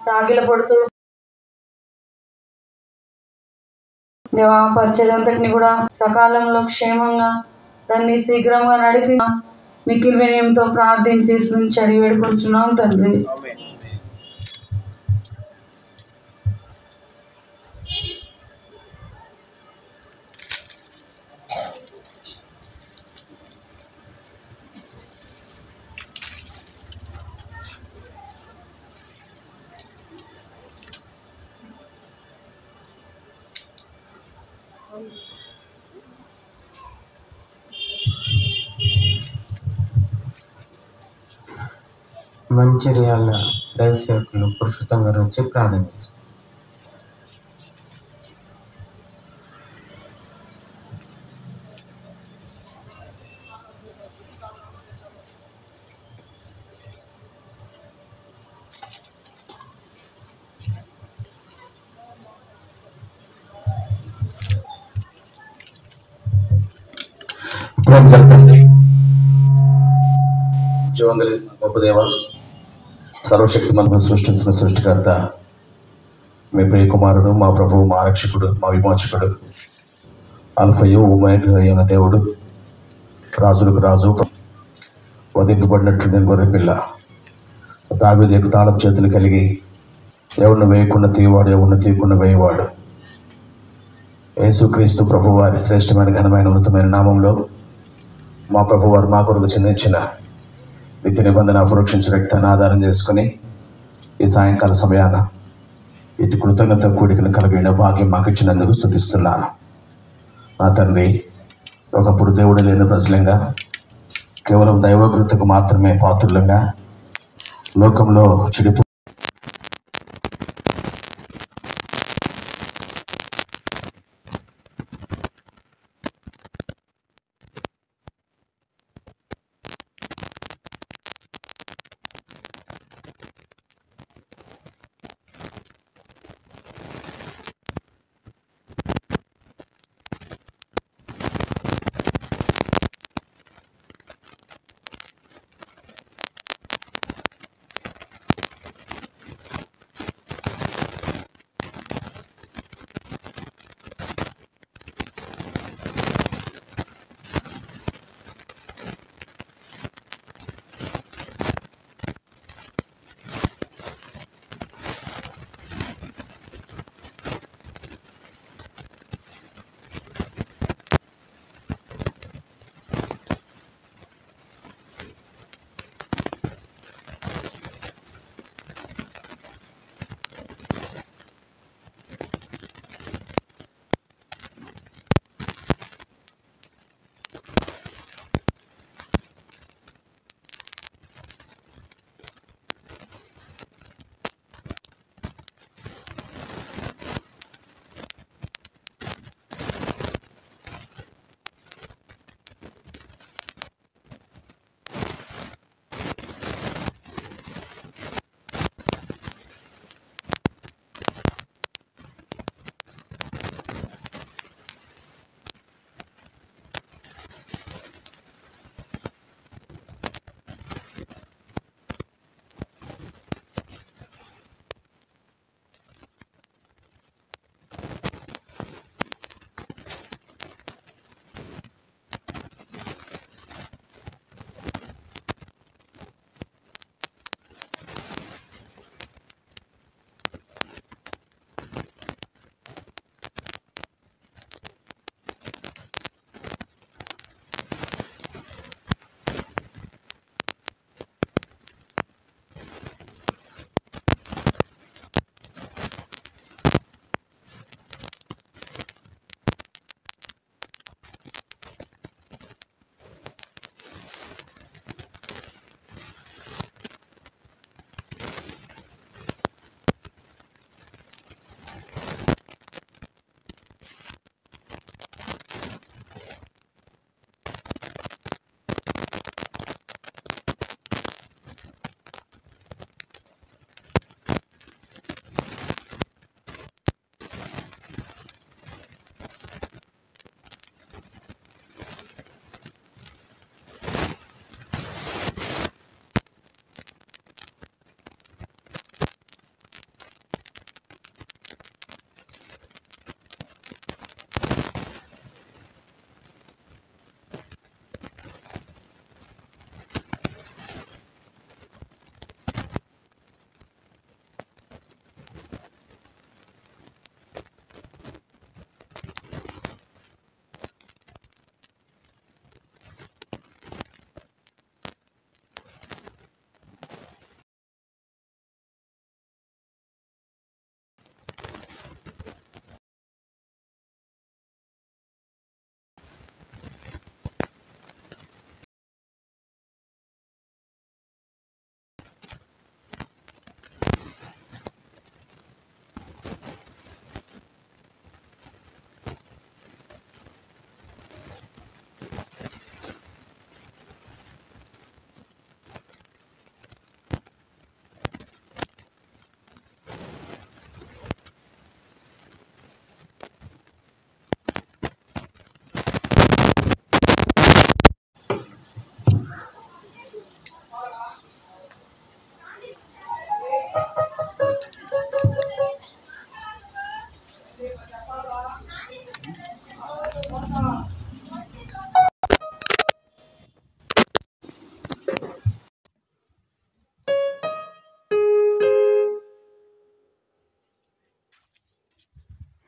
సాగిలపడుతూ దేవా పరిచర్య అంతటిని కూడా సకాలంలో క్షేమంగా దాన్ని శీఘ్రంగా నడిపి మిక్కిలి వినయంతో ప్రార్థించి అడిగి వేడుకొంచున్నాం తండ్రి. మంచిర్యాల దైవ సేవకులు పురుషోత్తం గారు వచ్చి ప్రార్థన చేస్తారు. తండ్రి, జీవంగలి గొప్ప దేవ, సర్వశక్తి మనకు సృష్టించిన సృష్టికర్త, మీ ప్రియ కుమారుడు, మా ప్రభువు, మా రక్షకుడు, మా విమోచకుడు, అల్ఫయు ఓమేగా అయిన దేవుడు, రాజులకు రాజు, వధింపబడినట్టు నేను గొర్రె పిల్ల, దావీదు తాళపు చేతులు కలిగి ఎవరిని వేయకుండా తీయవాడు, ఎవరిని తీయకుండా వేయవాడు, యేసుక్రీస్తు ప్రభు వారి శ్రేష్టమైన ఘనమైన ఉన్నతమైన నామంలో మా ప్రభు వారు మా కొరకు చెందించిన నిత్య నిబంధన అపరోక్షించిన రక్తాన్ని ఆధారం చేసుకుని ఈ సాయంకాల సమయాన ఇటు కృతజ్ఞత కూడికను కలిగిన భాగ్యం మాకు ఇచ్చినందుకు స్తుతిస్తున్నాను. నా తండ్రి, ఒకప్పుడు దేవుడు లేని ప్రజలంగా కేవలం దైవకృతకు మాత్రమే పాత్రులంగా లోకంలో చెడిపో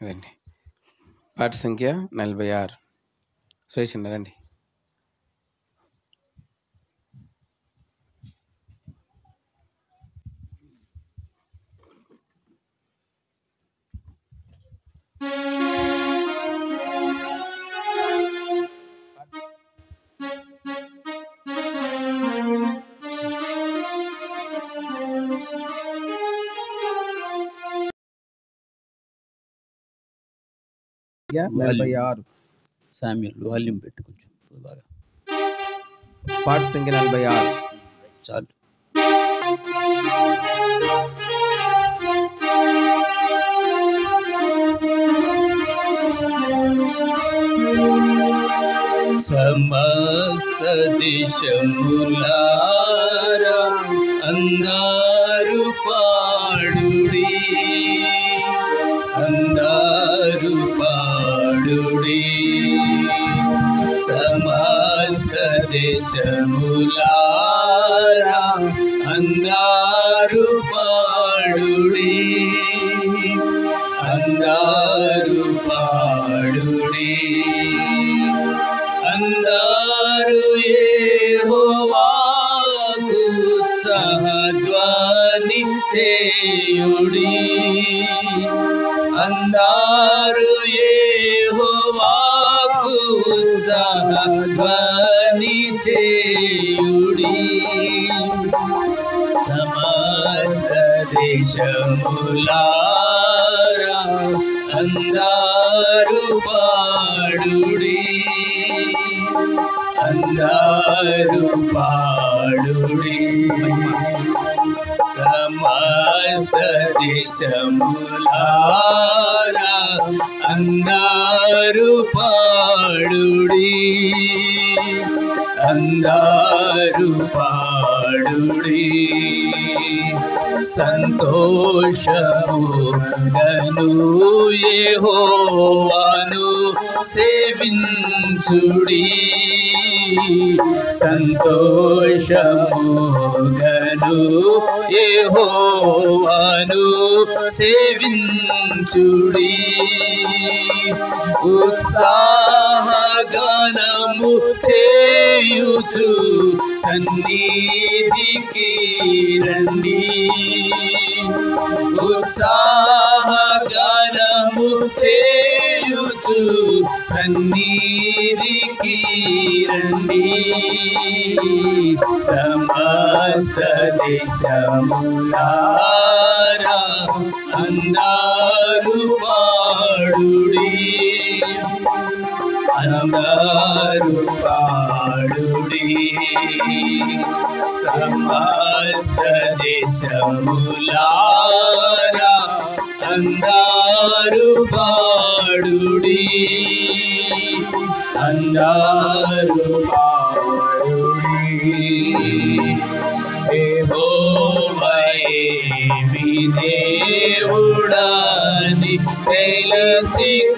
రండి. పాట సంఖ్య 46. సురేష్ రండి. సామ్యూల్ వాల్యూమ్ పెట్టు కొంచెం బాగా. పాట సంఖ్య 46. చాలు. సమస్త దేశములారా అందరూ పాడుడి, అందరూ పాడుడి. సమస్త దేశములారా అందరూ పాడుడి, అందరూ పాడుడి. అందరూ యెహోవాకు ఉత్సాహధ్వని చేయుడి, అందరూ యెహోవాకు ఉత్సాహధ్వని చేయుడి. సమస్త దేశములారా అందరూ పాడుడి, అందరూ పాడుడి. సమస్త దేశములారా అందరూ పాడుడి, అందరూ పాడుడి. సంతోషముగను యెహోవాను సేవించుడి, సంతోషముగను యెహోవాను సేవించుడి. ఉత్సాహగానము చేయుచు సన్నిధికి రండి, ఉత్సాహగానము చేయుచు సన్నిధికి రండి. సమస్త దేశములారా అందరూ పాడుడి, అందరూ పాడుడి. సమస్త దేశములారా అందరూ పాడుడి, అందరూ పాడుడి. యెహోవాయే మీ దేవుడని తెలుసుకొనుడి,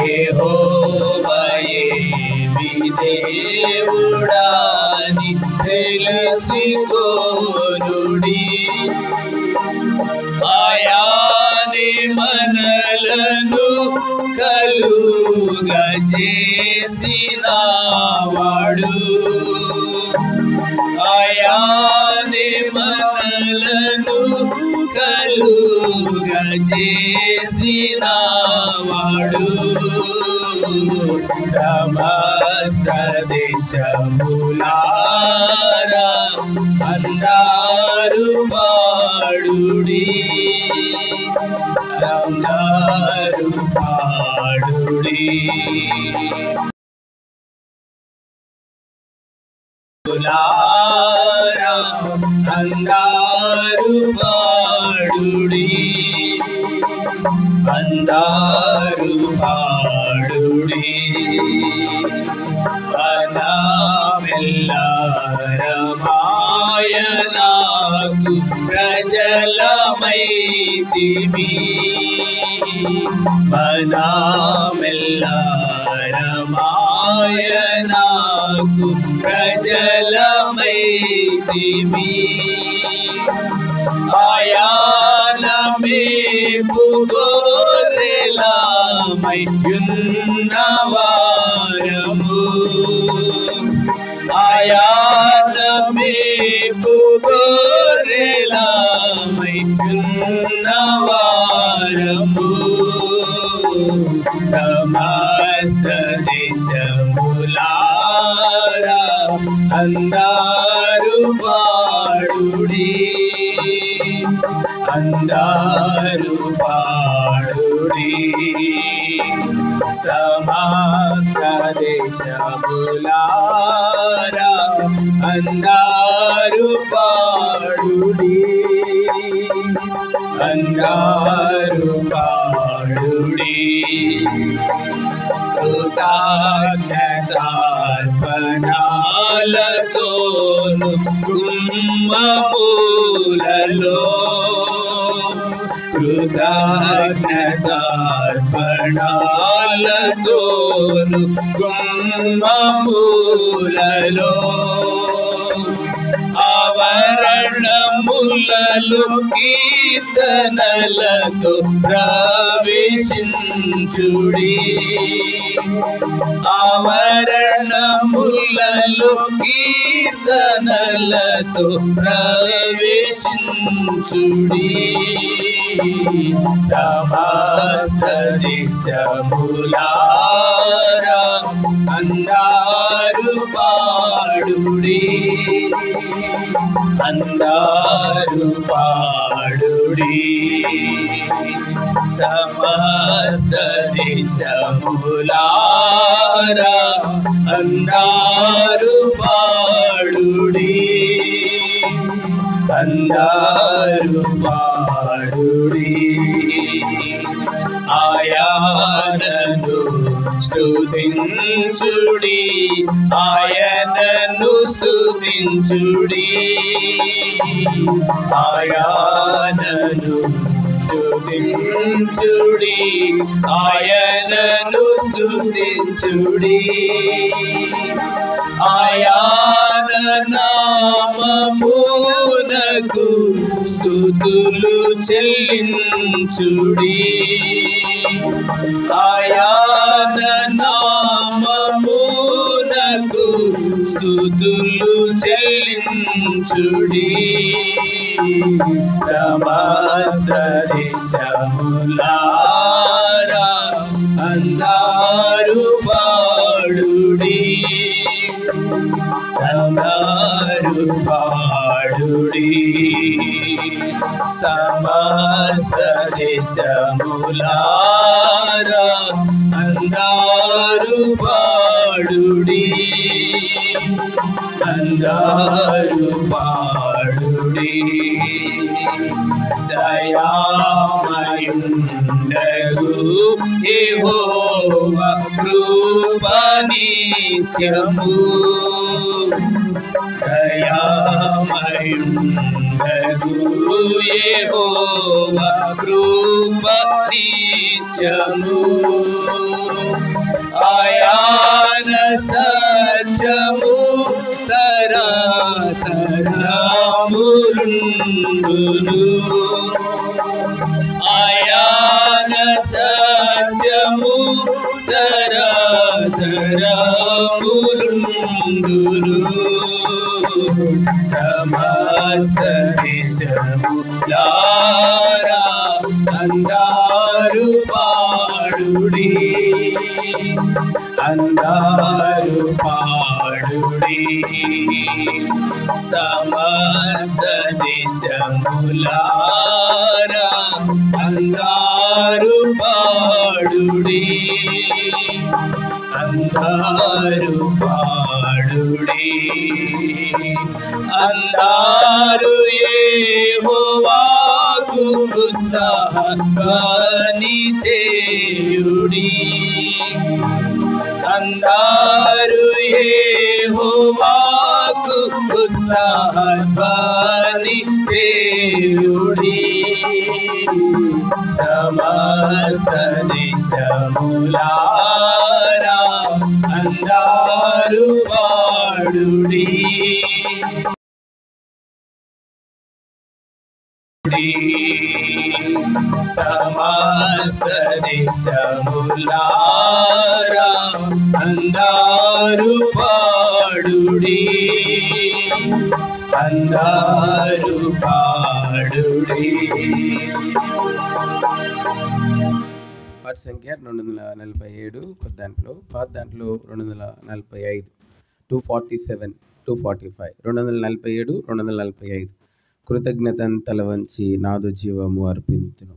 యెహోవాయే మీ దేవుడని తెలుసుకొనుడి. ఆయానే మనలను కలుగజేసినవాడు, ఆయానే మనలను కలుగజేసినవాడు. సమస్త దేశములారా అందరూ పాడుడి, అందరూ పాడుడి. అందరూ పాడుడి, అందరూ పాడుడి. మనమెల్లరమాయనాకు ప్రజలమైతిమి, మనమెల్లరమాయనాకు ప్రజలమైతిమి. ఆయాన గొర్రెలమై ఉన్నవారము ఆయన మేపు గొర్రెలమై ఉన్నవారము సమస్త దేశములారా అందరూ పాడుడి అందరూ పాడుడి సమస్త దేశములారా అందరూ పాడుడి అందరూ పాడుడి కృతజ్ఞతార్పణలతోను కుమ్మములలో కృతజ్ఞతార్పణలతోను కుమ్మములలో ఆవరణములలో కీర్తనలతో ప్రవేశించుడి ఆవరణములలో కీర్తనలతో ప్రవేశించుడి సమస్త దేశములారా అందరూ పాడుడి అందరూ పాడుడి సమస్త దేశములారా అందరూ పాడుడి అందరూ పాడుడి ఆయనను స్తుతించుడి ఆయనను స్తుతించుడి ఆయనను స్తుతించుడి ఆయనను స్తుతించుడి ఆయన నామమునకు స్తుతులు చెల్లించుడి ఆయన నామమునకు స్తుతులు చెల్లించుడి సమస్త దేశములారా అందరూ పాడుడి అందరూ పాడుడి సమస్త దేశములారా అందరూ పాడుడి అందరూ పాడుడి దయామయుండగు యెహోవా కృప నిత్యము దయామయుండగు యెహోవా కృప నిత్యము ఆయన సత్యము తరతరములుండును ఆయన సత్యము తరతరములుండును సమస్త దేశములారా అందరూ పాడుడి అందరూ పాడుడి సమస్త దేశములారా అందరూ పాడుడి అందరూ పాడుడి అందరూ యెహోవాకు ఉత్సాహధ్వని చేయుడి అందరూ యెహోవాకు ఉత్సాహధ్వని చేయుడి సమస్త దేశములారా అందరూ పాడుడి సమస్త దేశములారా అందరూ పాడుడి, అందరూ పాడుడి. పాట సంఖ్య 247, కొత్త దాంట్లో, పాత దాంట్లో 245, 247, 245, 247, 245. కృతజ్ఞతను తల వంచి నాదు జీవము అర్పించును.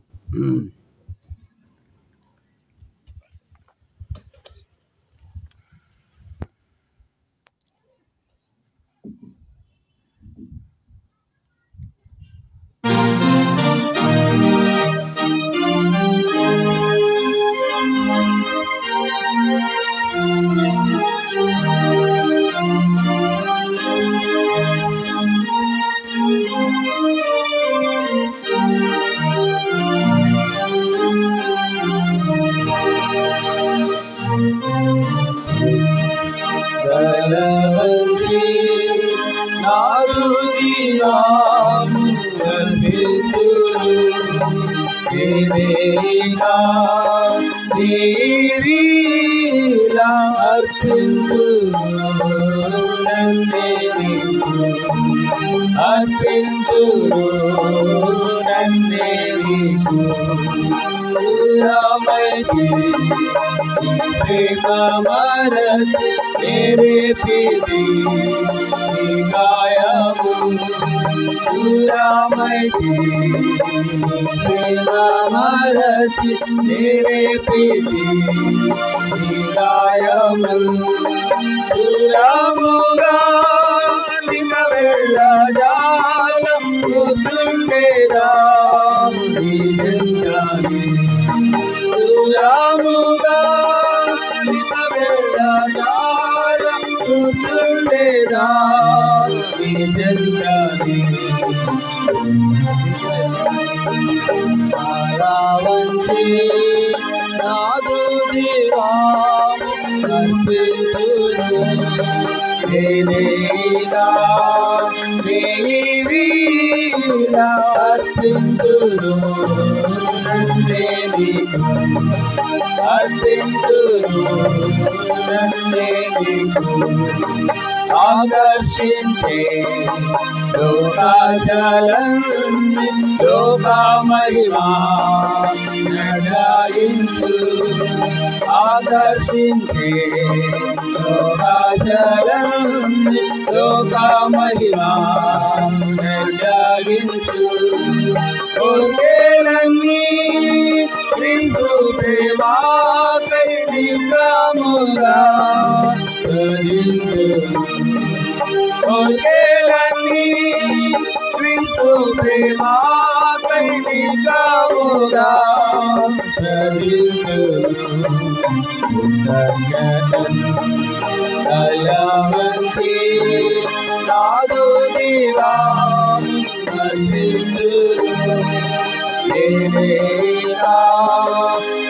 తలవంచి నాదు జీవము అర్పించును. దేవేగా నీవిలా అర్పించును, అర్పించును నన్నేకు. రామయ్యే ప్రేమమరచి మేరే పిది గాయము. రామయ్యే ప్రేమమరచి మేరే పిది గాయము. రాముగా నిన వెళ్ళజాల పుత్రుడేరా రాముగా నిన వెళ్ళజాల పుత్రుడేరా వంచి నాదు జీవాము అర్పించును. నేనేగా నీవిలా అర్పించును, నన్నే నీకు అర్పించును, నన్నే నీకు. ఆకర్షించే లోకాచలన్ని లోక మహిమా నడాయించు. ఆకర్షించే లోకాచలన్ని లోక మహిమా నడాయించు. ఓకేలన్నీ క్రీస్తు ప్రేమాకై నిత్యముగా ఓకేలన్నీ క్రీస్తు ప్రేమాకై నిత్యముగా దయవంచి నాదు జీవాము అర్పించును. నేనేగా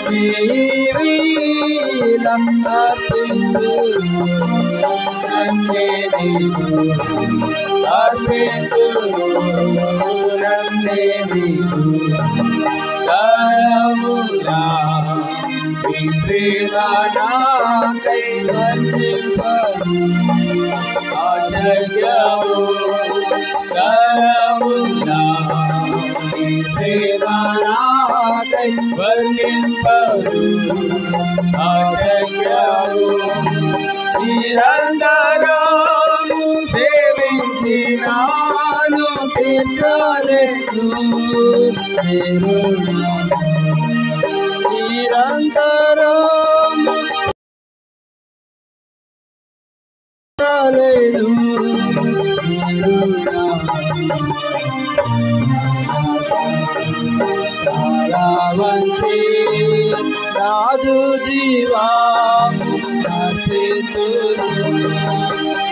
నీవిలా అర్పించును, నన్నే నీకు అర్పించును, నన్నే నీకు. దయములా నాకై వర్ణింపను ఆశ్చర్యము. దయములా నాకై వర్ణింపను ఆశ్చర్యము. నిరంతరము సేవించినాను తీర్చలేను నిరంతరము తీర్చలేను. వంచి నాదు జీవాము అర్పించును.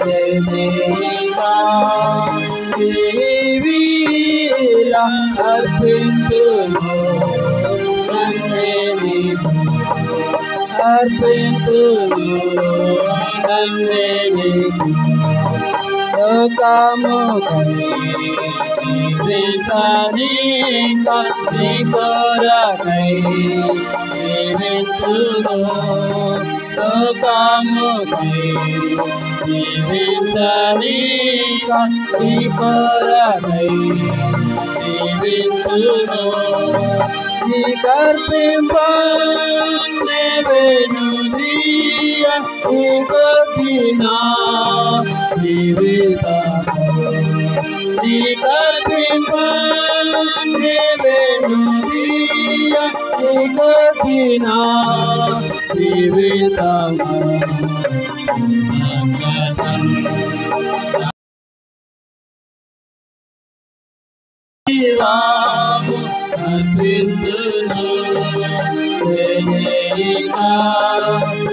దేవేగా నీవిలా అర్పించును, నన్నే నీకు అర్పించును, నన్నే నీకు. లోకముకై జీవించనీక నీ కొరకై జీవించును లోకముకై జీవించనీక నీ కొరకై జీవించును నీ కర్పింప నేవేను నీయ నీ కొద్దినా జీవితము నీ కర్పింప నేవేను నీయ నీ కొద్దినా జీవితము జీవాము అర్పించును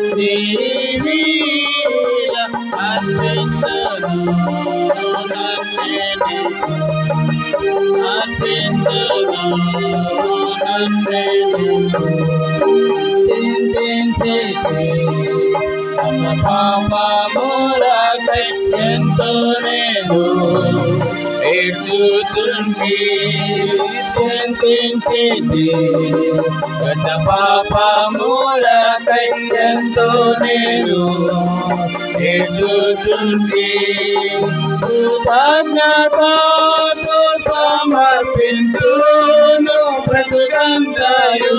నీవీల అర్పించును పాపములకై ఎంతో నేను ఏడ్చుచుంటి చింతించింది గత పాపములకై ఎంతో నేను ఏడ్చుచుంటి కృతజ్ఞతతో సమర్పించును బ్రతుకంతయు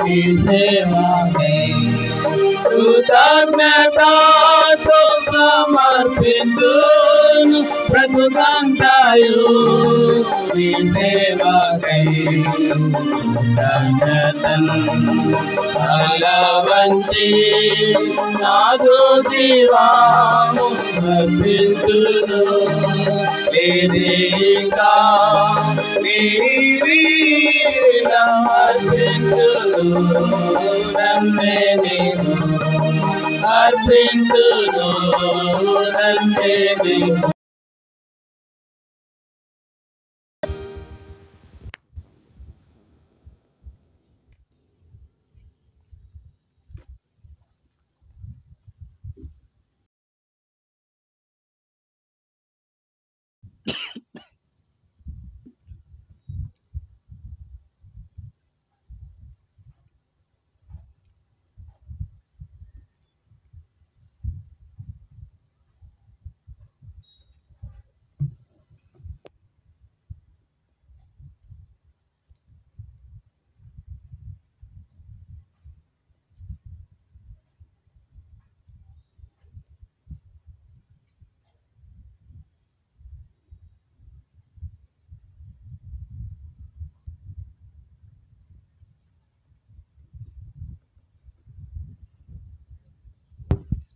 ఈ సేవకై కృతజ్ఞతతో సమర్పించును బ్రతుకంతయు ఈ సేవకై వంచి నాదు జీవాము అర్పించును ఇంకా అర్పించును నన్నే నీకు అర్పించును నన్నే నీకు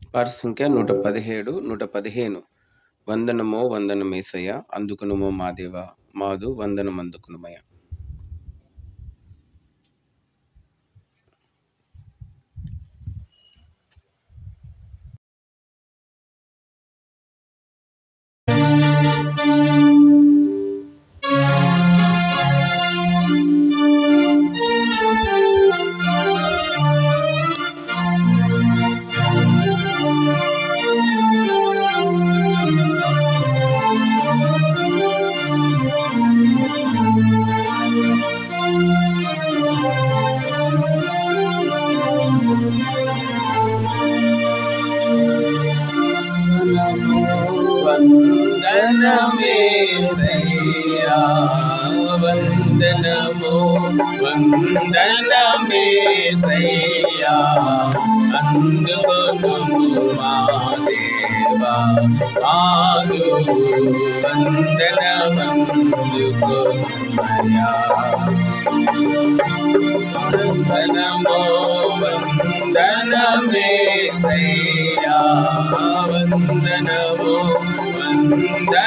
పాట సంఖ్య 117 115. వందనమో వందనమేసయ్య అందుకునుమో మా దేవ మాదు వందనం అందుకునుమయ్య. వందనమేసయ్యా వందనమో వందనమేసయ్యా అందుకొనుము మా దేవా ఆదు వందనమందుకొనుమయ్యా వందనమో వందనమేసయ్యా వందనమో వందనమేసయ్యా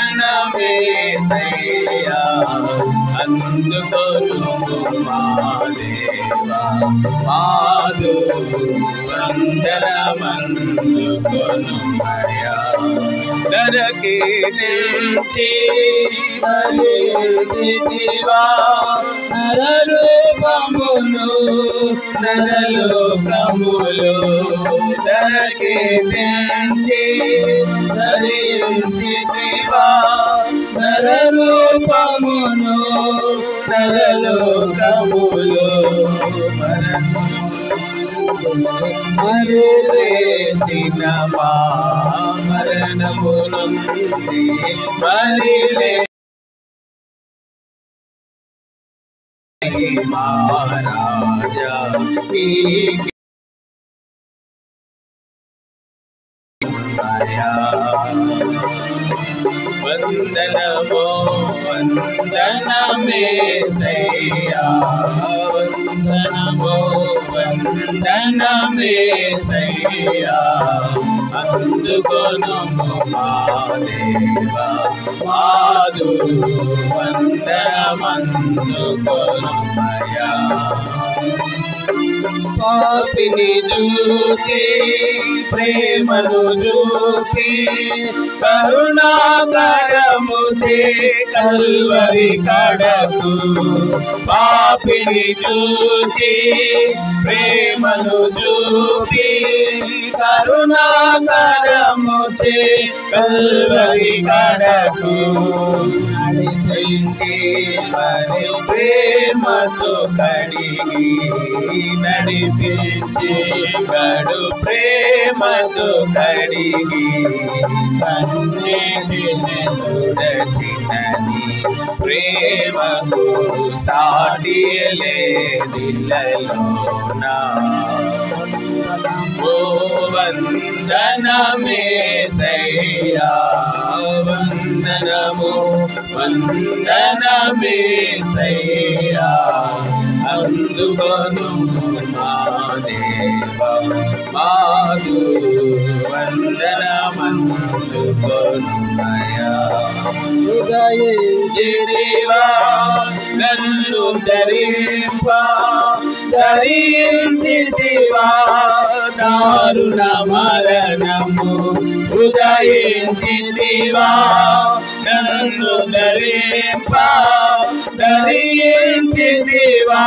అందుకొనుము మా దేవా మాదు వందనమందుకొనుమయ్యా దరకి తెంచి బలిసితివా నరరూపమును నరలోకములు దరకి తెంచి ధరించితివా నరరూపమును నరలోకములో మరిలేచిన మరణమునుంది మరిలే మహారాజా వందనమో వందనమేసయ్యా వందనమో వందనమేసయ్యా అందుకొనుము మా దేవా మాదు వందనమందుకొనుమయ్యా పాపిని చూచి ప్రేమను చూపి కరుణాకరము చే కల్వరి కడకు పాపిని చూచి ప్రేమను చూపి కరుణాకరము చే కల్వరి కడకు నడిపించి మరి ప్రేమతో కడిగి నడిపించి కడు ప్రేమతో కడిగి కన్నీటిని తుడచినది ప్రేమకు సాటి లేదిలలోనా ఓ వందనమేసయ్యా వందనము వందనమేసయ్యా అందుకొనుము మా దేవా మాదు వందనమందుకొనుమయ్యా ఉదయించితివా నన్ను ధరించితివా దారుణ మరణము ఉదయించితివా నన్ను ధరించితివా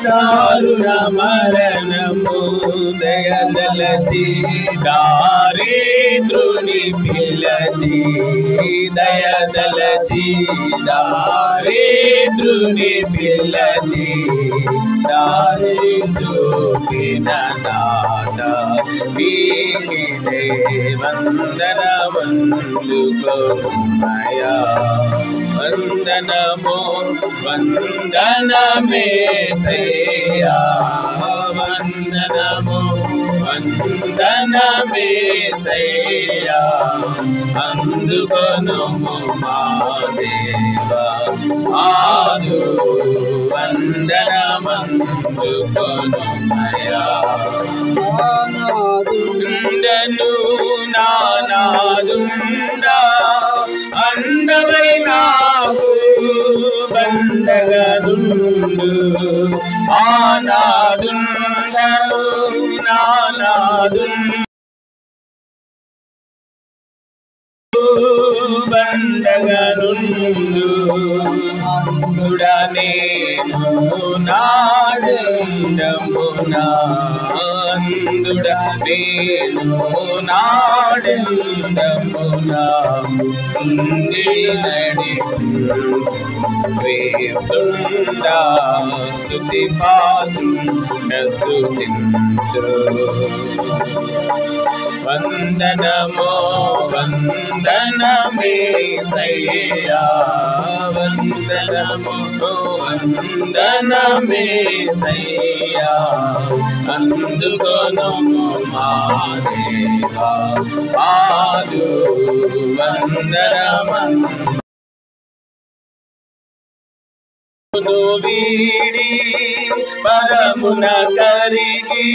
దారుణ మరణము దయదలచి దారిద్రుని పిలచి దయదలచి దారిద్రుని పిలచి దారి చూపిన దాత వీనిదే వందనమందుకొనుమయ్యా వందనమో వందనమేసయ్యా వందనమో వందనమేసయ్యా అందుకొనుము మా దేవా ఆదు వందనమందుకొనుమయ్యా నానాదుండను నానాదుండా అండవై నాకు బండగదుండు ఆనాదుండను నానాదుండు బండగనుండు అందుడనేను నాడెండమునా అందుడనేను నాడెండమునా వేస్తుండా స్తుతి పాత్రుండ స్తుతించు వందనమో వందనమేసయ్యా వందనమో వందనమేసయ్యా అందుకొనుము మా దేవా ఆదు వందనమందు వీడి పరమున కరిగి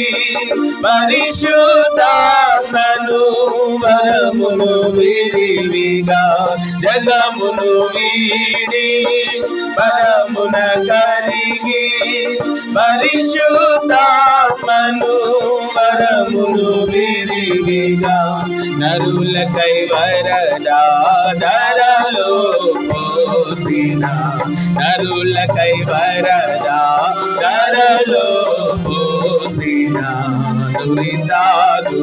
పరిశుద్ధాత్మను వరమును విరివిగా జగమును వీడి పరమున కరిగి పరిశుద్ధాత్మను వరమును విరివిగా నరుల కైవరదారలో పోసిన నరుల కైవరదారలో పోసిన ನುರಿತಾದು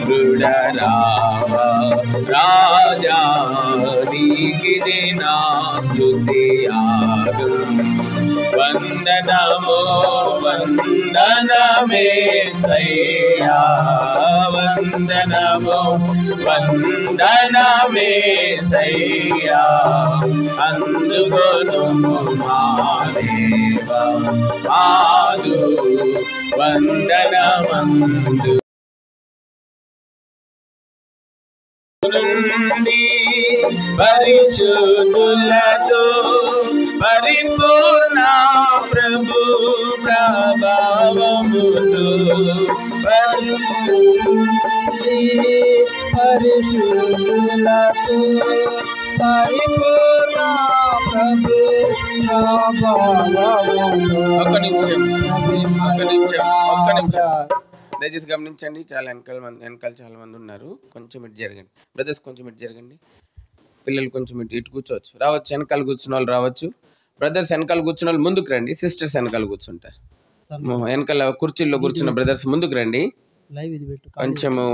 ದೃಢರಾವ ರಾಜಾ ನೀಕಿದೆ ನಾ ಸ್ತುತಿಯಾದು ವಂದನಮೋ ವಂದನಮೇ ಸಯ್ಯಾ ವಂದನಮೋ వందనమే సయ్యా అందుకొను మా దేవా ఆదు వందనమందు నుండి పరిశుద్ధులతో పరిపూర్ణ ప్రభు ప్రభావముతో పరిశుద్ధులతో పరిపూర్ణ ప్రభు ఒక్క నిమిషం దయచేసి గమనించండి. చాలా వెనకాల చాలా మంది ఉన్నారు. కొంచెం ఇటు జరగండి బ్రదర్స్, కొంచెం ఇటు జరగండి. పిల్లలు కొంచెం ఇటు కూర్చోవచ్చు, రావచ్చు. వెనకాల కూర్చున్న వాళ్ళు రావచ్చు. బ్రదర్స్ వెనకాల కూర్చున్న వాళ్ళు ముందుకు రండి. సిస్టర్స్ వెనకాల కూర్చుంటారు. వెనకాల కుర్చీల్లో కూర్చున్న బ్రదర్స్ ముందుకు రండి. కొంచెము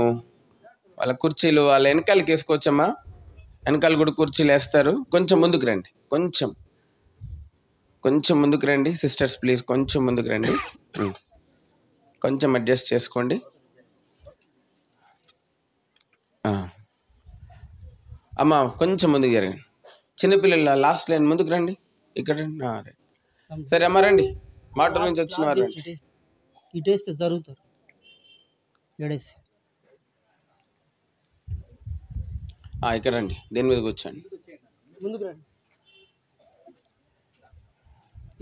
వాళ్ళ కుర్చీలు వాళ్ళ వెనకాలకి వేసుకోవచ్చమ్మా. వెనకాల కూడా కుర్చీలు వేస్తారు. కొంచెం ముందుకు రండి, కొంచెం ముందుకు రండి. సిస్టర్స్ ప్లీజ్ కొంచెం ముందుకు రండి. కొంచెం అడ్జస్ట్ చేసుకోండి. అమ్మా కొంచెం ముందుకు జరగండి. చిన్నపిల్లలు లాస్ట్ లైన్ ముందుకు రండి. ఇక్కడ సరే అమ్మా రండి. మాటల నుంచి వచ్చిన వారు ఇటేస్తే జరుగుతారు. ఎడేసి ఇక్కడ రండి. దేని మీద కూర్చోండి. ముందుకు రండి.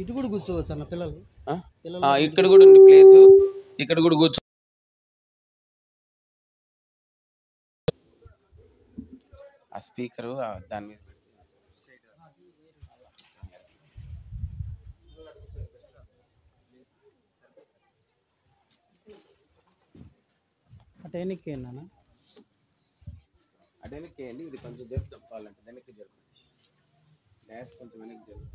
ఇటు కూడా కూర్చోవచ్చు అన్న పిల్లలు. ఇక్కడ కూడా ఉంది ప్లేస్. ఇక్కడ కూడా కూర్చో. ఆ స్పీకరు దాని మీద అటెనిక్కేనా అటెనిక్కేయండి. ఇది కొంచెం జరుపుతాం కావాలంటే వెనక్కి జరుపు. డాష్ కొంచెం వెనక్కి జరుపు.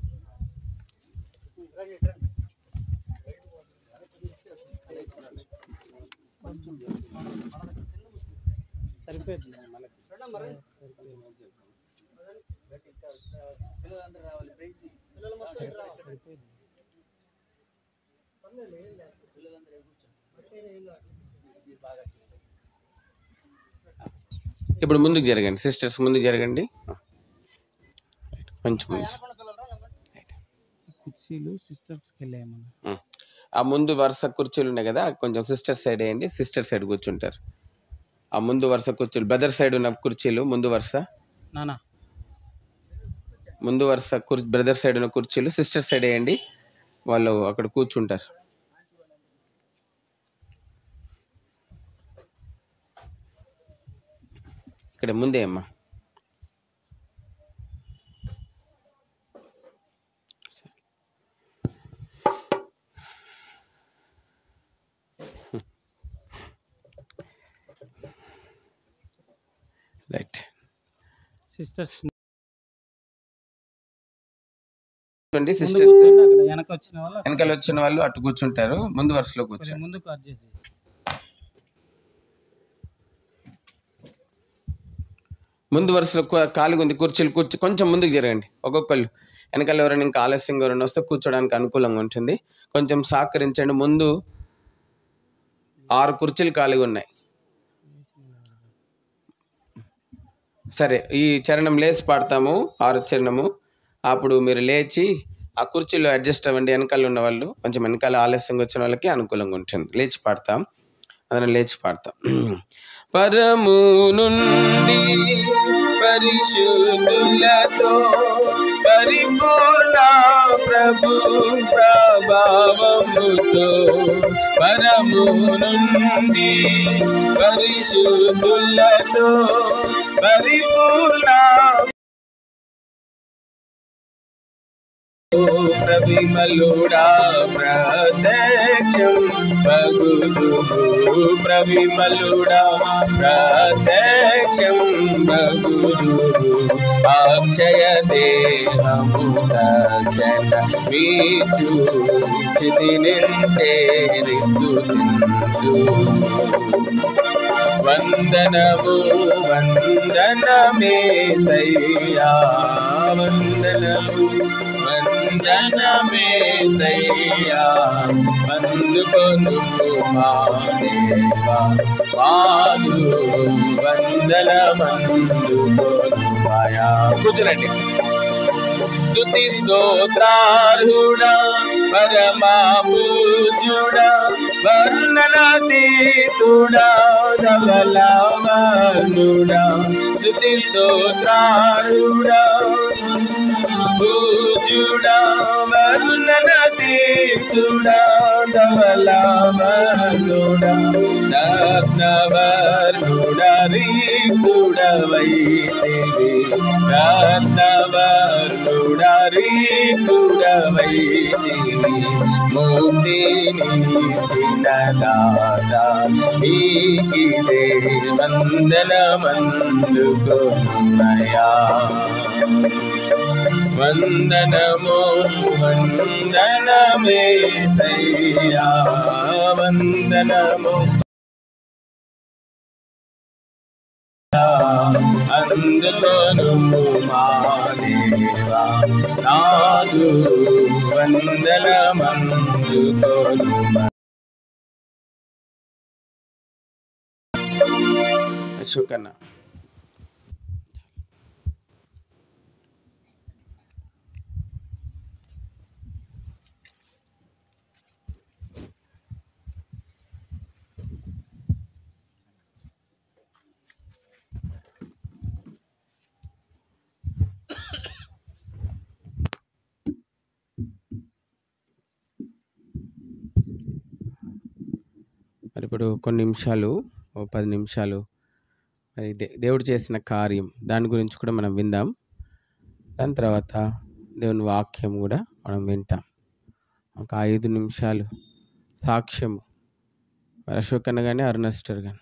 సరిపోయింది. ఇప్పుడు ముందుకు జరగండి. సిస్టర్స్ ముందుకు జరగండి. కొంచెం కుర్చీలు సిస్టర్స్కి వెళ్ళాయమన్నా. ఆ ముందు వరుస కుర్చీలు ఉన్నాయి కదా, కొంచెం సిస్టర్ సైడ్ వేయండి. సిస్టర్ సైడ్ కూర్చుంటారు. ఆ ముందు వరుస కుర్చీలు, బ్రదర్ సైడ్ ఉన్న కుర్చీలు ముందు వరుస, ముందు వరుస బ్రదర్ సైడ్ ఉన్న కుర్చీలు సిస్టర్ సైడ్ వేయండి. వాళ్ళు అక్కడ కూర్చుంటారు. ఇక్కడ ముందే అమ్మా. రైట్ సిస్టర్స్ సిస్టర్స్ వెనకాల వచ్చిన వాళ్ళు అటు కూర్చుంటారు. ముందు వరుసలో కూర్చోండి. ముందుకు అడ్జస్ట్ చేసి ముందు వరుసలో ఖాళీగా ఉంది కుర్చీలు. కొంచెం ముందుకు జరగండి. ఒక్కొక్కళ్ళు వెనకాల ఎవరైనా ఇంకా ఆలస్యంగా ఎవరైనా వస్తే కూర్చోడానికి అనుకూలంగా ఉంటుంది. కొంచెం సహకరించండి. ముందు 6 కుర్చీలు ఖాళీగా ఉన్నాయి. సరే, ఈ చరణం లేచి పాడతాము. 6వ చరణము. అప్పుడు మీరు లేచి ఆ కుర్చీలో అడ్జస్ట్ అవ్వండి. వెనకాల ఉన్న వాళ్ళు కొంచెం వెనకాల ఆలస్యంగా వచ్చిన వాళ్ళకి అనుకూలంగా ఉంటుంది. లేచి పాడతాం. అదన లేచి పాడతాం. పరము నుండి పరిశుద్ధులతో పరిపూర్ణ ప్రభు ప్రభావముతో పరము నుండి పరిశుద్ధులతో పరిపూర్ణ ప్రవిమలుడా ప్రత్యక్షం బగుదు ప్రవిమలుడా ప్రత్యక్షం బగుదు అక్షయ దేహము దర్శన మీచు చితినించేరిస్తు వందనము వందనమేసయ్యా వందనము వందనమేసయ్యా అందుకొను మా దేవా పాదు వందనమందుకొను మాయా. కూర్చోండి. స్తుతి స్తోత్రార్హుడా పరమా పూజ్యుడా వర్ణనాతీతుడా ధవలవనుడా స్తుతి స్తోత్రార్హుడా పూజ్యుడా వర్ణనాతీతుడా ధవలవనుడా రత్నవర్ణుడా రీకుడవైతివి రత్నవర్ణుడా రీకుడవైతివి ముక్తినిచ్చిన దాత నీకిదే వందనమందుకొనుమయా. వందనమో వందనమేసయ్యా వందనమో అందుకొను మా దేవా నాదు వందనమందుకొను. అశోకన్న మరి ఇప్పుడు కొన్ని నిమిషాలు, ఓ 10 నిమిషాలు మరి దేవుడు చేసిన కార్యం దాని గురించి కూడా మనం విందాం. దాని తర్వాత దేవుని వాక్యం కూడా మనం వింటాం. ఒక 5 నిమిషాలు సాక్ష్యము మరి అశోక్ అన్న కానీ అరుణస్టర్ కానీ.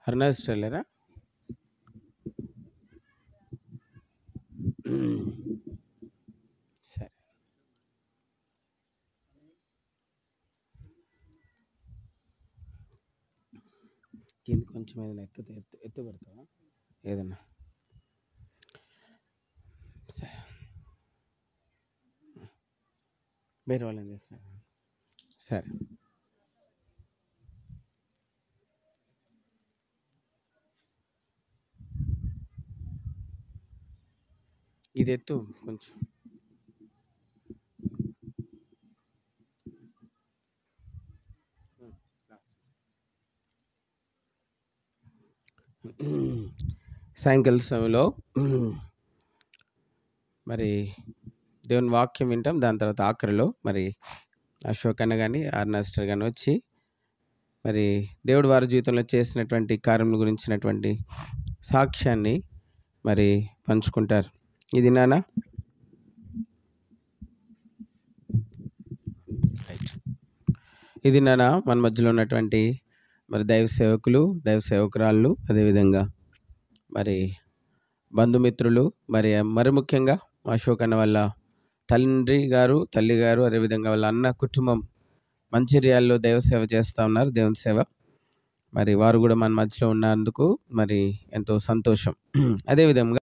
అరుణస్టర్ లేరా? సరే, కింద కొంచెం ఏదైనా ఎత్తు పెడతావా ఏదన్నా? సరే, వేరే వాళ్ళని చేస్తారు. సరే, ఇది ఎత్తు కొంచెం. సాయంకాల సమయంలో మరి దేవుని వాక్యం వింటాం. దాని తర్వాత ఆఖరిలో మరి అశోక్ అన్న కానీ అరుణాస్టర్ కానీ వచ్చి మరి దేవుడు వారి జీవితంలో చేసినటువంటి కార్యం గురించినటువంటి సాక్ష్యాన్ని మరి పంచుకుంటారు. ఇది నానా ఇది నానా మన మధ్యలో ఉన్నటువంటి మరి దైవ సేవకులు, దైవ సేవకురాళ్ళు, అదేవిధంగా మరి బంధుమిత్రులు, మరి ముఖ్యంగా అశోక్ అన్న వాళ్ళ తండ్రి గారు, తల్లి గారు, అదేవిధంగా వాళ్ళ అన్న కుటుంబం మంచిర్యాలలో దైవ సేవ చేస్తూ ఉన్నారు. దేవుని సేవ మరి వారు కూడా మన మధ్యలో ఉన్నందుకు మరి ఎంతో సంతోషం. అదేవిధంగా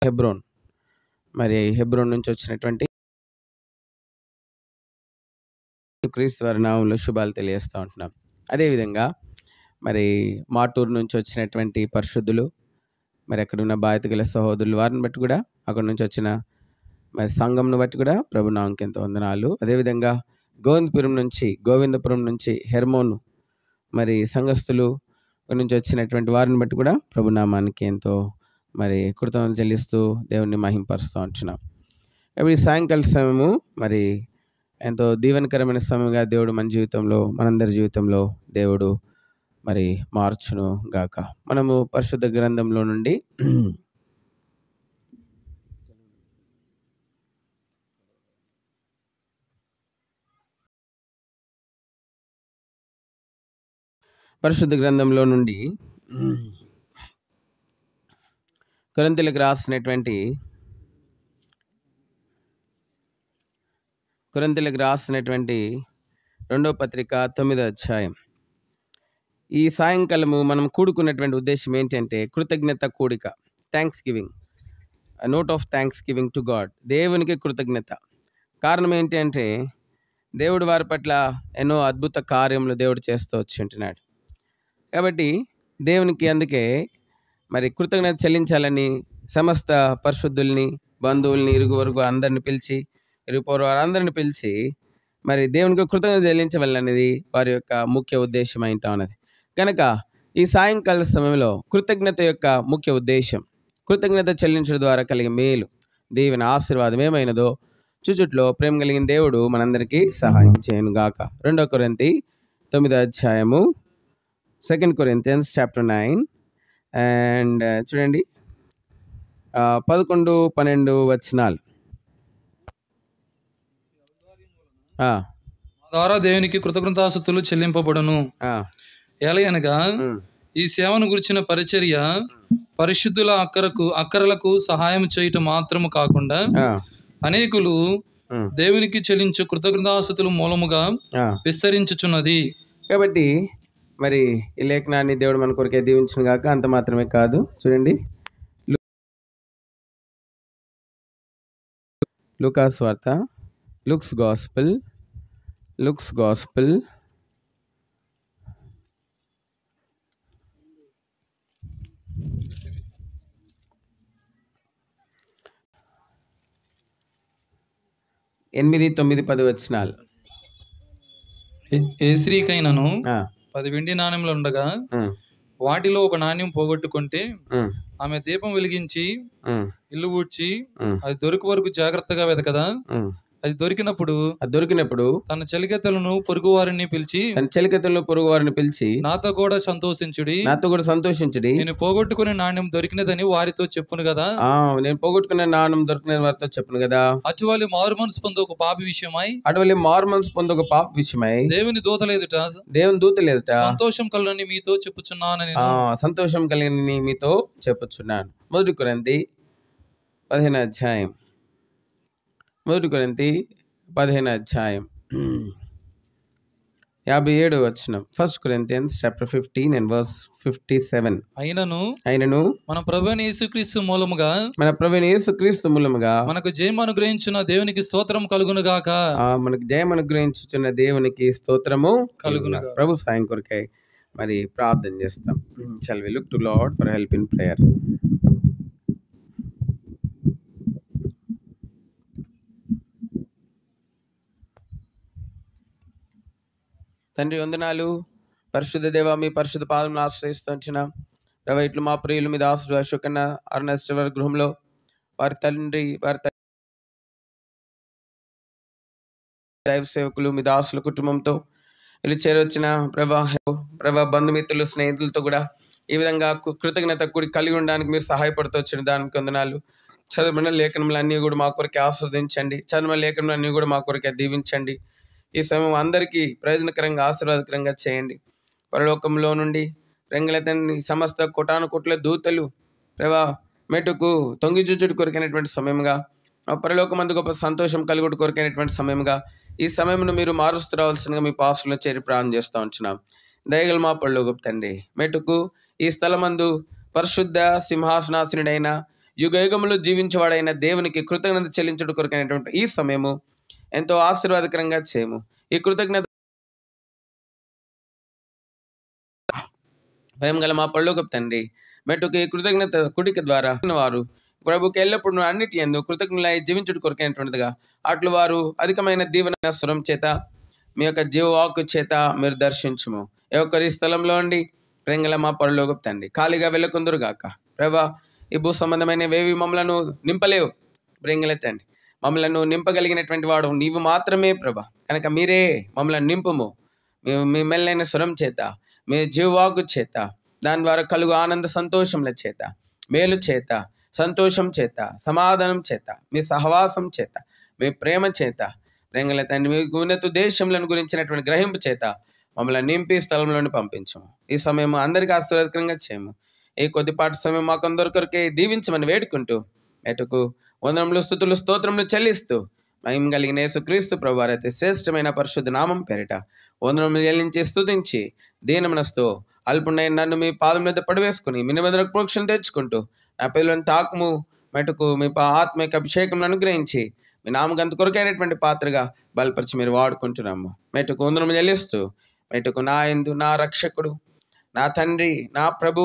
హెబ్రోన్ నుంచి వచ్చినటువంటి క్రీస్తు వారి నామంలో శుభాలు తెలియజేస్తూ ఉంటున్నాం. అదేవిధంగా మరి మాటూరు నుంచి వచ్చినటువంటి పరిశుద్ధులు, మరి అక్కడ ఉన్న బాధ్యత గల సహోదరులు, వారిని బట్టి కూడా అక్కడ నుంచి వచ్చిన మరి సంఘంను బట్టి కూడా ప్రభు నామముకి ఎంతో వందనాలు. అదేవిధంగా గోవిందపురం నుంచి హెర్మోను మరి సంఘస్థులు నుంచి వచ్చినటువంటి వారిని బట్టి కూడా ప్రభునామానికి ఎంతో మరి కృతజ్ఞతలు చెల్లిస్తూ దేవుణ్ణి మహింపరుస్తూ ఉంటున్నాం. ఇప్పుడు ఈ సాయంకాల సమయము మరి ఎంతో దీవెనకరమైన సమయంగా దేవుడు మన జీవితంలో, మనందరి జీవితంలో దేవుడు మరి మార్చును గాక. మనము పరిశుద్ధ గ్రంథంలో నుండి కొరింథీయులకు రాసినటువంటి 2వ పత్రిక 9వ అధ్యాయం. ఈ సాయంకాలము మనం కూడుకున్నటువంటి ఉద్దేశం ఏంటంటే కృతజ్ఞత కూడిక, thanks giving, note of thanks giving to God. దేవునికి కృతజ్ఞత. కారణం ఏంటి అంటే దేవుడు వారి పట్ల ఎన్నో అద్భుత కార్యములు దేవుడు చేస్తూ వచ్చి ఉంటున్నాడు. కాబట్టి దేవునికి అందుకే మరి కృతజ్ఞత చెల్లించాలని సమస్త పరిశుద్ధుల్ని, బంధువుల్ని, ఇరుగు వరకు అందరిని పిలిచి, అందరిని పిలిచి మరి దేవునికి కృతజ్ఞత చెల్లించవాలనేది వారి యొక్క ముఖ్య ఉద్దేశం అయింటా ఉన్నది. కనుక ఈ సాయంకాల సమయంలో కృతజ్ఞత యొక్క ముఖ్య ఉద్దేశం, కృతజ్ఞత చెల్లించడం ద్వారా కలిగే మేలు, దీవెన, ఆశీర్వాదం ఏమైనదో చుచుట్లో ప్రేమ కలిగిన దేవుడు మనందరికీ సహాయం చేయను గాక. 2 కొరింథీ 9వ అధ్యాయము, 2 Corinthians chapter 9 అండ్ చూడండి 11, 12 వచనాలు. ద్వారా దేవునికి కృతజ్ఞతాస్తుతులు చెల్లింపబడును. ఎలయనగా ఈ సేవను గురించిన పరిచర్య పరిశుద్ధుల అక్కరలకు సహాయం చేయటం మాత్రము కాకుండా అనేకులు దేవునికి చెల్లించు కృతజ్ఞతాస్తుతులు మూలముగా విస్తరించుచున్నది. కాబట్టి మరి ఈ లేఖనాన్ని దేవుడు మన కొరకే దీవించును గాక. అంత మాత్రమే కాదు, చూడండి లూకాస్ వార్త, లుక్స్ గాస్పెల్ 8, 9, 10 వచనాలు. ఏ స్త్రీకైనను 10 వెండి నాణ్యములు ఉండగా వాటిలో ఒక నాణ్యం పోగొట్టుకుంటే ఆమె దీపం వెలిగించి ఇల్లు ఊడ్చి అది దొరికి వరకు జాగ్రత్తగా వెతకదా, అది దొరికినప్పుడు తన చెలికత్తెలను పొరుగు వారిని పిలిచి నాతో కూడా సంతోషించుడి, నేను పోగొట్టుకునే నాణ్యం దొరికినదని వారితో చెప్పును కదా. నేను పోగొట్టుకునే నాణ్యం దొరికిన వారితో చెప్పును కదా. అటువలి మారు మనసు పొందు ఒక పాపి విషయమై దేవుని దూతల ఎదుట సంతోషం కలుగని మీతో చెప్పుచున్నాను. సంతోషం కలిగిన మీతో చెప్పుచున్నాను. 1 కొరింథీ 15వ అధ్యాయం, 1 కొరింథీ 15వ అధ్యాయం 57వ వచనం. 1 Corinthians chapter 15 and verse 57. అయినను మన ప్రభువైన యేసుక్రీస్తు మూలముగా మనకు జయం అనుగ్రహించున్న దేవునికి స్తోత్రం కలుగును గాక. మనకు జయం అనుగ్రహించుచున్న దేవునికి స్తోత్రము కలుగును. ప్రభు సాయం కొరకై మరి ప్రార్థన చేస్తాం. Shall we look to Lord for help in prayer? తండ్రి వందనాలు, పరిశుద్ధ దేవ, మీ పరిశుద్ధ పాదములను ఆశ్రయిస్తున్నాం. రవ ఇట్లు మా ప్రియులు మీ దాసుడు అశోకన్న అర్నెస్ట్ వారి గృహంలో వారి దైవ సేవకులు మీ దాసుల కుటుంబంతో వీళ్ళు చేరొచ్చిన ప్రభా బంధుమిత్రులు, స్నేహితులతో కూడా ఈ విధంగా కృతజ్ఞత కూడి కలిగి ఉండడానికి మీరు సహాయపడుతూ వచ్చిన దానికి వందనాలు. చదువుకున్న లేఖనములన్నీ కూడా మా కొరకే ఆస్వాదించండి. చదివిన లేఖనములన్నీ కూడా మా కొరకే దీవించండి. ఈ సమయం అందరికీ ప్రయోజనకరంగా, ఆశీర్వాదకరంగా చేయండి. పరలోకంలో నుండి రంగులతని సమస్త కోటానుకోట్ల దూతలు ప్రభా మెటుకు తొంగిజుచుడు కొరికైనటువంటి సమయంగా, పరలోకమందు గొప్ప సంతోషం కలుగుడు కొరికైనటువంటి సమయంగా ఈ సమయంను మీరు మారుస్తూ రావాల్సిందిగా మీ పాసులో చేరి ప్రార్థన చేస్తూ ఉంటున్నాం. దయగల మా పరలోకపు తండ్రి, మెటుకు ఈ స్థలమందు పరిశుద్ధ సింహాసనాసనుడైన యుగయుగములు జీవించేవాడైన దేవునికి కృతజ్ఞత చెల్లించుడు కొరికైనటువంటి ఈ సమయము ఎంతో ఆశీర్వాదకరంగా చేయము. ఈ కృతజ్ఞత భయం గల మా పరలోకపు తండ్రి, మెట్టుకు ఈ కృతజ్ఞత కుడిక ద్వారా వారు ప్రభుకి ఎల్లప్పుడూ అన్నిటి యందు కృతజ్ఞులై జీవించుడు కొరకైనటువంటిదిగా అట్లు వారు అధికమైన దీవెన స్వరం చేత మీ యొక్క జీవవాక్కు చేత మీరు దర్శించుము. ఏ ఒక్కరి స్థలంలో ఉండి ప్రేంగల మా పరలోకపు తండ్రి ఖాళీగా వెళ్ళకుందురు గాక ప్రభా. ఈ భూ సంబంధమైనవేవి మమ్మలను నింపలేవు ప్రేంగల తండ్రి. మమ్మలను నింపగలిగినటువంటి వాడు నీవు మాత్రమే ప్రభా. కనుక మీరే మమ్మల్ని నింపుము. మీ మెల్లైన స్వరం చేత, మీ జీవవాకు చేత, దాని ద్వారా కలుగు ఆనంద సంతోషముల చేత, మేలు చేత, సంతోషం చేత, సమాధానం చేత, మీ సహవాసం చేత, మీ ప్రేమ చేత ప్రేంగల తండ్రి, మీ ఉన్నత దేశములను గురించినటువంటి గ్రహింపు చేత మమ్మల్ని నింపి స్థలంలోని పంపించము. ఈ సమయం అందరికీ ఆశీర్వాదకరంగా చేయము. ఈ కొద్దిపాటి సమయం మాకు అందరికొరకే దీవించమని వేడుకుంటూ ఎటుకు వందనములు స్తుతులు స్తోత్రములు చెల్లిస్తూ మహిమ కలిగిన యేసుక్రీస్తు ప్రభువారి అతి శ్రేష్టమైన పరిశుద్ధ నామం పేరిట వందనములు చెల్లించి స్తుతించి దీనమనస్తో అల్పుండైన నన్ను మీ పాదం మీద పడివేసుకుని మీ నిబంధనకు ప్రోక్షణ తెచ్చుకుంటూ నా పిల్లలను తాకుము మెటుకు మీ ఆత్మిక అభిషేకం అనుగ్రహించి మీ నామగంత కొరకైనటువంటి పాత్రగా బలపరిచి మీరు వాడుకుంటున్నాము. మెటుకు వందనము చెల్లిస్తూ మెటుకు నా యందు నా రక్షకుడు నా తండ్రి నా ప్రభు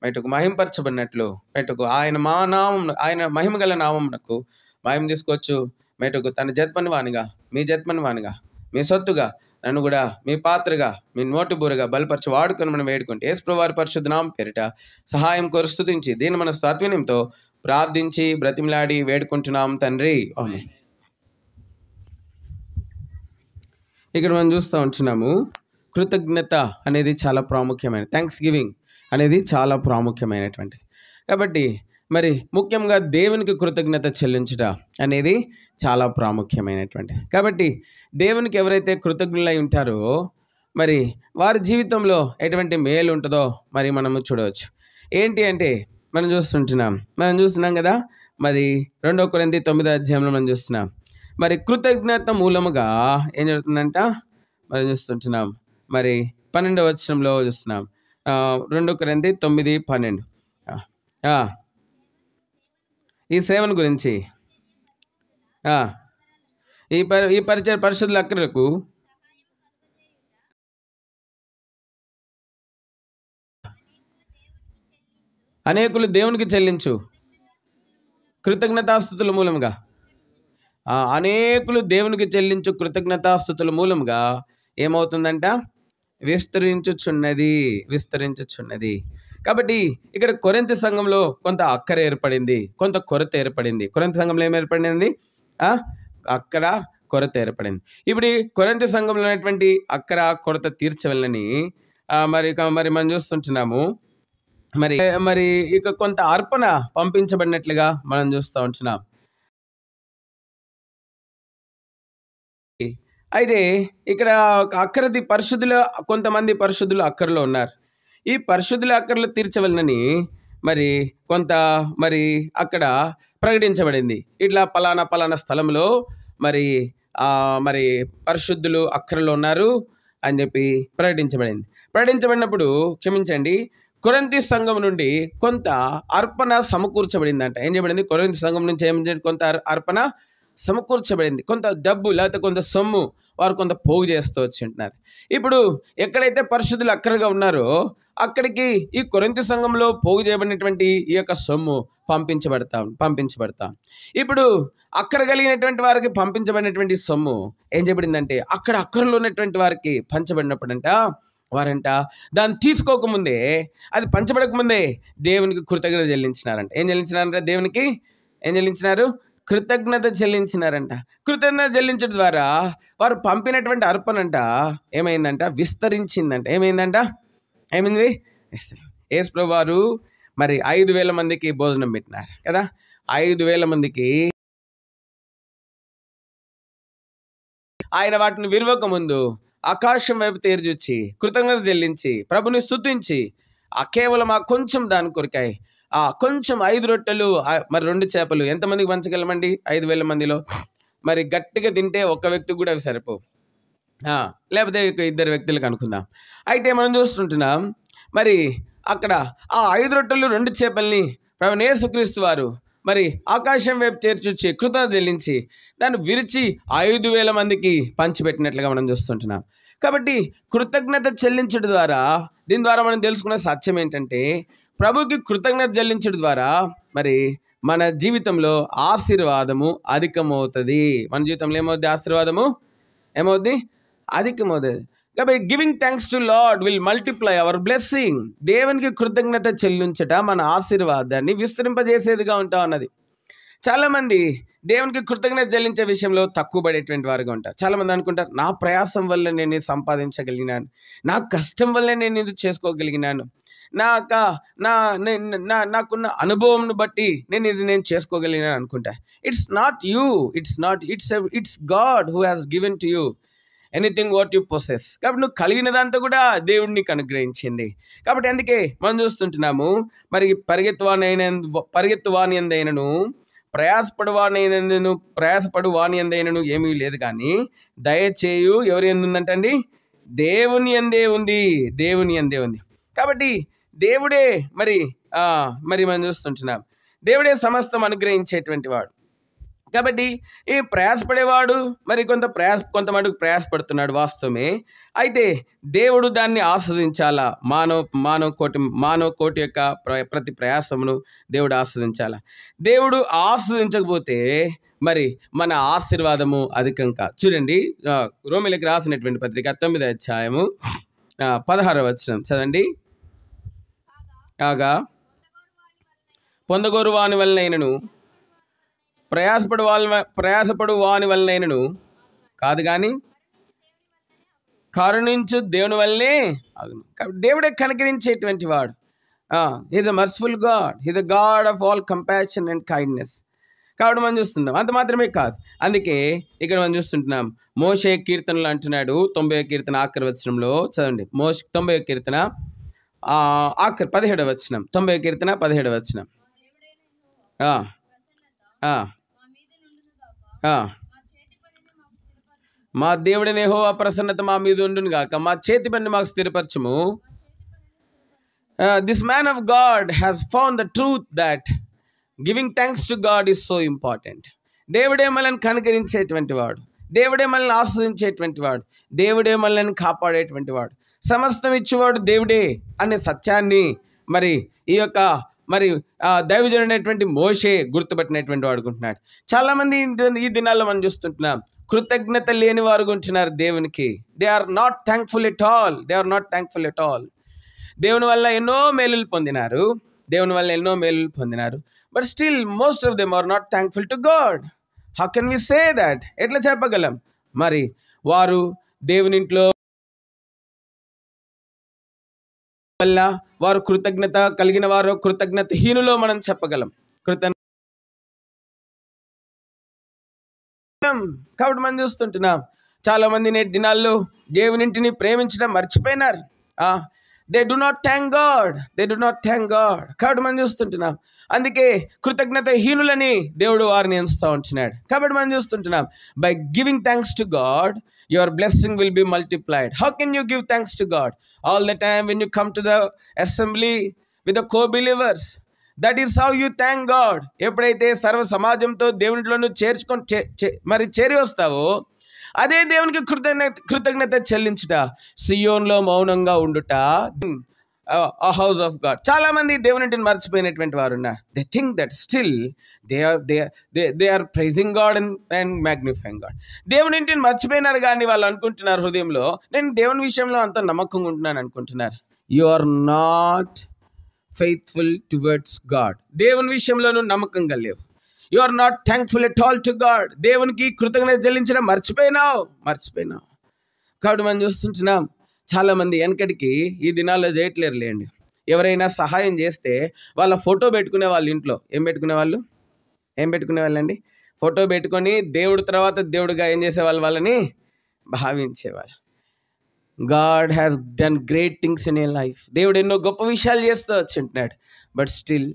మెటుకు మహింపరచబడినట్లు మెటుకు ఆయన మా నామం ఆయన మహిమగల నామమునకు మహిమ తీసుకోవచ్చు. మెటుకు తన జత్మని వానిగా మీ జత్మని వానిగా మీ సొత్తుగా నన్ను కూడా మీ పాత్రగా మీ నోటు బూరగా బలపరిచి వాడుకొని మనం వేడుకుంటే యేసు ప్రభువారి పరిశుద్ధ నామం పేరిట సహాయం కోరి స్తుతించి దీని మన సాత్విన్యంతో ప్రార్థించి బ్రతిమలాడి వేడుకుంటున్నాం తండ్రి. ఆమేన్. ఇక్కడ మనం చూస్తూ ఉంటున్నాము కృతజ్ఞత అనేది చాలా ప్రాముఖ్యమైనది. థ్యాంక్స్ గివింగ్ అనేది చాలా ప్రాముఖ్యమైనటువంటిది. కాబట్టి మరి ముఖ్యంగా దేవునికి కృతజ్ఞత చెల్లించుట అనేది చాలా ప్రాముఖ్యమైనటువంటిది. కాబట్టి దేవునికి ఎవరైతే కృతజ్ఞులై ఉంటారో మరి వారి జీవితంలో ఎటువంటి మేలు ఉంటుందో మరి మనము చూడవచ్చు. ఏంటి అంటే మనం చూస్తున్నాం కదా. మరి 2 కొరింథీ 9 మనం చూస్తున్నాం. మరి కృతజ్ఞత మూలముగా ఏం జరుగుతుందంట మరి చూస్తుంటున్నాం. మరి 12వ వచనంలో చూస్తున్నాం. 2 కొరింథీ 9:12 ఈ సేవను గురించి ఈ పరిచయ పరిశుద్ధుల అక్కరకు అనేకులు దేవునికి చెల్లించు కృతజ్ఞతాస్తుతుల మూలంగా అనేకులు దేవునికి చెల్లించు కృతజ్ఞతాస్తుతుల మూలంగా ఏమవుతుందంట విస్తరించుచున్నది. కాబట్టి ఇక్కడ కొరింథీ సంఘంలో కొంత అక్కర ఏర్పడింది, కొంత కొరత ఏర్పడింది. కొరింథీ సంఘంలో ఏం ఏర్పడింది? అక్కర కొరత ఏర్పడింది. ఇప్పుడు ఈ కొరింథీ సంఘంలో ఉన్నటువంటి అక్కర కొరత తీర్చవలని మరి మనం చూస్తుంటున్నాము. మరి ఇక కొంత అర్పణ పంపించబడినట్లుగా మనం చూస్తూ ఉంటున్నాం. అయితే ఇక్కడ అక్కరది కొంతమంది పరిశుద్ధులు అక్కరలో ఉన్నారు. ఈ పరిశుద్ధుల అక్కర్లు తీర్చవలనని మరి కొంత మరి అక్కడ ప్రకటించబడింది. ఇట్లా పలానా స్థలంలో మరి పరిశుద్ధులు అక్కరలో ఉన్నారు అని చెప్పి ప్రకటించబడినప్పుడు క్షమించండి, కొరింథీ సంఘం నుండి కొంత అర్పణ సమకూర్చబడిందంట. ఏం చేయబడింది? కొరింథీ సంఘం నుంచి ఏం కొంత అర్పణ సమకూర్చబడింది. కొంత డబ్బు లేకపోతే కొంత సొమ్ము వారు కొంత పోగు చేస్తూ వచ్చింటున్నారు. ఇప్పుడు ఎక్కడైతే పరిశుద్ధులు అక్కరగా ఉన్నారో అక్కడికి ఈ కొరింథీ సంఘంలో పోగు చేయబడినటువంటి ఈ యొక్క సొమ్ము పంపించబడతాం. ఇప్పుడు అక్కర కలిగినటువంటి వారికి పంపించబడినటువంటి సొమ్ము ఏం చేయబడిందంటే అక్కరలో ఉన్నటువంటి వారికి పంచబడినప్పుడంట వారంట దాన్ని తీసుకోకముందే, అది పంచబడకముందే దేవునికి కృతజ్ఞత చెల్లించినారంట. ఏం చెల్లించినారంట? దేవునికి ఏం చెల్లించినారు? కృతజ్ఞత చెల్లించినారంట. కృతజ్ఞత చెల్లించడం ద్వారా వారు పంపినటువంటి అర్పణంట ఏమైందంట? విస్తరించిందంట. ఏమైంది? యేసు ప్రభువు వారు మరి 5,000 మందికి భోజనం పెట్టినారు కదా. 5,000 మందికి ఆయన వాటిని విరవక ముందు ఆకాశం వైపు తేరిచూచి కృతజ్ఞత చెల్లించి ప్రభుని స్తుతించి కేవలం కొంచెం దాని కొరకాయి కొంచెం 5 రొట్టెలు మరి 2 చేపలు ఎంతమందికి పంచగలమండి? 5,000 మందిలో మరి గట్టిగా తింటే ఒక్క వ్యక్తికి కూడా అవి సరిపోవు, లేకపోతే 2 వ్యక్తులకు అనుకుందాం. అయితే మనం చూస్తుంటున్నాం మరి అక్కడ 5 రొట్టెలు 2 చేపల్ని ప్రభువైన యేసుక్రీస్తు వారు మరి ఆకాశం వైపు చేర్చుచ్చి కృతజ్ఞత చెల్లించి దాన్ని విరిచి 5,000 మందికి పంచిపెట్టినట్లుగా మనం చూస్తుంటున్నాం. కాబట్టి కృతజ్ఞత చెల్లించడం ద్వారా దీని ద్వారా మనం తెలుసుకున్న సత్యం ఏంటంటే ప్రభుకి కృతజ్ఞత చెల్లించడం ద్వారా మరి మన జీవితంలో ఆశీర్వాదము అధికమవుతుంది. మన జీవితంలో ఏమవుద్ది? ఆశీర్వాదము ఏమవుద్ది? అధికమవుతుంది. కాబట్టి giving thanks to Lord will multiply our blessing. దేవునికి కృతజ్ఞత చెల్లించట మన ఆశీర్వాదాన్ని విస్తరింపజేసేదిగా ఉంటా ఉన్నది. చాలామంది దేవునికి కృతజ్ఞత చెల్లించే విషయంలో తక్కువ పడేటువంటి వారుగా ఉంటారు. చాలామంది అనుకుంటారు, నా ప్రయాసం వల్ల నేను ఇది సంపాదించగలిగినాను, నా కష్టం వల్ల నేను ఇది చేసుకోగలిగినాను, నాకున్న అనుభవంను బట్టి నేను చేసుకోగలిగినాను అనుకుంటా. It's not you, it's God who has given to you anything what you possess. కాబట్టి నువ్వు కలిగినదంతా కూడా దేవుడు నీకు అనుగ్రహించింది. కాబట్టి అందుకే మనం చూస్తుంటున్నాము, మరి పరిగెత్తువాని ఎందైనను ప్రయాసపడువాని ఎందైనను ఏమీ లేదు, కానీ దయచేయు ఎవరి ఎందు ఉందంటండి? దేవుని ఎందే ఉంది, దేవుని ఎందే ఉంది. కాబట్టి దేవుడే మరి మనం చూస్తుంటున్నాం, దేవుడే సమస్తం అనుగ్రహించేటువంటి వాడు. కాబట్టి ఈ ప్రయాసపడేవాడు మరి కొంతమందికి ప్రయాసపడుతున్నాడు, వాస్తవమే. అయితే దేవుడు దాన్ని ఆస్వాదించాలా. మానవ కోటి యొక్క ప్రతి ప్రయాసమును దేవుడు ఆస్వాదించాలా. దేవుడు ఆస్వాదించకపోతే మరి మన ఆశీర్వాదము అధికం కాదు. చూడండి, రోమీయులకు రాసినటువంటి పత్రిక 9వ అధ్యాయము 16వ వచనం చదవండి. కాగా పొందగోరు వాని వలనైనను ప్రయాసపడు వాని వలనైనను కాదు, కానీ కరుణించు దేవుని వల్లనే అగును. కాబట్టి దేవుడే కనికరించేటువంటి వాడు. He's a merciful God, he's a God of all compassion and kindness. కాబట్టి మనం చూస్తున్నాం. అంత మాత్రమే కాదు, అందుకే ఇక్కడ మనం చూస్తుంటున్నాం, మోషే కీర్తనలు అంటున్నాడు 90వ కీర్తన ఆఖరి వచనంలో చదవండి. 90వ కీర్తన 17వ వచనం, 90వ కీర్తన 17వ వచనం. మా దేవుడైన యెహోవా ప్రసన్నత మా మీద ఉండును గాక, మా చేతి పని మాకు స్థిరపరచము. This man of God has found the truth that giving thanks to God is so important. దేవుడే మనల్ని కనుగరించేటువంటి వాడు, దేవుడే మనల్ని ఆస్వాదించేటువంటి వాడు, దేవుడే మనల్ని కాపాడేటువంటి వాడు, సమస్తం ఇచ్చేవాడు దేవుడే అనే సత్యాన్ని మరి ఈ యొక్క దైవజనుడైనటువంటి మోషే గుర్తుపట్టినటువంటి వాడుకుంటున్నాడు. చాలామంది ఈ దినాల్లో మనం చూస్తుంటున్నాం, కృతజ్ఞత లేని వారు ఉంటున్నారు దేవునికి. They are not thankful at all. దేవుని వల్ల ఎన్నో మేలులు పొందినారు, but still most of them are not thankful to God. How can we say that? ఎట్లా చెప్పగలం? మరి వారు దేవుని ఇంట్లో వల్ల వారు కృతజ్ఞత కలిగిన వారు కృతజ్ఞతహీనులో మనం చెప్పగలం. కాబట్టి మనం చూస్తుంటున్నాం, చాలా మంది నేటి దినాల్లో దేవునింటిని ప్రేమించడం మర్చిపోయినారు. They do not thank God. కాబట్టి మనం చూస్తుంటున్నాం, అందుకే కృతజ్ఞతహీనులని దేవుడు వారిని ఎంచుతూ ఉంటున్నాడు. కాబట్టి మనం చూస్తుంటున్నాం, by giving thanks to God your blessing will be multiplied. How can you give thanks to God? All the time when you come to the assembly with the co-believers, that is how you thank God. ఎప్పుడైతే సర్వ సమాజంతో దేవునిలోను చేరి వస్తావో అదే దేవునికి కృతజ్ఞత చెల్లించుట. సియోన్లో మౌనంగా ఉండుట, a house of God. చాలా మంది దేవునింటిని మర్చిపోయినటువంటి వారు ఉన్నారు. They think that still they are praising God and magnifying God. దేవునింటిని మర్చిపోయినారు, కానీ వాళ్ళు అనుకుంటున్నారు హృదయంలో, నేను దేవుని విషయంలో అంత నమ్మకంగా ఉంటున్నాను అనుకుంటున్నారు. You are not faithful towards God. దేవుని విషయంలోనూ నమ్మకంగా లేవు. You are not thankful at all to God. దేవునికి కృతజ్ఞత చెల్లించడం మర్చిపోయినావు. కాబట్టి మనం చూస్తుంటున్నాం, చాలామంది వెనకటికి ఈ దినాల్లో చేయట్లేరులేండి. ఎవరైనా సహాయం చేస్తే వాళ్ళ ఫోటో పెట్టుకునే వాళ్ళు ఇంట్లో ఏం పెట్టుకునేవాళ్ళండి? ఫోటో పెట్టుకొని దేవుడు తర్వాత దేవుడుగా ఏం చేసేవాళ్ళు? వాళ్ళని భావించేవాళ్ళు. God has done great things in a life. దేవుడు ఎన్నో గొప్ప విషయాలు చేస్తూ వచ్చింటున్నాడు, but still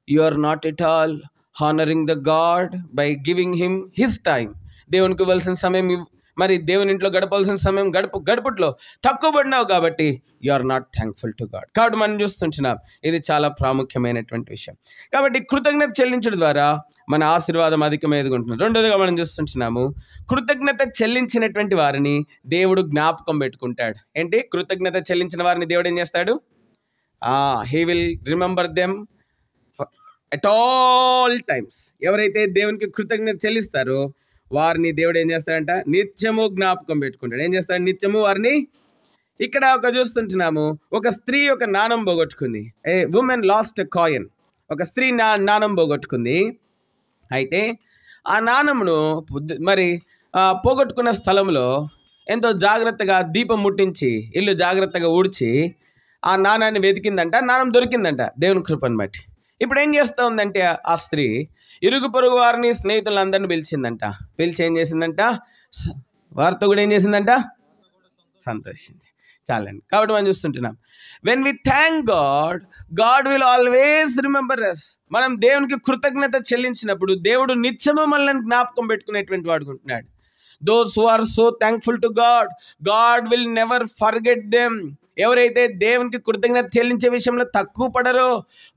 you are not at all honouring the God by giving him his time. దేవునికి ఇవ్వాల్సిన సమయం మరి దేవుని ఇంట్లో గడపాల్సిన సమయం గడుపుట్లో తక్కువ పడినావు, కాబట్టి you are not thankful to God. కాబట్టి మనం చూస్తుంటున్నాం, ఇది చాలా ప్రాముఖ్యమైనటువంటి విషయం. కాబట్టి కృతజ్ఞత చెల్లించడం ద్వారా మన ఆశీర్వాదం అధికమేదిగా ఉంటుంది. రెండోదిగా మనం చూస్తుంటున్నాము, కృతజ్ఞత చెల్లించినటువంటి వారిని దేవుడు జ్ఞాపకం పెట్టుకుంటాడు. ఏంటి? కృతజ్ఞత చెల్లించిన వారిని దేవుడు ఏం చేస్తాడు? He will remember them at all times. ఎవరైతే దేవునికి కృతజ్ఞత చెల్లిస్తారో వారిని దేవుడు ఏం చేస్తాడంట? నిత్యము జ్ఞాపకం పెట్టుకుంటాడు. ఏం చేస్తాడు? నిత్యము వారిని ఇక్కడ చూస్తుంటున్నాము, ఒక స్త్రీ ఒక నాణం పోగొట్టుకుంది. ఏ ఉమెన్ లాస్ట్ కాయిన్. ఒక స్త్రీ నాణం పోగొట్టుకుంది. అయితే ఆ నాణమును మరి పోగొట్టుకున్న స్థలంలో ఎంతో జాగ్రత్తగా దీపం ముట్టించి ఇల్లు జాగ్రత్తగా ఊడ్చి ఆ నాణాన్ని వెతికిందంట. నాణం దొరికిందంట దేవుని కృపను బట్టి. ఇప్పుడు ఏం చేస్తూ ఉందంటే ఆ స్త్రీ ఇరుగు పొరుగు వారిని, స్నేహితులందరినీ పిలిచిందంట. పిలిచి ఏం చేసిందంట, వారితో కూడా ఏం చేసిందంట, సంతోషించి. చాలండి. కాబట్టి మనం చూస్తుంటున్నాం, when we thank God, God will always remember us. మనం దేవునికి కృతజ్ఞత చెల్లించినప్పుడు దేవుడు నిత్యము మనల్ని జ్ఞాపకం పెట్టుకునేటువంటి వాడుకుంటున్నాడు. Those who are so thankful to God, God will never forget them. ఎవరైతే దేవునికి కృతజ్ఞత చెల్లించే విషయంలో తక్కువ పడరో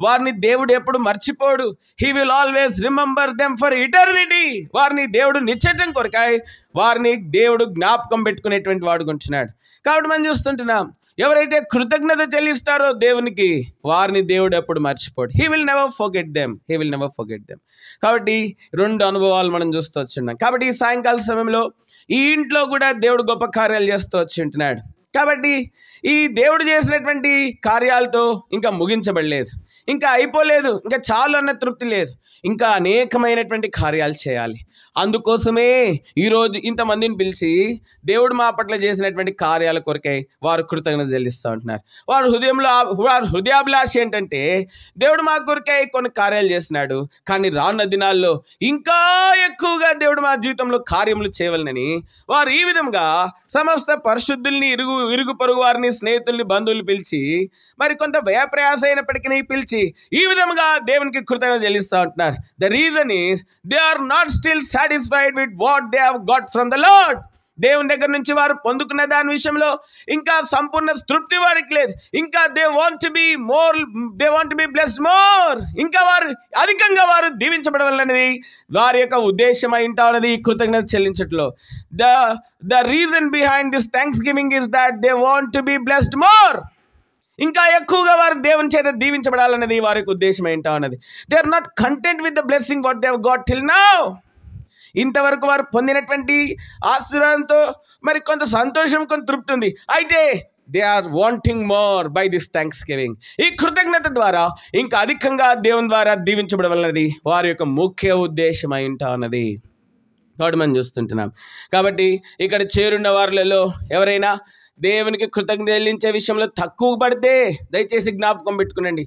వారిని దేవుడు ఎప్పుడు మర్చిపోడు. He will always remember them for eternity. వారిని దేవుడు నిశ్చయం కొరకాయి వారిని దేవుడు జ్ఞాపకం పెట్టుకునేటువంటి వాడుకుంటున్నాడు. కాబట్టి మనం చూస్తుంటున్నాం, ఎవరైతే కృతజ్ఞత చెల్లిస్తారో దేవునికి వారిని దేవుడు ఎప్పుడు మర్చిపోడు. He will never forget them. He will never forget them. కాబట్టి 2 అనుభవాలు మనం చూస్తూ వచ్చున్నాం. కాబట్టి ఈ సాయంకాల సమయంలో ఈ ఇంట్లో కూడా దేవుడు గొప్ప కార్యాలు చేస్తూ వచ్చి ఉంటున్నాడు. కాబట్టి ఈ దేవుడు చేసినటువంటి కార్యాలతో ఇంకా ముగించబడలేదు, ఇంకా అయిపోలేదు, ఇంకా చాలు అన్న తృప్తి లేదు, ఇంకా అనేకమైనటువంటి కార్యాలు చేయాలి. అందుకోసమే ఈరోజు ఇంతమందిని పిలిచి దేవుడు మా పట్ల చేసినటువంటి కార్యాల కొరకై వారు కృతజ్ఞత చెల్లిస్తూ ఉంటున్నారు. వారు హృదయాభిలాష ఏంటంటే దేవుడు మా కొరకై కొన్ని కార్యాలు చేసినాడు, కానీ రానున్న దినాల్లో ఇంకా ఎక్కువగా దేవుడు మా జీవితంలో కార్యములు చేయవలనని వారు ఈ విధంగా సమస్త పరిశుద్ధుల్ని, ఇరుగు పొరుగు వారిని, స్నేహితుల్ని, బంధువులు పిలిచి మరి కొంత వ్యయప్రయాస అయినప్పటికీ పిలిచి ఈ విధంగా దేవునికి కృతజ్ఞత చెల్లిస్తూ ఉంటున్నారు. The reason is they are not still satisfied with what they have got from the Lord. దేవుని దగ్గర నుంచి వారు పొందుకున్న దాని విషయంలో ఇంకా సంపూర్ణ తృప్తి వారికి లేదు. ఇంకా they want to be more, they want to be blessed more. ఇంకా వారు అధికంగా వారు దీవించబడవాలనేది వారి యొక్క ఉద్దేశం అయి ఉన్నది కృతజ్ఞత చెల్లించట్లో. The reason behind this thanks giving is that they want to be blessed more. ఇంకా ఎక్కువగా వారు దేవుని చేత దీవించబడాలన్నది వారి యొక్క ఉద్దేశం ఏంటో అన్నది. They are not content with the blessing what they have got till now. ఇంతవరకు వారు పొందినటువంటి ఆశీర్వాదంతో మరి కొంత సంతోషం, కొంత తృప్తి ఉంది. అయితే they are wanting more by this thanks giving. ఈ కృతజ్ఞత ద్వారా ఇంకా అధికంగా దేవుని ద్వారా దీవించబడవలన్నది వారి యొక్క ముఖ్య ఉద్దేశం అయి ఉంటా అన్నది కాబట్టి మనం చూస్తుంటున్నాం. కాబట్టి ఇక్కడ చేరున్న వారిలో ఎవరైనా దేవునికి కృతజ్ఞత చెల్లించే విషయంలో తక్కువ పడితే దయచేసి జ్ఞాపకం పెట్టుకునండి.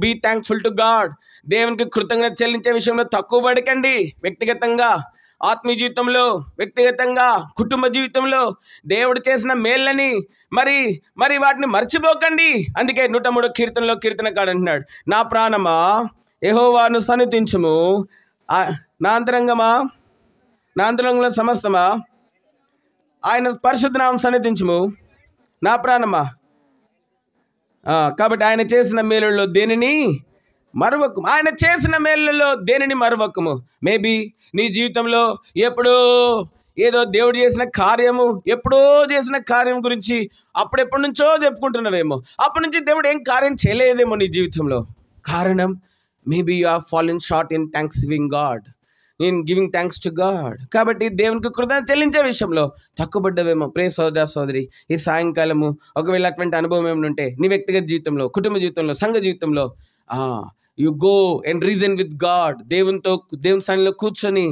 Be thankful to God. దేవునికి కృతజ్ఞత చెల్లించే విషయంలో తక్కువ పడకండి. వ్యక్తిగతంగా, ఆత్మీయ జీవితంలో, వ్యక్తిగతంగా, కుటుంబ జీవితంలో దేవుడు చేసిన మేళ్ళని మరి వాటిని మర్చిపోకండి. అందుకే 103 కీర్తనలో కీర్తనకాడు అంటున్నాడు, నా ప్రాణమా యెహోవాను సన్నిధించుము, నా అంతరంగంలో సమస్తమా ఆయన పరిశుద్ధ నామం సన్నిధించుము, నా ప్రాణమా. కాబట్టి ఆయన చేసిన మేలుల్లో దేనిని మరువకము. ఆయన చేసిన మేలుల్లో దేనిని మరువకము. మేబీ నీ జీవితంలో ఎప్పుడో ఏదో దేవుడు చేసిన కార్యము, ఎప్పుడో చేసిన కార్యం గురించి అప్పుడెప్పటి నుంచో చెప్పుకుంటున్నావేమో. అప్పటి నుంచి దేవుడు ఏం కార్యం చేయలేదేమో నీ జీవితంలో. కారణం maybe you have fallen short in thanks giving God, in giving thanks to God. కాబట్టి దేవునికి కృతజ్ఞత చెల్లించే విషయంలో తక్కువబడ్డవేమో. ప్రియ సోదర సోదరి, ఈ సాయంకాలము ఒకవేళ అటువంటి అనుభవం ఏమైనా ఉంటే నీ వ్యక్తిగత జీవితంలో, కుటుంబ జీవితంలో, సంఘ జీవితంలో you go and reason with God. దేవుని సన్నిధిలో కూర్చొని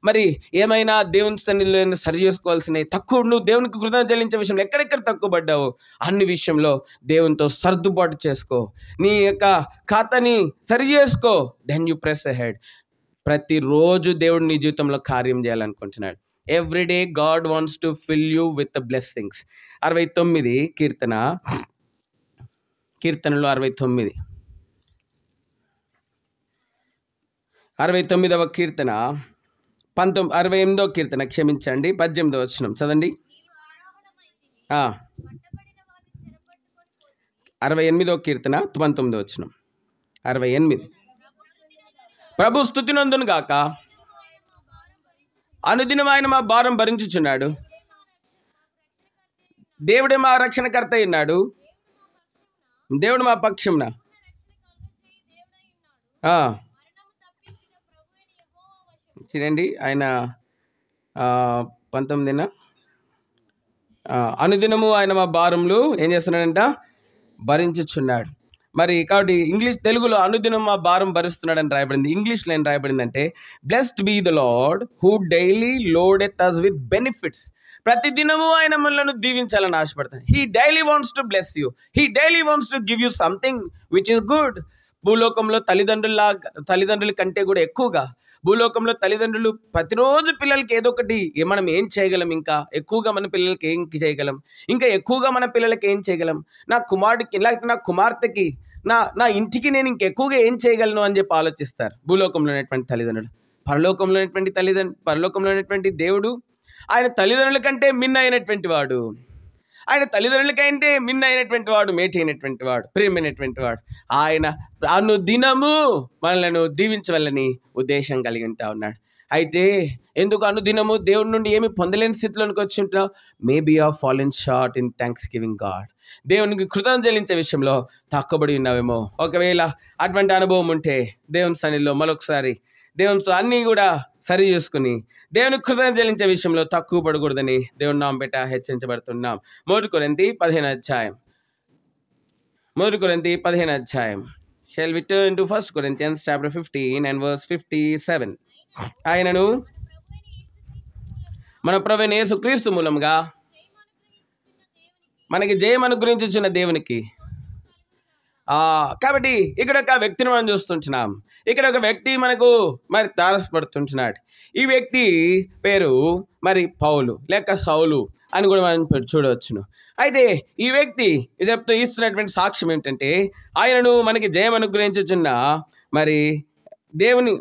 మరి ఏమైనా దేవుని సన్నిధిలో సరి చేసుకోవాల్సినవి నువ్వు దేవునికి కృతజ్ఞత చెల్లించే విషయంలో ఎక్కడెక్కడ తక్కువ పడ్డావో అన్ని విషయంలో దేవునితో సర్దుబాటు చేసుకో, నీ యొక్క ఖాతాని సరి చేసుకో. Then you press ahead. ప్రతిరోజు దేవుడు నీ జీవితంలో కార్యం చేయాలనుకుంటున్నాడు. Everyday God wants to fill you with the blessings. 69 కీర్తనలో 69వ కీర్తన 68వ కీర్తన క్షమించండి 18వ వచనం చదండి. 68వ కీర్తన 19వ వచనం. 68 ప్రభు స్తుతి నందును గాక, అనుదినం ఆయన మా భారం భరించుచున్నాడు. దేవుడే మా రక్షణకర్త అయినాడు. దేవుడు మా పక్షంన. చూడండి ఆయన 19 అనుదినము ఆయన మా భారములు ఏం చేస్తున్నాడంట, భరించుచున్నాడు. మరి కాబట్టి తెలుగులో అనుదినం మా భారం భరిస్తున్నాడని రాయబడింది. ఇంగ్లీష్లో ఏం రాయబడిందంటే, blessed be the Lord who daily loadeth us with benefits. ప్రతి దినము ఆయన మనలను దీవించాలని ఆశపడతాడు. He daily wants to bless you, he daily wants to give you something which is good. భూలోకంలో తల్లిదండ్రుల కంటే కూడా ఎక్కువగా భూలోకంలో తల్లిదండ్రులు ప్రతిరోజు పిల్లలకి ఏదో ఒకటి మనం ఏం చేయగలం, ఇంకా ఎక్కువగా మన పిల్లలకి ఏం చేయగలం, ఇంకా ఎక్కువగా మన పిల్లలకి ఏం చేయగలం, నా కుమారుడికి లేకపోతే నా కుమార్తెకి నా ఇంటికి నేను ఇంకెక్కువగా ఏం చేయగలను అని చెప్పి ఆలోచిస్తారు భూలోకంలో ఉన్నటువంటి తల్లిదండ్రులు. పరలోకంలో ఉన్నటువంటి దేవుడు ఆయన తల్లిదండ్రుల కంటే మిన్న అయినటువంటి వాడు, ఆయన తల్లిదండ్రులకంటే మిన్న అయినటువంటి వాడు, మేటి అయినటువంటి వాడు, ప్రియమైనటువంటి వాడు. ఆయన అనుదినము మనలను దీవించవలని ఉద్దేశం కలిగి ఉంటా ఉన్నాడు. అయితే ఎందుకు అనుదినము దేవుడి నుండి ఏమి పొందలేని స్థితిలోనికి వచ్చి ఉంటున్నావు? Maybe of fallen short in thanks giving God. దేవునికి కృతజ్ఞత చెల్లించే విషయంలో తక్కువబడి ఉన్నావేమో. ఒకవేళ అటువంటి అనుభవం ఉంటే దేవుని సన్నిధిలో మరొకసారి దేవునితో అన్నీ కూడా సరి చేసుకుని దేవునికి కృతజ్ఞత చెల్లించే విషయంలో తక్కువ పడకూడదని దేవుని నామం పేట హెచ్చరించబడుతున్నాం. 1 కొరింథీ 15వ అధ్యాయం. Shall we turn to 1 Corinthians chapter 15 and verse 57. ఆయనను మన ప్రభువైన యేసుక్రీస్తు మూలంగా మనకి జయం అనుగ్రహించుచున్న దేవునికి. కాబట్టి ఇక్కడ ఒక వ్యక్తిని మనం చూస్తుంటున్నాం. ఇక్కడ ఒక వ్యక్తి మనకు మరి తారసపడుతుంటున్నాడు. ఈ వ్యక్తి పేరు మరి పౌలు లేక సౌలు అని కూడా మనం చూడవచ్చును. అయితే ఈ వ్యక్తి ఇస్తున్నటువంటి సాక్ష్యం ఏంటంటే, ఆయనను మనకి జయం అనుగ్రహించుచున్న మరి దేవుని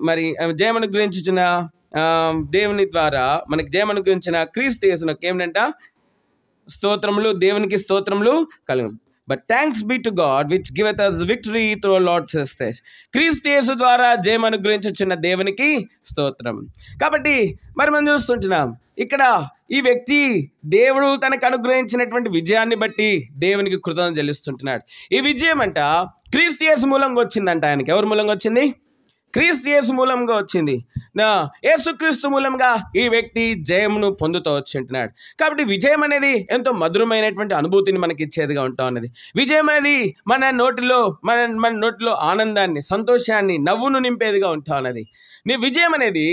దేవుని ద్వారా మనకి జయం అనుగ్రహించిన క్రీస్తు యేసునకు ఏమిటంట, స్తోత్రములు, దేవునికి స్తోత్రములు కలుగు. But thanks be to God which giveth us victory through our Lord Jesus Christ. క్రీస్తు యేసు ద్వారా జయం అనుగ్రహించుచున్న దేవునికి స్తోత్రం. కాబట్టి మరి మనం చూస్తుంటున్నాం ఇక్కడ ఈ వ్యక్తి దేవుడు తనకు అనుగ్రహించినటువంటి విజయాన్ని బట్టి దేవునికి కృతజ్ఞత చెల్లిస్తుంటున్నాడు. ఈ విజయం అంట క్రీస్తు యేసు మూలంగా వచ్చిందంట. ఆయనకి ఎవరి మూలంగా వచ్చింది? క్రీస్తు యేసు మూలంగా వచ్చింది. యేసుక్రీస్తు మూలంగా ఈ వ్యక్తి జయమును పొందుతూ వచ్చింటున్నాడు. కాబట్టి విజయం అనేది ఎంతో మధురమైనటువంటి అనుభూతిని మనకి ఇచ్చేదిగా ఉంటా ఉన్నది. విజయం అనేది మన నోటిలో ఆనందాన్ని, సంతోషాన్ని, నవ్వును నింపేదిగా ఉంటా ఉన్నది. విజయం అనేది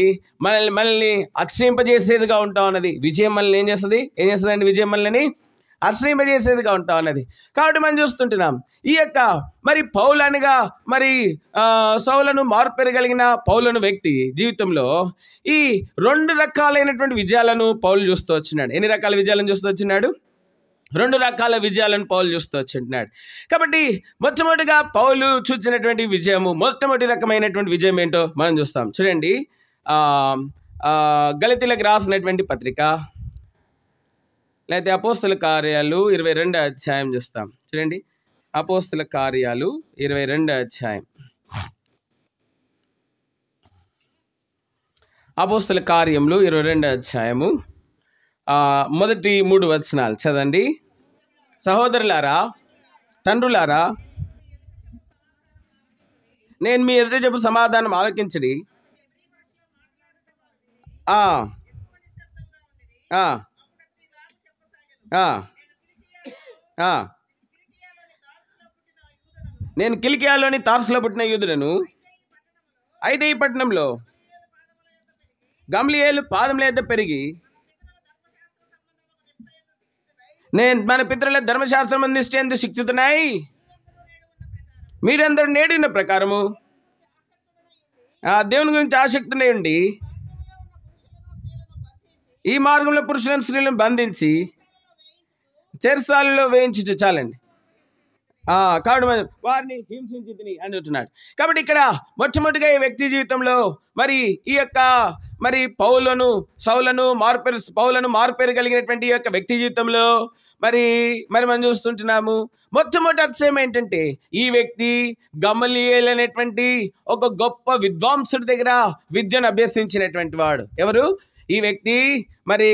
మనల్ని అతిశయింపజేసేదిగా ఉంటా ఉన్నది. విజయం మనల్ని ఏం చేస్తుందండి? విజయం మనల్ని అతిశయింపజేసేదిగా ఉంటా ఉన్నది. కాబట్టి మనం చూస్తుంటున్నాం ఈ యొక్క మరి పౌలు అనగా మరి సౌలను మార్పెరగలిగిన పౌలను వ్యక్తి జీవితంలో ఈ 2 రకాలైనటువంటి విజయాలను పౌలు చూస్తూ వచ్చినాడు. ఎన్ని రకాల విజయాలను చూస్తూ వచ్చినాడు? 2 రకాల విజయాలను పౌలు చూస్తూ వచ్చింటున్నాడు. కాబట్టి మొట్టమొదటిగా పౌలు చూసినటువంటి విజయము, మొట్టమొదటి రకమైనటువంటి విజయం ఏంటో మనం చూస్తాం. చూడండి, గలతీయులకు రాసినటువంటి పత్రిక లేకపోతే అపోస్తల కార్యాలు 22వ అధ్యాయం చూస్తాం. చూడండి, అపోస్తల కార్యాలు 22వ అధ్యాయం. అపోస్తల కార్యములు 22వ అధ్యాయము మొదటి 3 వచనాలు చదవండి. సహోదరులారా, తండ్రులారా, నేను మీ ఎదుట చెప్పు సమాధానం ఆలకించడి. నేను కిలికియాలోని తార్సులో పుట్టిన యూదుడను. అయితే ఈ పట్టణంలో గమ్లియేలు పాదముల యొద్ద పెరిగి నేను మన పితరుల ధర్మశాస్త్రం నిష్ఠ శిక్షితున్నాయి. మీరందరూ నేడిన ప్రకారము దేవుని గురించి ఆసక్తి ఉండి ఈ మార్గంలో పురుషులను స్త్రీలను బంధించి చెరసాలలో వేయించి చాలండి. కాబట్టి వారిని హింసించి అని అంటున్నాడు. కాబట్టి ఇక్కడ మొట్టమొదటిగా ఈ వ్యక్తి జీవితంలో మరి ఈ యొక్క మరి పౌలను మార్పేరు కలిగినటువంటి ఈ యొక్క వ్యక్తి జీవితంలో మరి మనం చూస్తుంటున్నాము. మొట్టమొదటి అతిశయం ఏంటంటే, ఈ వ్యక్తి గమలీయేల్ అనేటువంటి ఒక గొప్ప విద్వాంసుడి దగ్గర విద్యను అభ్యసించినటువంటి వాడు. ఎవరు ఈ వ్యక్తి? మరి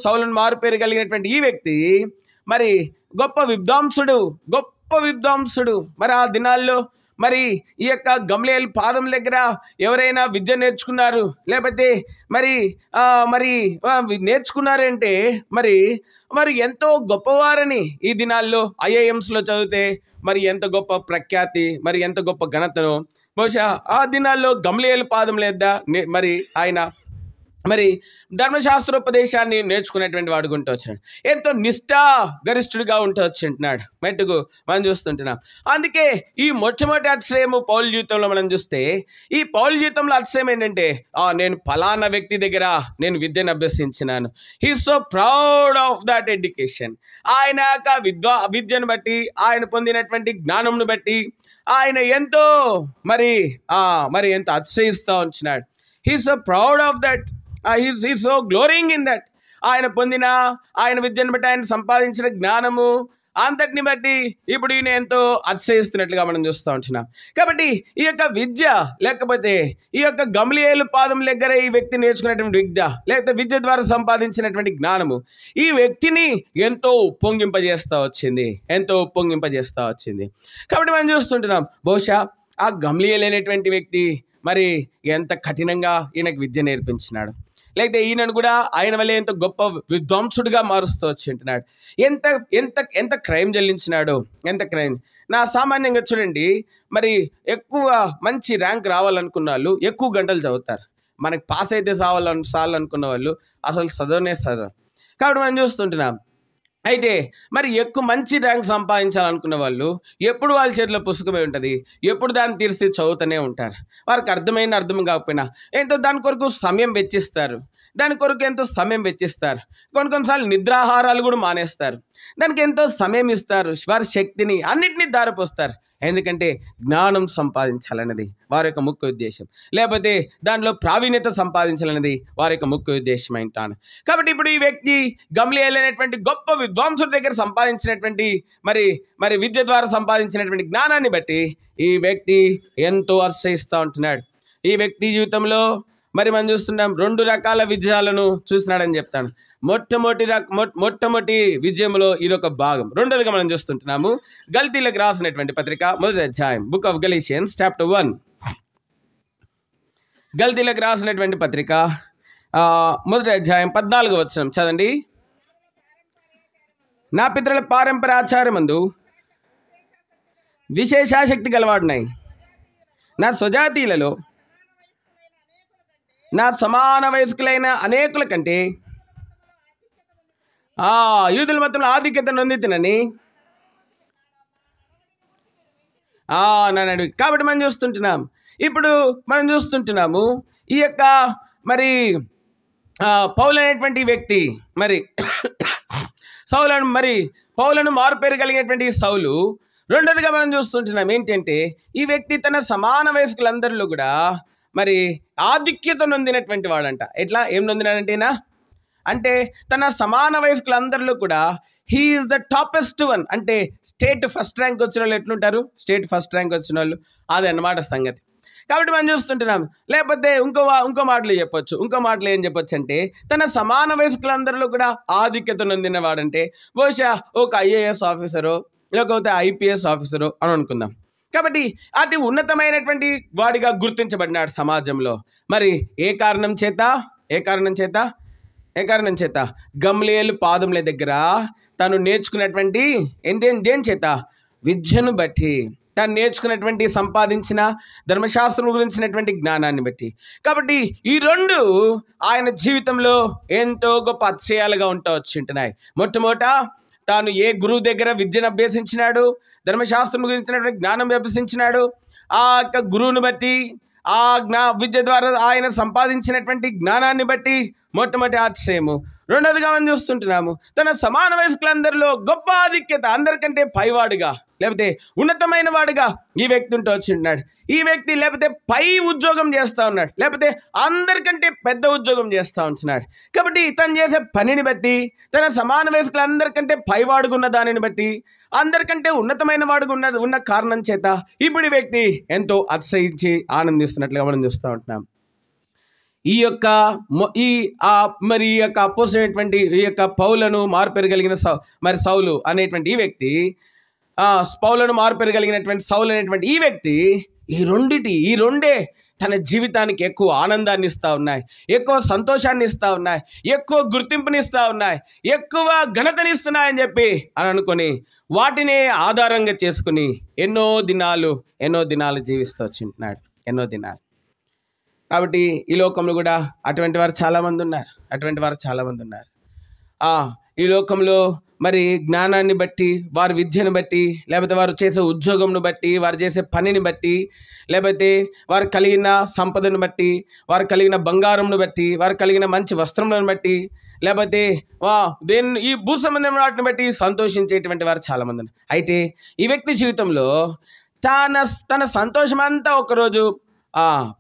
సౌలను మారుపేరు కలిగినటువంటి ఈ వ్యక్తి మరి గొప్ప విద్వాంసుడు. మరి ఆ దినాల్లో మరి ఈ యొక్క గమ్లీయేలు పాదం దగ్గర ఎవరైనా విద్య నేర్చుకున్నారు, లేకపోతే మరి నేర్చుకున్నారంటే మరి ఎంతో గొప్పవారని ఈ దినాల్లో ఐఐఎంస్లో చదివితే మరి ఎంత గొప్ప ప్రఖ్యాతి, మరి ఎంత గొప్ప ఘనతను. బహుశా ఆ దినాల్లో గమ్లీయేలు పాదం లేదా మరి ఆయన మరి ధర్మశాస్త్రోపదేశాన్ని నేర్చుకునేటువంటి వాడుగా ఉంటూ వచ్చినాడు. ఎంతో నిష్ఠా గరిష్ఠుడిగా ఉంటూ వచ్చింటున్నాడు మెట్టుకు మనం చూస్తుంటున్నాం. అందుకే ఈ మొట్టమొదటి అతిశయము పౌలు జీవితంలో మనం చూస్తే, ఈ పౌలు జీవితంలో అతిశయం ఏంటంటే, నేను ఫలానా వ్యక్తి దగ్గర నేను విద్యను అభ్యసించినాను. He so proud of that education. ఆయన యొక్క విద్యను బట్టి, ఆయన పొందినటువంటి జ్ఞానంను బట్టి ఆయన ఎంతో మరి ఎంతో అతిశయిస్తూ ఉంచినాడు. He so proud of that, he's so glorying in that. ఆయన విద్యను బట్టి, ఆయన సంపాదించిన జ్ఞానము అంతటిని బట్టి ఇప్పుడు ఈయన ఎంతో అతిశయిస్తున్నట్లుగా మనం చూస్తూ ఉంటున్నాం. కాబట్టి ఈ యొక్క విద్య, లేకపోతే ఈ యొక్క గమ్లీయేలు పాదం దగ్గర ఈ వ్యక్తి నేర్చుకున్నటువంటి విద్య, లేకపోతే విద్య ద్వారా సంపాదించినటువంటి జ్ఞానము ఈ వ్యక్తిని ఎంతో ఉప్పొంగింపజేస్తూ వచ్చింది. కాబట్టి మనం చూస్తుంటున్నాం, బహుశా ఆ గమ్లీయేలు అనేటువంటి వ్యక్తి మరి ఎంత కఠినంగా ఈయనకు విద్య నేర్పించినాడు, లేకపోతే ఈయనను కూడా ఆయన వల్ల ఎంత గొప్ప విద్వాంసుడిగా మారుస్తూ వచ్చి ఉంటున్నాడు. ఎంత ఎంత ఎంత క్రైమ్ చెల్లించినాడు, ఎంత క్రైమ్. సామాన్యంగా చూడండి, మరి ఎక్కువ మంచి ర్యాంక్ రావాలనుకున్న వాళ్ళు ఎక్కువ గంటలు చదువుతారు. మనకి పాస్ అయితే చాలనుకున్న వాళ్ళు అసలు చదవనే చదవరు. కాబట్టి మనం చూస్తుంటున్నాం. అయితే మరి ఎక్కువ మంచి ర్యాంక్ సంపాదించాలనుకున్న వాళ్ళు ఎప్పుడు వాళ్ళ చేతిలో పుస్తకమే ఉంటుంది, ఎప్పుడు దాన్ని తీర్చి చదువుతూనే ఉంటారు. వారికి అర్థం కాకపోయినా దాని కొరకు సమయం వెచ్చిస్తారు. కొన్నిసార్లు నిద్రాహారాలు కూడా మానేస్తారు. దానికి ఎంతో సమయం ఇస్తారు. వారి శక్తిని అన్నిటినీ దారిపోస్తారు. ఎందుకంటే జ్ఞానం సంపాదించాలన్నది వారి యొక్క ముఖ్య ఉద్దేశం, లేకపోతే దానిలో ప్రావీణ్యత సంపాదించాలన్నది వారి యొక్క ముఖ్య ఉద్దేశం అంటాను. కాబట్టి ఇప్పుడు ఈ వ్యక్తి గమ్లీయేలు అనేటువంటి గొప్ప విద్వాంసుడి దగ్గర సంపాదించినటువంటి మరి విద్య ద్వారా సంపాదించినటువంటి జ్ఞానాన్ని బట్టి ఈ వ్యక్తి ఎంతో అతిశయిస్తూ ఉంటున్నాడు. ఈ వ్యక్తి జీవితంలో మరి మనం చూస్తున్నాం 2 రకాల విజయాలను చూసినాడని చెప్తాను. మొట్టమొదటి విజయంలో ఇదొక భాగం. రెండోదిగా మనం చూస్తుంటున్నాము గల్తీలకు రాసినటువంటి పత్రిక 1వ అధ్యాయం, బుక్ ఆఫ్ గలీషియన్స్ చాప్టర్ 1. గల్తీలకు రాసినటువంటి పత్రిక 1వ అధ్యాయం 14వ వచనం చదండి. నా పితరుల పారంపర్య ఆచారమందు విశేషాశక్తి గలవాడినాయి. నా స్వజాతీయులలో నా సమాన వయస్కులైన అనేకుల కంటే యూదుల మతంలో ఆధిక్యత నొందితునని నన్ను. కాబట్టి మనం చూస్తుంటున్నాము ఈ యొక్క మరి పౌలు అనేటువంటి వ్యక్తి మరి పౌలను మారుపేరు కలిగినటువంటి సౌలు. రెండోదిగా మనం చూస్తుంటున్నాం ఏంటంటే ఈ వ్యక్తి తన సమాన వయస్కులందరిలో కూడా మరి ఆధిక్యత నొందినటువంటి వాడంట. ఏం నొందినాడంటేనా అంటే తన సమాన వయస్కులందరిలో కూడా he is the toppest one. అంటే స్టేట్ ఫస్ట్ ర్యాంక్ వచ్చిన వాళ్ళు ఎట్లుంటారు, స్టేట్ ఫస్ట్ ర్యాంక్ వచ్చిన వాళ్ళు, అది అన్నమాట సంగతి. కాబట్టి మనం చూస్తుంటున్నాం. లేకపోతే ఇంకో మాటలు ఏం చెప్పొచ్చు అంటే తన సమాన వయస్కులందరిలో కూడా ఆధిక్యత నొందిన వాడంటే బహుశా ఒక ఐఏఎస్ ఆఫీసరో లేకపోతే ఐపీఎస్ ఆఫీసరో అని అనుకుందాం. కాబట్టి అతి ఉన్నతమైనటువంటి వాడిగా గుర్తించబడినాడు సమాజంలో. మరి ఏ కారణం చేత గమ్లీయేలు పాదముల దగ్గర తను నేర్చుకున్నటువంటి దేని చేత, విద్యను బట్టి, తను నేర్చుకున్నటువంటి సంపాదించిన ధర్మశాస్త్రం గురించినటువంటి జ్ఞానాన్ని బట్టి. కాబట్టి ఈ 2 ఆయన జీవితంలో ఎంతో గొప్ప అతిశయాలుగా ఉంటున్నాయి. మొట్టమొదట తాను ఏ గురువు దగ్గర విద్యను అభ్యసించినాడు, ధర్మశాస్త్రం గురించినటువంటి జ్ఞానం అభ్యసించినాడు. ఆ యొక్క గురువుని బట్టి, ఆ విద్య ద్వారా ఆయన సంపాదించినటువంటి జ్ఞానాన్ని బట్టి మొట్టమొదటి ఆశ్రయము. రెండోదిగా మనం చూస్తుంటున్నాము తన సమాన వయస్కులందరిలో గొప్ప ఆధిక్యత, అందరికంటే పైవాడుగా లేకపోతే ఉన్నతమైన వాడుగా ఈ వ్యక్తి ఉంటూ వచ్చింటున్నాడు. ఈ వ్యక్తి లేకపోతే పై ఉద్యోగం చేస్తూ ఉన్నాడు, లేకపోతే అందరికంటే పెద్ద ఉద్యోగం చేస్తూ ఉంటున్నాడు. కాబట్టి తను చేసే పనిని బట్టి, తన సమాన వయస్కులందరికంటే పైవాడుగున్న దానిని బట్టి, అందరికంటే ఉన్నతమైన వాడుగా ఉన్న కారణం చేత ఇప్పుడు ఈ వ్యక్తి ఎంతో అతిశయించి ఆనందిస్తున్నట్లుగా మనం చూస్తూ ఉంటున్నాం. ఈ యొక్క అపోజిట్ ఈ యొక్క పౌలను మారుపేరు కలిగిన సౌలు అనేటువంటి ఈ వ్యక్తి పౌలను మార్పెరగలిగినటువంటి సౌలు అనేటువంటి ఈ వ్యక్తి ఈ రెండే తన జీవితానికి ఎక్కువ ఆనందాన్ని ఇస్తూ ఉన్నాయి, ఎక్కువ సంతోషాన్ని ఇస్తూ ఉన్నాయి, ఎక్కువ గుర్తింపుని ఇస్తూ ఉన్నాయి, ఎక్కువ ఘనతనిస్తున్నాయని చెప్పి అని అనుకొని వాటినే ఆధారంగా చేసుకుని ఎన్నో దినాలు జీవిస్తూ వచ్చింటున్నాడు, ఎన్నో దినాలు. కాబట్టి ఈ లోకంలో కూడా అటువంటి వారు చాలామంది ఉన్నారు. ఈ లోకంలో మరి జ్ఞానాన్ని బట్టి, వారి విద్యను బట్టి, లేకపోతే వారు చేసే ఉద్యోగంను బట్టి, వారు చేసే పనిని బట్టి, లేకపోతే వారు కలిగిన సంపదను బట్టి, వారు కలిగిన బంగారంను బట్టి, వారు కలిగిన మంచి వస్త్రములను బట్టి, లేకపోతే ఈ భూ సంబంధమైన వాటిని బట్టి సంతోషించేటువంటి వారు చాలామంది ఉన్నారు. అయితే ఈ వ్యక్తి జీవితంలో తన సంతోషం అంతా ఒకరోజు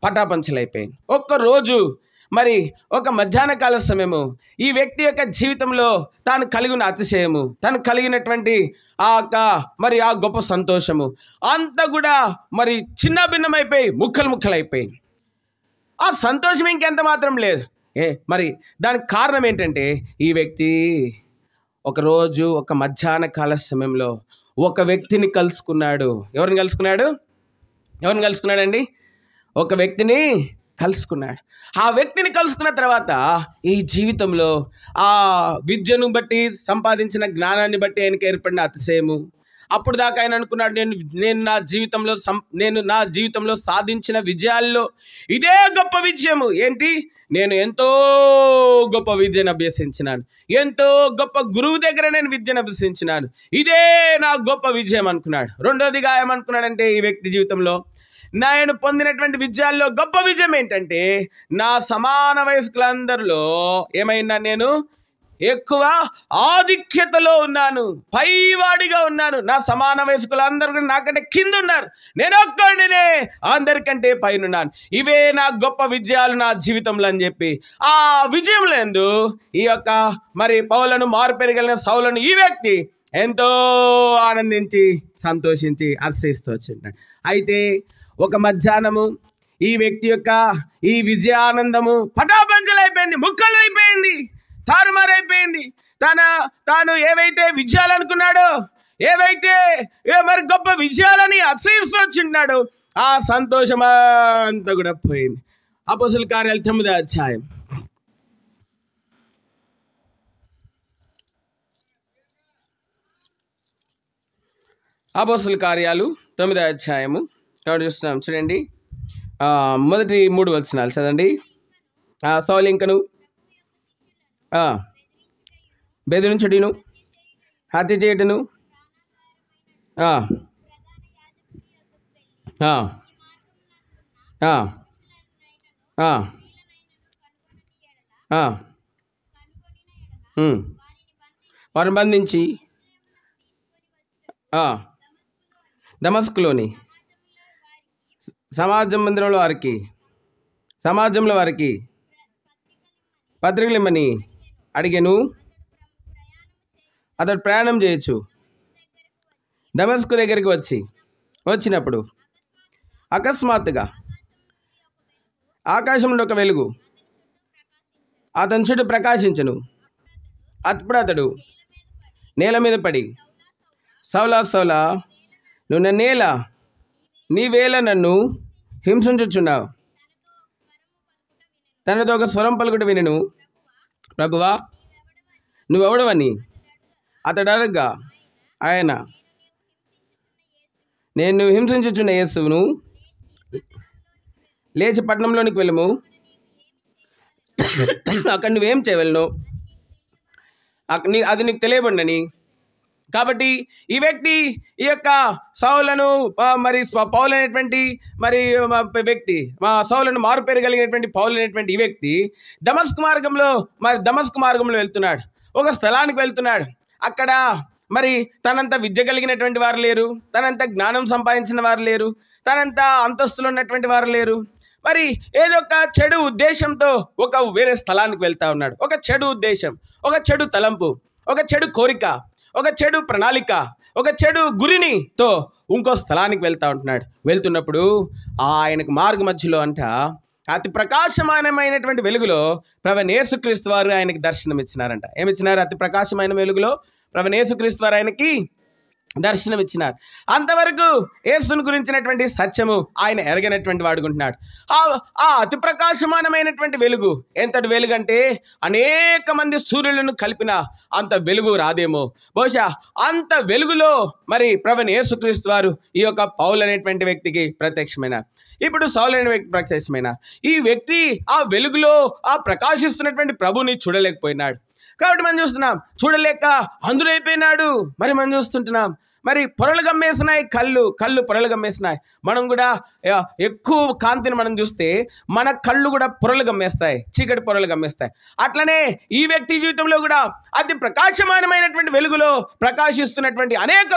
పటాపంచలైపోయింది. ఒక్కరోజు మరి ఒక మధ్యాహ్న కాల సమయము ఈ వ్యక్తి యొక్క జీవితంలో తాను కలిగిన అతిశయము, తను కలిగినటువంటి ఆ గొప్ప సంతోషము అంతా కూడా మరి చిన్న భిన్నమైపోయి ముక్కలైపోయి, ఆ సంతోషం ఇంకెంత మాత్రం లేదు. మరి దానికి కారణం ఏంటంటే ఈ వ్యక్తి ఒకరోజు ఒక మధ్యాహ్న కాల సమయంలో ఒక వ్యక్తిని కలుసుకున్నాడు. ఎవరిని కలుసుకున్నాడండి? ఒక వ్యక్తిని కలుసుకున్నాడు. ఆ వ్యక్తిని కలుసుకున్న తర్వాత ఈ జీవితంలో ఆ విద్యను బట్టి, సంపాదించిన జ్ఞానాన్ని బట్టి ఆయనకి ఏర్పడిన అతిశయము, అప్పుడు దాకా ఆయన అనుకున్నాడు, నేను నా జీవితంలో సాధించిన విజయాల్లో ఇదే గొప్ప విజయము. ఏంటి? నేను ఎంతో గొప్ప విద్యను అభ్యసించినాను, ఎంతో గొప్ప గురువు దగ్గర నేను విద్యను అభ్యసించినాను, ఇదే నా గొప్ప విజయం అనుకున్నాడు. రెండోదిగా ఏమనుకున్నాడంటే ఈ వ్యక్తి జీవితంలో నేను పొందినటువంటి విజయాల్లో గొప్ప విజయం ఏంటంటే నా సమాన వయస్కులందరిలో ఏమైనా నేను ఎక్కువ ఆధిక్యతలో ఉన్నాను, పైవాడిగా ఉన్నాను. నా సమాన వయస్కులందరూ కూడా నాకంటే కింద ఉన్నారు, నేను ఒక్కడినే అందరికంటే పైన ఉన్నాను. ఇవే నా గొప్ప విజయాలు నా జీవితంలో అని చెప్పి ఆ విజయంలో ఎందు ఈ యొక్క మరి పౌలను మారుపెరగలిగిన సౌలను ఈ వ్యక్తి ఎంతో ఆనందించి సంతోషించి హర్షిస్తూ వచ్చింటాడు. అయితే ఒక మధ్యాహ్నము ఈ వ్యక్తి యొక్క ఈ విజయానందము పటాపంచలైపోయింది, ముక్కలు అయిపోయింది, తారుమారైపోయింది. తాను ఏవైతే విజయాలు అనుకున్నాడో, ఏవైతే మరి గొప్ప విజయాలని అతిశయిస్తూ వచ్చిన్నాడో ఆ సంతోషం అంతా కూడా పోయింది. అపోస్తుల కార్యాలు 9వ అధ్యాయం. అపోస్తుల కార్యాలు 9వ అధ్యాయము కాబట్టి చూస్తున్నాం. చూడండి, మొదటి 3 వచనాలు చదవండి. సౌలు ఇంకను బెదిరించుటను, హత్య చేయుటను, వారిని బంధించి దమస్కులోని సమాజంలో వారికి పత్రికలు ఇమ్మని అడిగాను. అతడు ప్రయాణం చేయొచ్చు. దమస్కు దగ్గరికి వచ్చినప్పుడు అకస్మాత్తుగా ఆకాశం నుండి ఒక వెలుగు అతని చుట్టూ ప్రకాశించును. అప్పుడు అతడు నేల మీద పడి, సౌలా సౌలా, నువ్వు నీవేళ నన్ను హింసించుచున్నావు. తనతో ఒక స్వరం పలుకుట వినెను. ప్రభువా, నువ్వెవడవని అతడు అడగగా ఆయన, నేను హింసించుచున్న యేసును, లేచి పట్టణంలోనికి వెళ్ళము, అక్కడ నువ్వేం చేయవలను అది నీకు తెలియబడినని. కాబట్టి ఈ వ్యక్తి ఈ యొక్క సౌలను మరి పౌలు అనేటువంటి మరి వ్యక్తి సౌలను మారుపేరగలిగినటువంటి పౌలు అనేటువంటి ఈ వ్యక్తి దమస్కు మార్గంలో వెళ్తున్నాడు. ఒక స్థలానికి వెళ్తున్నాడు. అక్కడ మరి తనంత విద్య కలిగినటువంటి వారు లేరు, తనంత జ్ఞానం సంపాదించిన వారు లేరు, తనంత అంతస్తులు ఉన్నటువంటి వారు లేరు. మరి ఏదో ఒక చెడు ఉద్దేశంతో ఒక వేరే స్థలానికి వెళ్తా ఉన్నాడు. ఒక చెడు ఉద్దేశం, ఒక చెడు తలంపు, ఒక చెడు కోరిక, ఒక చెడు ప్రణాళిక, ఒక చెడు గురినితో ఇంకో స్థలానికి వెళ్తున్నప్పుడు ఆయనకు మార్గ మధ్యలో అతి ప్రకాశమానమైనటువంటి వెలుగులో ప్రభువైన యేసుక్రీస్తు వారు ఆయనకి దర్శనం ఇచ్చినారంట. ఏమిచ్చినారు? అతి ప్రకాశమైన వెలుగులో ప్రభువైన యేసుక్రీస్తు వారు ఆయనకి దర్శనం ఇచ్చినారు. అంతవరకు యేసుని గురించినటువంటి సత్యము ఆయన ఎరగనటువంటి వాడుకుంటున్నాడు. ఆ అతి ప్రకాశమానమైనటువంటి వెలుగు ఎంతటి వెలుగు అంటే అనేక మంది సూర్యులను కలిపిన అంత వెలుగు రాదేమో. బహుశా అంత వెలుగులో మరి ప్రభువైన యేసుక్రీస్తు వారు ఈ యొక్క పౌలు అనేటువంటి వ్యక్తికి ప్రత్యక్షమైనారు. ఇప్పుడు సౌలు అనే వ్యక్తి ప్రత్యక్షమైన ఈ వ్యక్తి ఆ వెలుగులో ఆ ప్రకాశిస్తున్నటువంటి ప్రభుని చూడలేకపోయినాడు. కాబట్టి మనం చూస్తున్నాం, చూడలేక అందులైపోయినాడు. మరి మనం చూస్తుంటున్నాం, మరి పొరలు గమ్మేసినాయి, కళ్ళు పొరలు గమ్మేసినాయి. మనం కూడా ఎక్కువ కాంతిని మనం చూస్తే మన కళ్ళు కూడా పొరలు గమ్మేస్తాయి, చీకటి పొరలు గమ్మేస్తాయి. అట్లనే ఈ వ్యక్తి జీవితంలో కూడా అతి ప్రకాశమానమైనటువంటి వెలుగులో ప్రకాశిస్తున్నటువంటి అనేక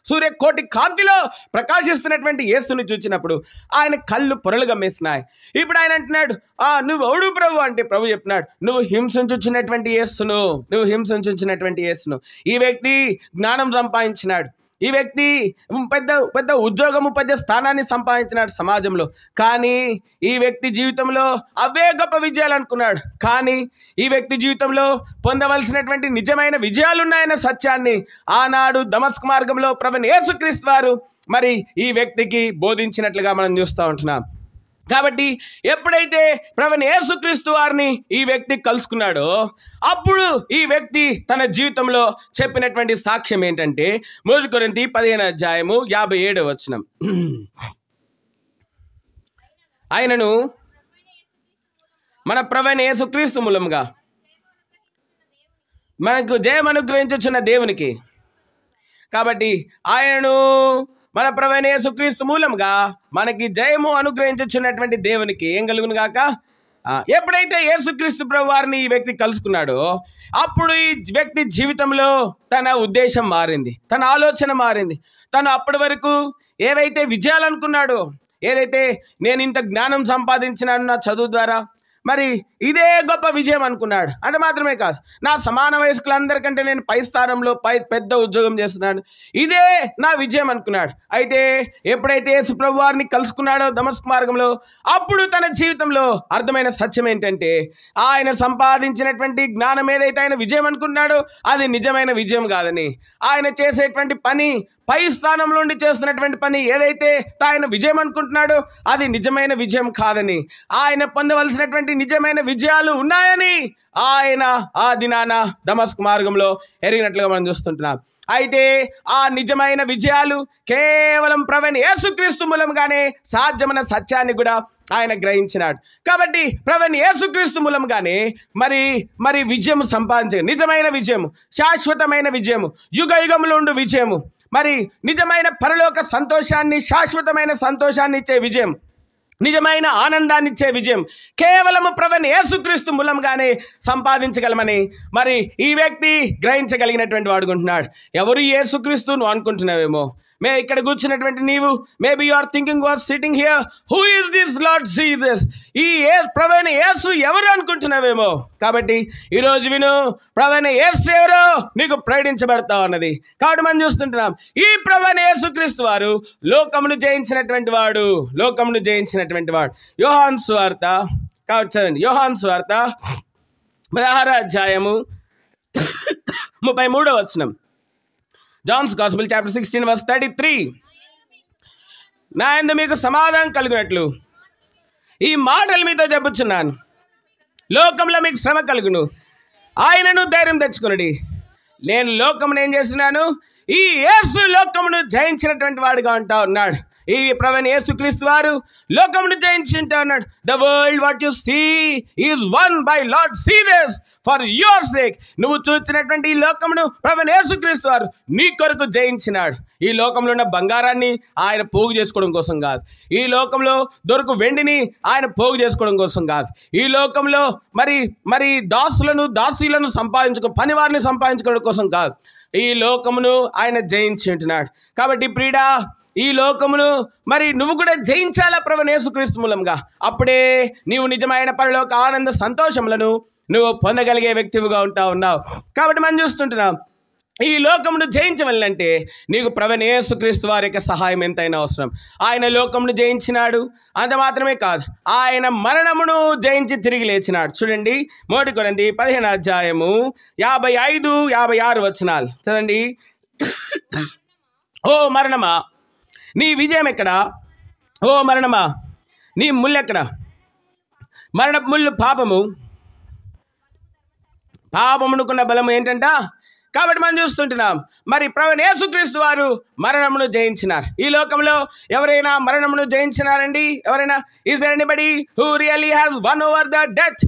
సూర్య కోటి కాంతిలో ప్రకాశిస్తున్నటువంటి యేసుని చూచినప్పుడు ఆయన కళ్ళు పొరలు గమ్మేసినాయి. ఇప్పుడు ఆయన అంటున్నాడు, నువ్వు ఎవడు ప్రభు అంటే ప్రభు చెప్పినాడు, నువ్వు హింసించుచున్నటువంటి యేసును. ఈ వ్యక్తి జ్ఞానం సంపాదించినాడు, ఈ వ్యక్తి పెద్ద ఉద్యోగము, పెద్ద స్థానాన్ని సంపాదించినాడు సమాజంలో. కానీ ఈ వ్యక్తి జీవితంలో అవే గొప్ప విజయాలు అనుకున్నాడు. కానీ ఈ వ్యక్తి జీవితంలో పొందవలసినటువంటి నిజమైన విజయాలు ఉన్నాయన్న సత్యాన్ని ఆనాడు దమస్కు మార్గంలో ప్రభువైన యేసుక్రీస్తు వారు మరి ఈ వ్యక్తికి బోధించినట్లుగా మనం చూస్తూ ఉంటున్నాం. కాబట్టి ఎప్పుడైతే ప్రభువైన యేసుక్రీస్తు వారిని ఈ వ్యక్తి కలుసుకున్నాడో అప్పుడు ఈ వ్యక్తి తన జీవితంలో చెప్పినటువంటి సాక్ష్యం ఏంటంటే 1 కొరింథీ 15:57 ఆయనను మన ప్రభువైన యేసుక్రీస్తు మూలముగా మనకు జయం అనుగ్రహించుచున్న దేవునికి, కాబట్టి ఆయనను మన ప్రభువైన యేసుక్రీస్తు మూలంగా మనకి జయము అనుగ్రహించుచున్నటువంటి దేవునికి ఏం కలుగును గాక. ఎప్పుడైతే యేసుక్రీస్తు ప్రభు వారిని ఈ వ్యక్తి కలుసుకున్నాడో అప్పుడు ఈ వ్యక్తి జీవితంలో తన ఉద్దేశం మారింది, తన ఆలోచన మారింది. తను అప్పటి వరకు ఏవైతే విజయాలు అనుకున్నాడో, ఏదైతే నేను ఇంత జ్ఞానం సంపాదించినాను నా చదువు ద్వారా, మరి ఇదే గొప్ప విజయం అనుకున్నాడు. అది మాత్రమే కాదు, నా సమాన వయస్కులందరికంటే నేను పై స్థానంలో పెద్ద ఉద్యోగం చేస్తున్నాను, ఇదే నా విజయం అనుకున్నాడు. అయితే ఎప్పుడైతే యేసు ప్రభు వారిని కలుసుకున్నాడో దమస్కు మార్గంలో అప్పుడు తన జీవితంలో అర్థమైన సత్యం ఏంటంటే ఆయన సంపాదించినటువంటి జ్ఞానం ఏదైతే ఆయన విజయం అనుకున్నాడో అది నిజమైన విజయం కాదని, ఆయన చేసేటువంటి పని, పై స్థానంలో ఉండి చేస్తున్నటువంటి పని ఏదైతే ఆయన విజయం అనుకుంటున్నాడో అది నిజమైన విజయం కాదని, ఆయన పొందవలసినటువంటి నిజమైన విజయాలు ఉన్నాయని ఆయన ఆ దినాన దమస్కు మార్గంలో ఎరిగినట్లుగా మనం చూస్తుంటున్నాం. అయితే ఆ నిజమైన విజయాలు కేవలం ప్రభువైన యేసుక్రీస్తు మూలంగానే సాధ్యమైన సత్యాన్ని కూడా ఆయన గ్రహించినాడు. కాబట్టి ప్రభువైన యేసుక్రీస్తు మూలంగానే మరి విజయము సంపాదించే నిజమైన విజయము, శాశ్వతమైన విజయము, యుగ యుగములు ఉండు విజయము, మరి నిజమైన పరలోక సంతోషాన్ని, శాశ్వతమైన సంతోషాన్ని ఇచ్చే విజయం, నిజమైన ఆనందాన్ని ఇచ్చే విజయం కేవలము ప్రభువైన యేసుక్రీస్తు మూలంగానే సంపాదించగలమని మరి ఈ వ్యక్తి గ్రహించగలిగినటువంటి వాడుకుంటున్నాడు. ఎవరు యేసుక్రీస్తు నువ్వు అనుకుంటున్నావేమో, ఇక్కడ కూర్చున్నటువంటి నీవు, maybe you are thinking or sitting here, who is this Lord Jesus, ఈ ప్రభువైన యేసు ఎవరు అనుకుంటున్నావేమో. కాబట్టి ఈరోజు విను, ప్రభువైన యేసు ఎవరో నీకు ప్రకటించబడతా ఉన్నది. కాబట్టి మనం చూస్తుంటున్నాం, ఈ ప్రభువైన యేసుక్రీస్తు వారు లోకమును జయించినటువంటి వాడు. యోహాను సువార్త కాబట్టి చదండి, యోహాను సువార్త 16:33 జాన్స్ గాస్పెల్ చాప్టర్ 16:33 నా యందు మీకు సమాధానం కలుగునట్లు ఈ మాటలు మీతో చెప్పుచున్నాను, లోకంలో మీకు శ్రమ కలుగును, ఆయనను ధైర్యం తెచ్చుకునుడి, నేను లోకమును ఏం చేస్తున్నాను, ఈ యేసు లోకమును జయించినటువంటి వాడుగా ఉంటా ఉన్నాడు. ఈ ప్రభువైన యేసుక్రీస్తు వారు లోకమును జయించుంటా ఉన్నాడు. The world what you see is won by Lord Jesus for your sake. నువ్వు చూసినటువంటి ఈ లోకమును ప్రభువైన యేసుక్రీస్తు వారు నీ కొరకు జయించినాడు. ఈ లోకంలో ఉన్న బంగారాన్ని ఆయన పోగు చేసుకోవడం కోసం కాదు, ఈ లోకంలో దొరకు వెండిని ఆయన పోగు చేసుకోవడం కోసం కాదు, ఈ లోకంలో మరి దాసీలను పనివారిని సంపాదించుకోవడం కోసం కాదు, ఈ లోకమును ఆయన జయించి ఉంటున్నాడు. కాబట్టి ప్రియుడా, ఈ లోకమును మరి నువ్వు కూడా జయించాలా ప్రభువైన యేసుక్రీస్తు మూలంగా. అప్పుడే నీవు నిజమైన పరలోక ఆనంద సంతోషములను నువ్వు పొందగలిగే వ్యక్తివిగా ఉన్నావు. కాబట్టి మనం చూస్తుంటున్నాం, ఈ లోకమును జయించవలనంటే నీకు ప్రభువైన యేసుక్రీస్తు వారి యొక్క సహాయం ఎంతైనా అవసరం. ఆయన లోకమును జయించినాడు, అంత మాత్రమే కాదు, ఆయన మరణమును జయించి తిరిగి లేచినాడు. చూడండి 1 కొరింథీ 15:55-56 చదండి. ఓ మరణమా నీ విజయం ఎక్కడ? ఓ మరణమా నీ ముళ్ళు ఎక్కడ? మరణ ముళ్ళు పాపమునుకున్న బలము ఏంటంట? కాబట్టి మనం చూస్తుంటున్నాం, మరి ప్రభువైన యేసుక్రీస్తు వారు మరణమును జయించినారు. ఈ లోకంలో ఎవరైనా మరణమును జయించినారండి? ఎవరైనా? Is there anybody who really has won over the death?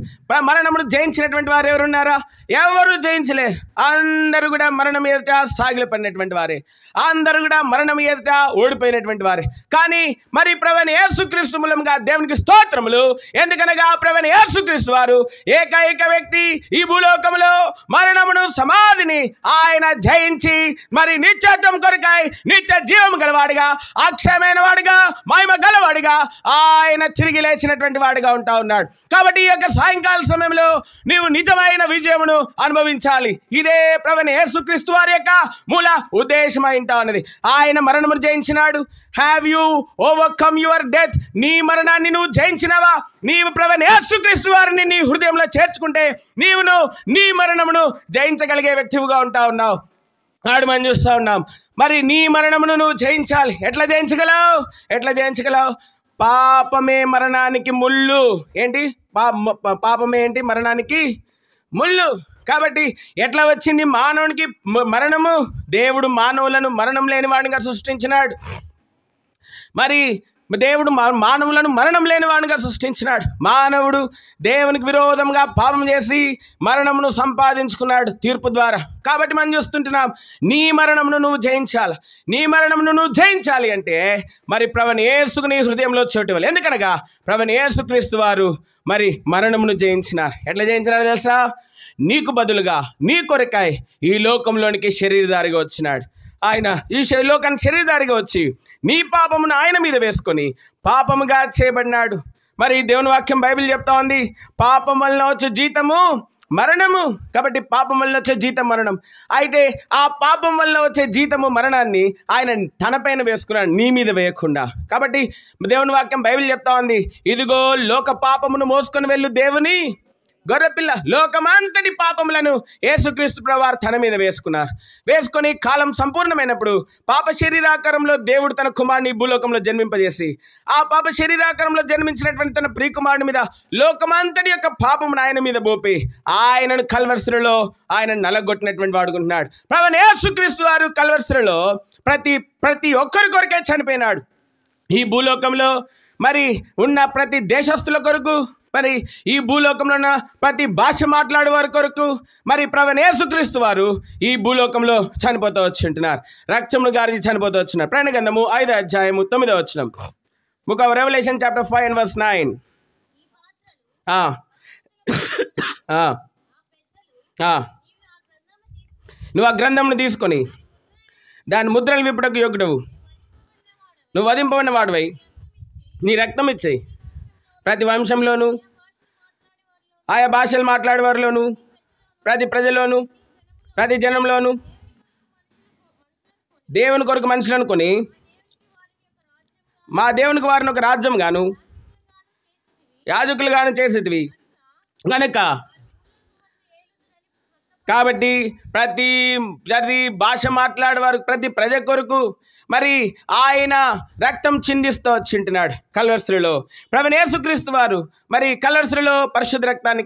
మరణమును జయించినటువంటి వారు ఎవరున్నారా? ఎవరు జయించలేరు. అందరూ కూడా మరణం ఎదుట సాగిలి పడినటువంటి వారే, అందరూ కూడా మరణం ఎదుట ఓడిపోయినటువంటి వారే. కానీ మరి ప్రభువైన యేసుక్రీస్తు మూలంగా దేవునికి స్తోత్రములు. ఎందుకనగా ప్రభువైన యేసుక్రీస్తు వారు ఏకైక వ్యక్తి ఈ భూలోకంలో మరణమును సమాధిని ఆయన జయించి మరి నిత్యత్వం కొరకాయ నిత్య జీవం గలవాడిగా, అక్షయమైన వాడిగా, మహిమ గలవాడిగా ఆయన తిరిగి లేచినటువంటి వాడిగా ఉంటా ఉన్నాడు. కాబట్టి ఈ యొక్క సాయంకాల సమయంలో నీవు నిజమైన విజయమును అనుభవించాలి. ఇదే ప్రభువైన యేసుక్రీస్తు వారి యొక్క మూల ఉద్దేశం అయింటా ఉన్నది. ఆయన మరణమును జయించినాడు. Have you overcome your death? నీ మరణాన్ని నువ్వు జయించినవా? నీవు ప్రభువైన యేసుక్రీస్తు వారిని నీ హృదయంలో చేర్చుకుంటే నీవును నీ మరణమును జయించగలిగే వ్యక్తిగా ఉంటా ఉన్నావు. నాడు మనం చూస్తూ ఉన్నాం, మరి నీ మరణమును నువ్వు జయించాలి. ఎట్లా జయించగలవు? పాపమే మరణానికి ముళ్ళు. ఏంటి? పాపమే ఏంటి? మరణానికి ముళ్ళు. కాబట్టి ఎట్లా వచ్చింది మానవునికి మరణము? దేవుడు మానవులను మరణం లేని వాడిగా సృష్టించినాడు. మరి దేవుడు మానవులను మరణం లేని వాడిగా సృష్టించినాడు. మానవుడు దేవునికి విరోధంగా పాపం చేసి మరణమును సంపాదించుకున్నాడు తీర్పు ద్వారా. కాబట్టి మనం చూస్తుంటున్నాం, నీ మరణమును నువ్వు జయించాలి. నీ మరణమును నువ్వు జయించాలి అంటే మరి ప్రభువైన యేసుకు నీ హృదయంలో చోటు ఇవ్వాలి. ఎందుకనగా ప్రభువైన యేసుక్రీస్తు వారు మరి మరణమును జయించినారు. ఎట్లా జయించినారో తెలుసా? నీకు బదులుగా, నీ కొరకాయ ఈ లోకంలోనికి శరీరధారిగా వచ్చినాడు. ఆయన ఈ లోకానికి శరీరధారిగా వచ్చి నీ పాపమును ఆయన మీద వేసుకొని పాపముగా చేయబడినాడు. మరి దేవుని వాక్యం బైబిల్ చెప్తా ఉంది, పాపం వలన వచ్చే జీతము మరణము. కాబట్టి పాపం వల్ల వచ్చే జీతం మరణం. అయితే ఆ పాపం వల్ల వచ్చే జీతము మరణాన్ని ఆయన తనపైన వేసుకున్నాడు, నీ మీద వేయకుండా. కాబట్టి దేవుని వాక్యం బైబిల్ చెప్తా ఉంది, ఇదిగో లోక పాపమును మోసుకొని వెళ్ళు దేవుని గొర్రెపిల్ల. లోకమంతటి పాపములను యేసుక్రీస్తు ప్రభువారు తన మీద వేసుకొని కాలం సంపూర్ణమైనప్పుడు పాప శరీరాకారంలో దేవుడు తన కుమారుని భూలోకంలో జన్మింపజేసి ఆ పాప శరీరాకారంలో జన్మించినటువంటి తన ప్రియకుమారుని మీద లోకమంతటి యొక్క పాపమును ఆయన మీద మోపి ఆయనను కల్వరిశిలలో ఆయన నలగొట్టినటువంటి వాడుకుంటున్నాడు. ప్రభువైన యేసుక్రీస్తు వారు కల్వరిశిలలో ప్రతి ఒక్కరి కొరకే చనిపోయినాడు. ఈ భూలోకంలో మరి ఉన్న ప్రతి దేశస్తుల కొరకు, మరి ఈ భూలోకంలో ఉన్న ప్రతి భాష మాట్లాడే వారి కొరకు మరి ప్రభువైన యేసుక్రీస్తు వారు ఈ భూలోకంలో చనిపోతూ వచ్చింటున్నారు. రక్తమును గారిచి చనిపోతూ వచ్చినారు. ప్రకటన గ్రంథము 5వ అధ్యాయము 9వ వచనం. Book of Revelation chapter 5 and verse 9. నువ్వు ఆ గ్రంథమును తీసుకొని దాని ముద్రలు విప్పుటకు యోగ్యుడవు. నువ్వు వధింపబడిన వాడివై నీ రక్తం ఇచ్చేయి. ప్రతి వంశంలోను, ఆయా భాషలు మాట్లాడేవారిలోను, ప్రతి ప్రజలోను, ప్రతి జనంలోను దేవుని కొరకు మనుషులను కొని మా దేవునికి వారిని ఒక రాజ్యం గాను యాజకులు గాను చేసేటివి కనుక. కాబట్టి ప్రతి భాష మాట్లాడేవారు, ప్రతి ప్రజ కొరకు మరి ఆయన రక్తం చిందిస్తూ వచ్చింటున్నాడు కల్వరిశిలలో. ప్రభువైన యేసుక్రీస్తు వారు మరి కల్వరిశిలలో పరిశుద్ధ రక్తాన్ని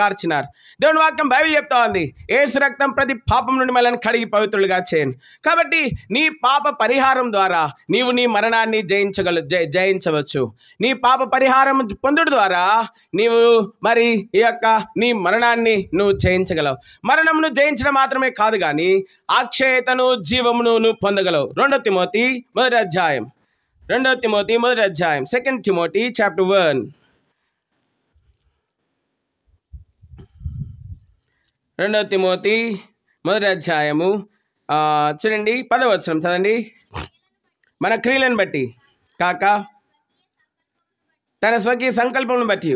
కార్చినారు. దేవుని వాక్యం బైబిల్ చెప్తా ఉంది, యేసు రక్తం ప్రతి పాపం నుండి మనల్ని కడిగి పవిత్రులుగా చేయను. కాబట్టి నీ పాప పరిహారం ద్వారా నీవు నీ మరణాన్ని జయించవచ్చు. నీ పాప పరిహారం పొందుడు ద్వారా నీవు మరి ఈ యొక్క నీ మరణాన్ని నువ్వు జయించగలవు. మరణమును జయించడం మాత్రమే కాదు కానీ అక్షయతను, జీవమును నువ్వు పొందగలవు. 2 తిమోతి 1వ అధ్యాయం 2 తిమోతి 1వ అధ్యాయం 2 తిమోతి చాప్టర్ 1. 2 తిమోతి 1వ అధ్యాయము చూడండి 10వ వచనం చదండి. మన క్రియలను బట్టి కాక తన స్వకీయ సంకల్పమును బట్టి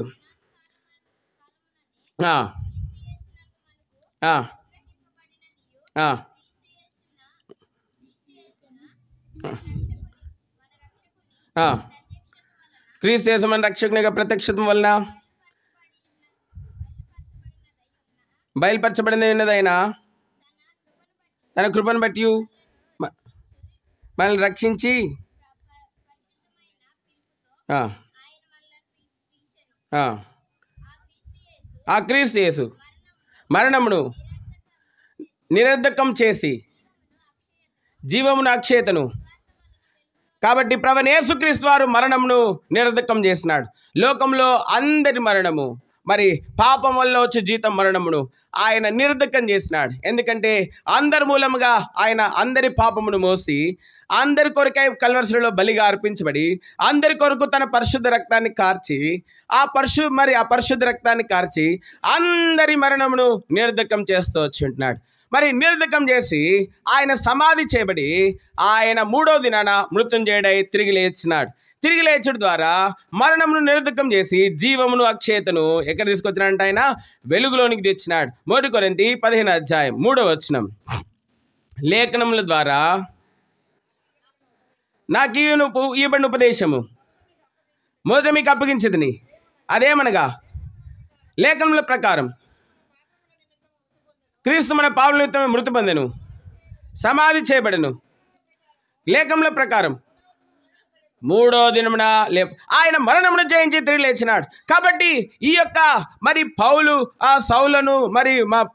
క్రీస్తు యేసు మన రక్షకునిగా ప్రత్యక్షత్వం వలన బయలుపరచబడిన ఉన్నదైనా తన కృపను బట్టి మనల్ని రక్షించి ఆ క్రీస్తు యేసు మరణమును నిరర్ధకం చేసి జీవమును అక్షయతను. కాబట్టి ప్రభువైన యేసుక్రీస్తు వారు మరణమును నిరర్ధకం చేసినాడు. లోకంలో అందరి మరణము, మరి పాపం వల్ల వచ్చే జీతం మరణమును ఆయన నిరర్ధకం చేసినాడు. ఎందుకంటే అందరి మూలముగా ఆయన అందరి పాపమును మోసి అందరి కొరకై కల్వరిశిలలో బలిగా అర్పించబడి అందరి కొరకు తన పరిశుద్ధ రక్తాన్ని కార్చి ఆ పరిశుద్ధ రక్తాన్ని కార్చి అందరి మరణమును నిరర్ధకం చేస్తూ వచ్చి ఉంటున్నాడు. మరి నిరర్ధకం చేసి ఆయన సమాధి చేయబడి ఆయన 3వ దినాన మృత్యుంజయుడై తిరిగి లేచినాడు. తిరిగి లేచడం ద్వారా మరణమును నిరర్ధకం చేసి జీవమును అక్షయతను ఎక్కడ తీసుకొచ్చినాడంటే ఆయన వెలుగులోనికి తెచ్చినాడు. 1 కొరింథీ 15వ అధ్యాయం 3వ వచనం. లేఖనముల ద్వారా నాకు ఇవ్వబడిన ఉపదేశము మొదట మీకు అప్పగించదని, అదేమనగా లేఖనముల ప్రకారం క్రీస్తు మన పాపముల నిమిత్తమై మృతి పొందెను, సమాధి చేయబడెను. లేఖనముల ప్రకారం 3వ దినమున ఆయన మరణమును జయించి తిరిగి లేచినాడు. కాబట్టి ఈ యొక్క మరి పౌలు ఆ సౌలను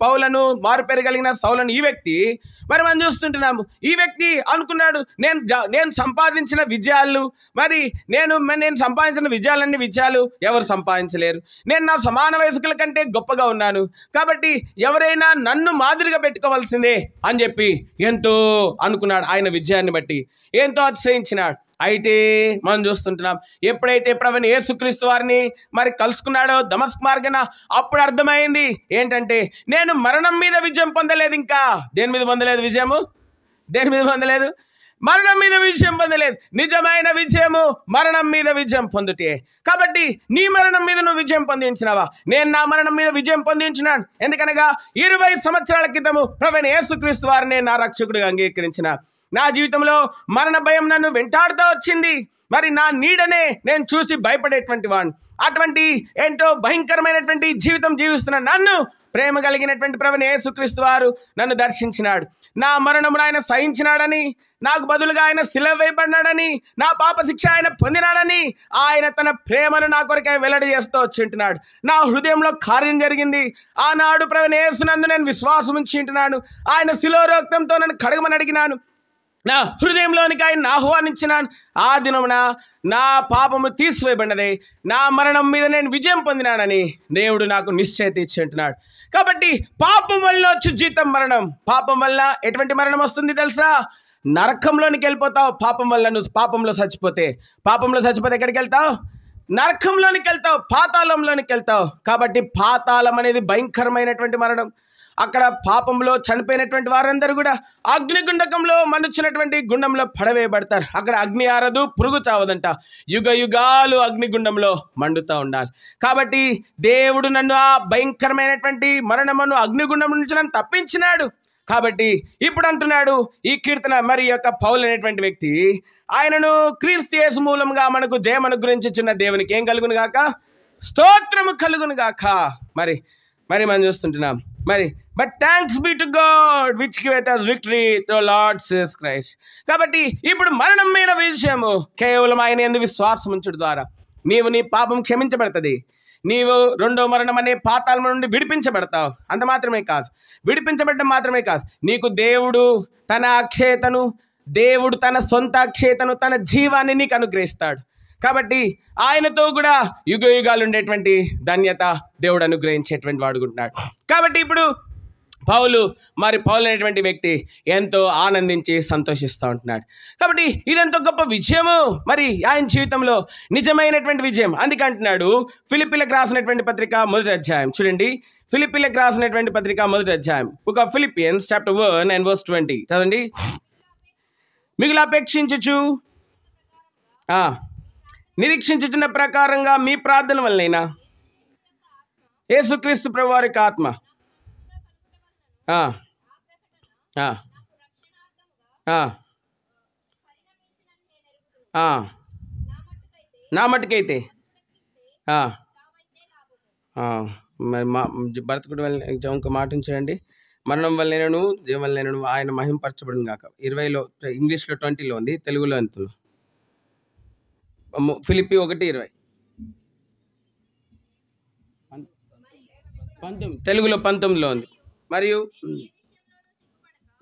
పౌలను మారు కలిగిన సౌలను ఈ వ్యక్తి మరి మనం చూస్తుంటున్నాము. ఈ వ్యక్తి అనుకున్నాడు, నేను సంపాదించిన విజయాలు నేను సంపాదించిన విజయాలు ఎవరు సంపాదించలేరు. నేను నా సమాన వయస్కుల కంటే గొప్పగా ఉన్నాను. కాబట్టి ఎవరైనా నన్ను మాదిరిగా పెట్టుకోవాల్సిందే అని చెప్పి ఎంతో అనుకున్నాడు. ఆయన విజయాన్ని బట్టి ఎంతో అతిశయించినాడు. అయితే మనం చూస్తుంటున్నాం, ఎప్పుడైతే ప్రభువైన యేసుక్రీస్తు వారిని మరి కలుసుకున్నాడో దమస్కు మార్గాన అప్పుడు అర్థమైంది ఏంటంటే నేను మరణం మీద విజయం పొందలేదు. ఇంకా దేని మీద పొందలేదు విజయము? దేని మీద పొందలేదు? మరణం మీద విజయం పొందలేదు. నిజమైన విజయము మరణం మీద విజయం పొందుటే. కాబట్టి నీ మరణం మీద నువ్వు విజయం పొందించినావా? నేను నా మరణం మీద విజయం పొందించినాను. ఎందుకనగా 20 సంవత్సరాల క్రితము ప్రభువైన యేసుక్రీస్తు వారిని నా రక్షకుడిగా అంగీకరించిన. నా జీవితంలో మరణ భయం నన్ను వెంటాడుతూ వచ్చింది. మరి నా నీడనే నేను చూసి భయపడేటువంటి వాడిని. అటువంటి ఏంటో భయంకరమైనటువంటి జీవితం జీవిస్తున్న నన్ను ప్రేమ కలిగినటువంటి ప్రభువైన యేసుక్రీస్తు వారు నన్ను దర్శించినాడు. నా మరణమును ఆయన సహించినాడని, నాకు బదులుగా ఆయన శిలువ వేయబడినాడని, నా పాప శిక్ష ఆయన పొందినాడని ఆయన తన ప్రేమను నా కొరకై వెల్లడి చేస్తూ వచ్చింటున్నాడు. నా హృదయంలో కార్యం జరిగింది. ఆనాడు ప్రభువైన యేసునందు నేను విశ్వాసం ఉంచుంటున్నాను. ఆయన శిలువ రక్తంతో నన్ను కడగమని అడిగినాను. నా హృదయంలోనికి ఆయన ఆహ్వానించినాను. ఆ దినమున నా పాపము తీసివేయబడినదే, నా మరణం మీద నేను విజయం పొందినానని దేవుడు నాకు నిశ్చయిత ఇచ్చి ఉంటున్నాడు. కాబట్టి పాపం వల్ల వచ్చి జీతం మరణం. పాపం వల్ల ఎటువంటి మరణం వస్తుంది తెలుసా? నరకంలోనికి వెళ్ళిపోతావు. పాపం వల్ల నువ్వు పాపంలో చచ్చిపోతే ఎక్కడికి వెళ్తావు? నరకంలోనికి వెళ్తావు, పాతాళంలోనికి వెళ్తావు. కాబట్టి పాతాళం అనేది భయంకరమైనటువంటి మరణం. అక్కడ పాపంలో చనిపోయినటువంటి వారందరూ కూడా అగ్నిగుండకంలో మండుచున్నటువంటి గుండంలో పడవేయబడతారు. అక్కడ అగ్ని ఆరదు, పురుగు చావదంట. యుగ యుగాలు అగ్నిగుండంలో మండుతూ ఉండాలి. కాబట్టి దేవుడు నన్ను ఆ భయంకరమైనటువంటి మరణమును అగ్నిగుండం నుంచి నన్ను తప్పించినాడు. కాబట్టి ఇప్పుడు అంటున్నాడు ఈ కీర్తన, మరి యొక్క పౌలు అనేటువంటి వ్యక్తి ఆయనను క్రీస్తు యేసు మూలంగా మనకు జయం అనుగ్రహించుచున్న దేవునికి ఏం కలుగును గాక? స్తోత్రము కలుగును గాక. మరి మనం చూస్తుంటున్నాం. But thanks be to God which giveth us victory through Lord Jesus Christ. కాబట్టి ఇప్పుడు మరణం మీద విజయము కేవలం ఆయన యందు విశ్వాసం ఉంచుట ద్వారా నీవు నీ పాపం క్షమించబడుతుంది. నీవు 2వ మరణం అనే పాతాళం నుండి విడిపించబడతావు. అంత మాత్రమే కాదు, విడిపించబడడం మాత్రమే కాదు, నీకు దేవుడు తన అక్షయతను, దేవుడు తన సొంత అక్షయతను, తన జీవాన్ని నీకు అనుగ్రహిస్తాడు. కాబట్టి ఆయనతో కూడా యుగ యుగాలు ఉండేటువంటి ధన్యత దేవుడు అనుగ్రహించేటువంటి వాడుకుంటున్నాడు. కాబట్టి ఇప్పుడు పౌలు అనేటువంటి వ్యక్తి ఎంతో ఆనందించి సంతోషిస్తూ ఉంటున్నాడు. కాబట్టి ఇదెంతో గొప్ప విజయము మరి ఆయన జీవితంలో, నిజమైనటువంటి విజయం. అందుకే అంటున్నాడు ఫిలిప్పీలకు రాసినటువంటి పత్రిక 1వ అధ్యాయం చూడండి. ఫిలిప్పీలకు రాసినటువంటి పత్రిక 1వ అధ్యాయం, book of Philippians chapter 1 and verse 20 చదవండి. మిగులు అపేక్షించుచు నిరీక్షించుచున్న ప్రకారంగా మీ ప్రార్థన వల్లైనా యేసుక్రీస్తు ప్రభువారి యొక్క ఆత్మ నా మట్టుకైతే మరి భరతకుడు ఇంకో మాట చూడండి. మరణం వల్లైనను జీవం వల్లైనను ఆయన మహింపరచబడును గాక. 20లో ఇంగ్లీష్లో 20లో ఉంది, తెలుగులో ఎంత? ఫిలిప్పి 1:20. తెలుగులో 19లో ఉంది. మరియు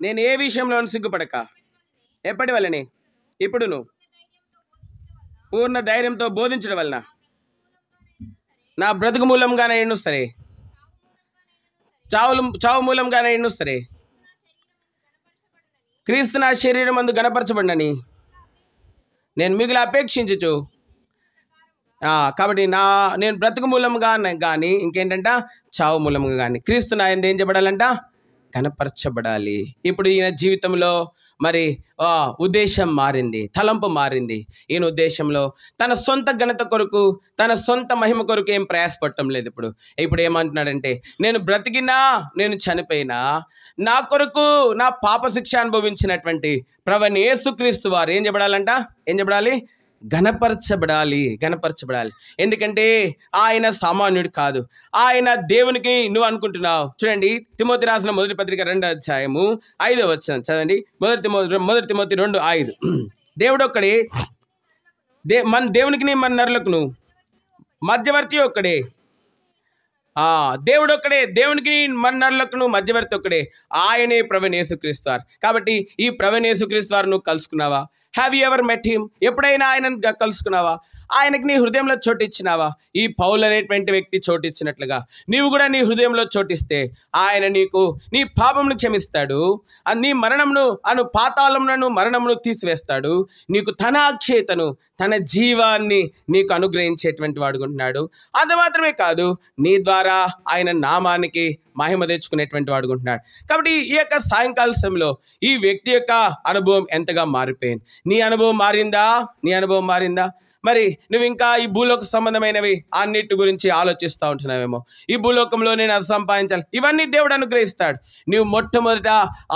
నేను ఏ విషయంలోనూ సిగ్గుపడక ఎప్పటి వల్లనే ఇప్పుడును పూర్ణ ధైర్యంతో బోధించడం వలన నా బ్రతుకు మూలంగానే ఎన్నో సరే, చావు మూలంగానే ఎన్నో సరే, క్రీస్తు నా శరీరం అందు గణపరచబడినని నేను మిగిలి అపేక్షించచ్చు. కాబట్టి నేను బ్రతుకు మూలంగా కానీ ఇంకేంటంట చావు మూలంగా కానీ క్రీస్తు నా యందు ఏం చేయబడాలంట? కనపరచబడాలి. ఇప్పుడు ఈయన జీవితంలో మరి ఉద్దేశం మారింది, తలంపు మారింది. ఈయన ఉద్దేశంలో తన సొంత ఘనత కొరకు, తన సొంత మహిమ కొరకు ఏం ప్రయాసపడటం లేదు. ఇప్పుడు ఏమంటున్నాడంటే, నేను బ్రతికినా నేను చనిపోయినా నా కొరకు నా పాప శిక్ష అనుభవించినటువంటి ప్రభువైన యేసుక్రీస్తు వారు ఏం చేయబడాలంట? ఏం చేయబడాలి? గణపరచబడాలి. ఎందుకంటే ఆయన సామాన్యుడు కాదు. ఆయన దేవునికి నువ్వు అనుకుంటున్నావు. చూడండి, తిమోతి రాసిన మొదటి పత్రిక 2వ అధ్యాయము 5వ వచనం చదవండి. మొదటి తిమోతి 2:5. దేవుడు ఒక్కడే, మన దేవునికి మన నరులకును మధ్యవర్తి ఒక్కడే. దేవుడు ఒక్కడే, దేవునికి మన నరులకును మధ్యవర్తి ఒక్కడే, ఆయనే ప్రభువైన యేసుక్రీస్తు వారు. కాబట్టి ఈ ప్రభువైన యేసుక్రీస్తు వారు నువ్వు కలుసుకున్నావా? Have you ever met him? ఎప్పుడైనా ఆయనను కలుసుకున్నావా? ఆయనకి నీ హృదయంలో చోటు ఇచ్చినావా? ఈ పౌలు అనేటువంటి వ్యక్తి చోటు ఇచ్చినట్లుగా నీవు కూడా నీ హృదయంలో చోటిస్తే ఆయన నీకు నీ పాపమును క్షమిస్తాడు. నీ పాతాళములను మరణమును తీసివేస్తాడు. నీకు తన అక్షయతను, తన జీవాన్ని నీకు అనుగ్రహించేటువంటి వాడుకుంటున్నాడు. అంత మాత్రమే కాదు, నీ ద్వారా ఆయన నామానికి మహిమ తెచ్చుకునేటువంటి వాడుకుంటున్నాడు. కాబట్టి ఈ యొక్క సాయంకాల సమయంలో ఈ వ్యక్తి యొక్క అనుభవం ఎంతగా మారిపోయింది. నీ అనుభవం మారిందా? మరి నువ్వు ఇంకా ఈ భూలోక సంబంధమైనవి అన్నిటి గురించి ఆలోచిస్తూ ఉంటున్నావేమో. ఈ భూలోకంలో నేను అది సంపాదించాలి, ఇవన్నీ దేవుడు అనుగ్రహిస్తాడు. నువ్వు మొట్టమొదట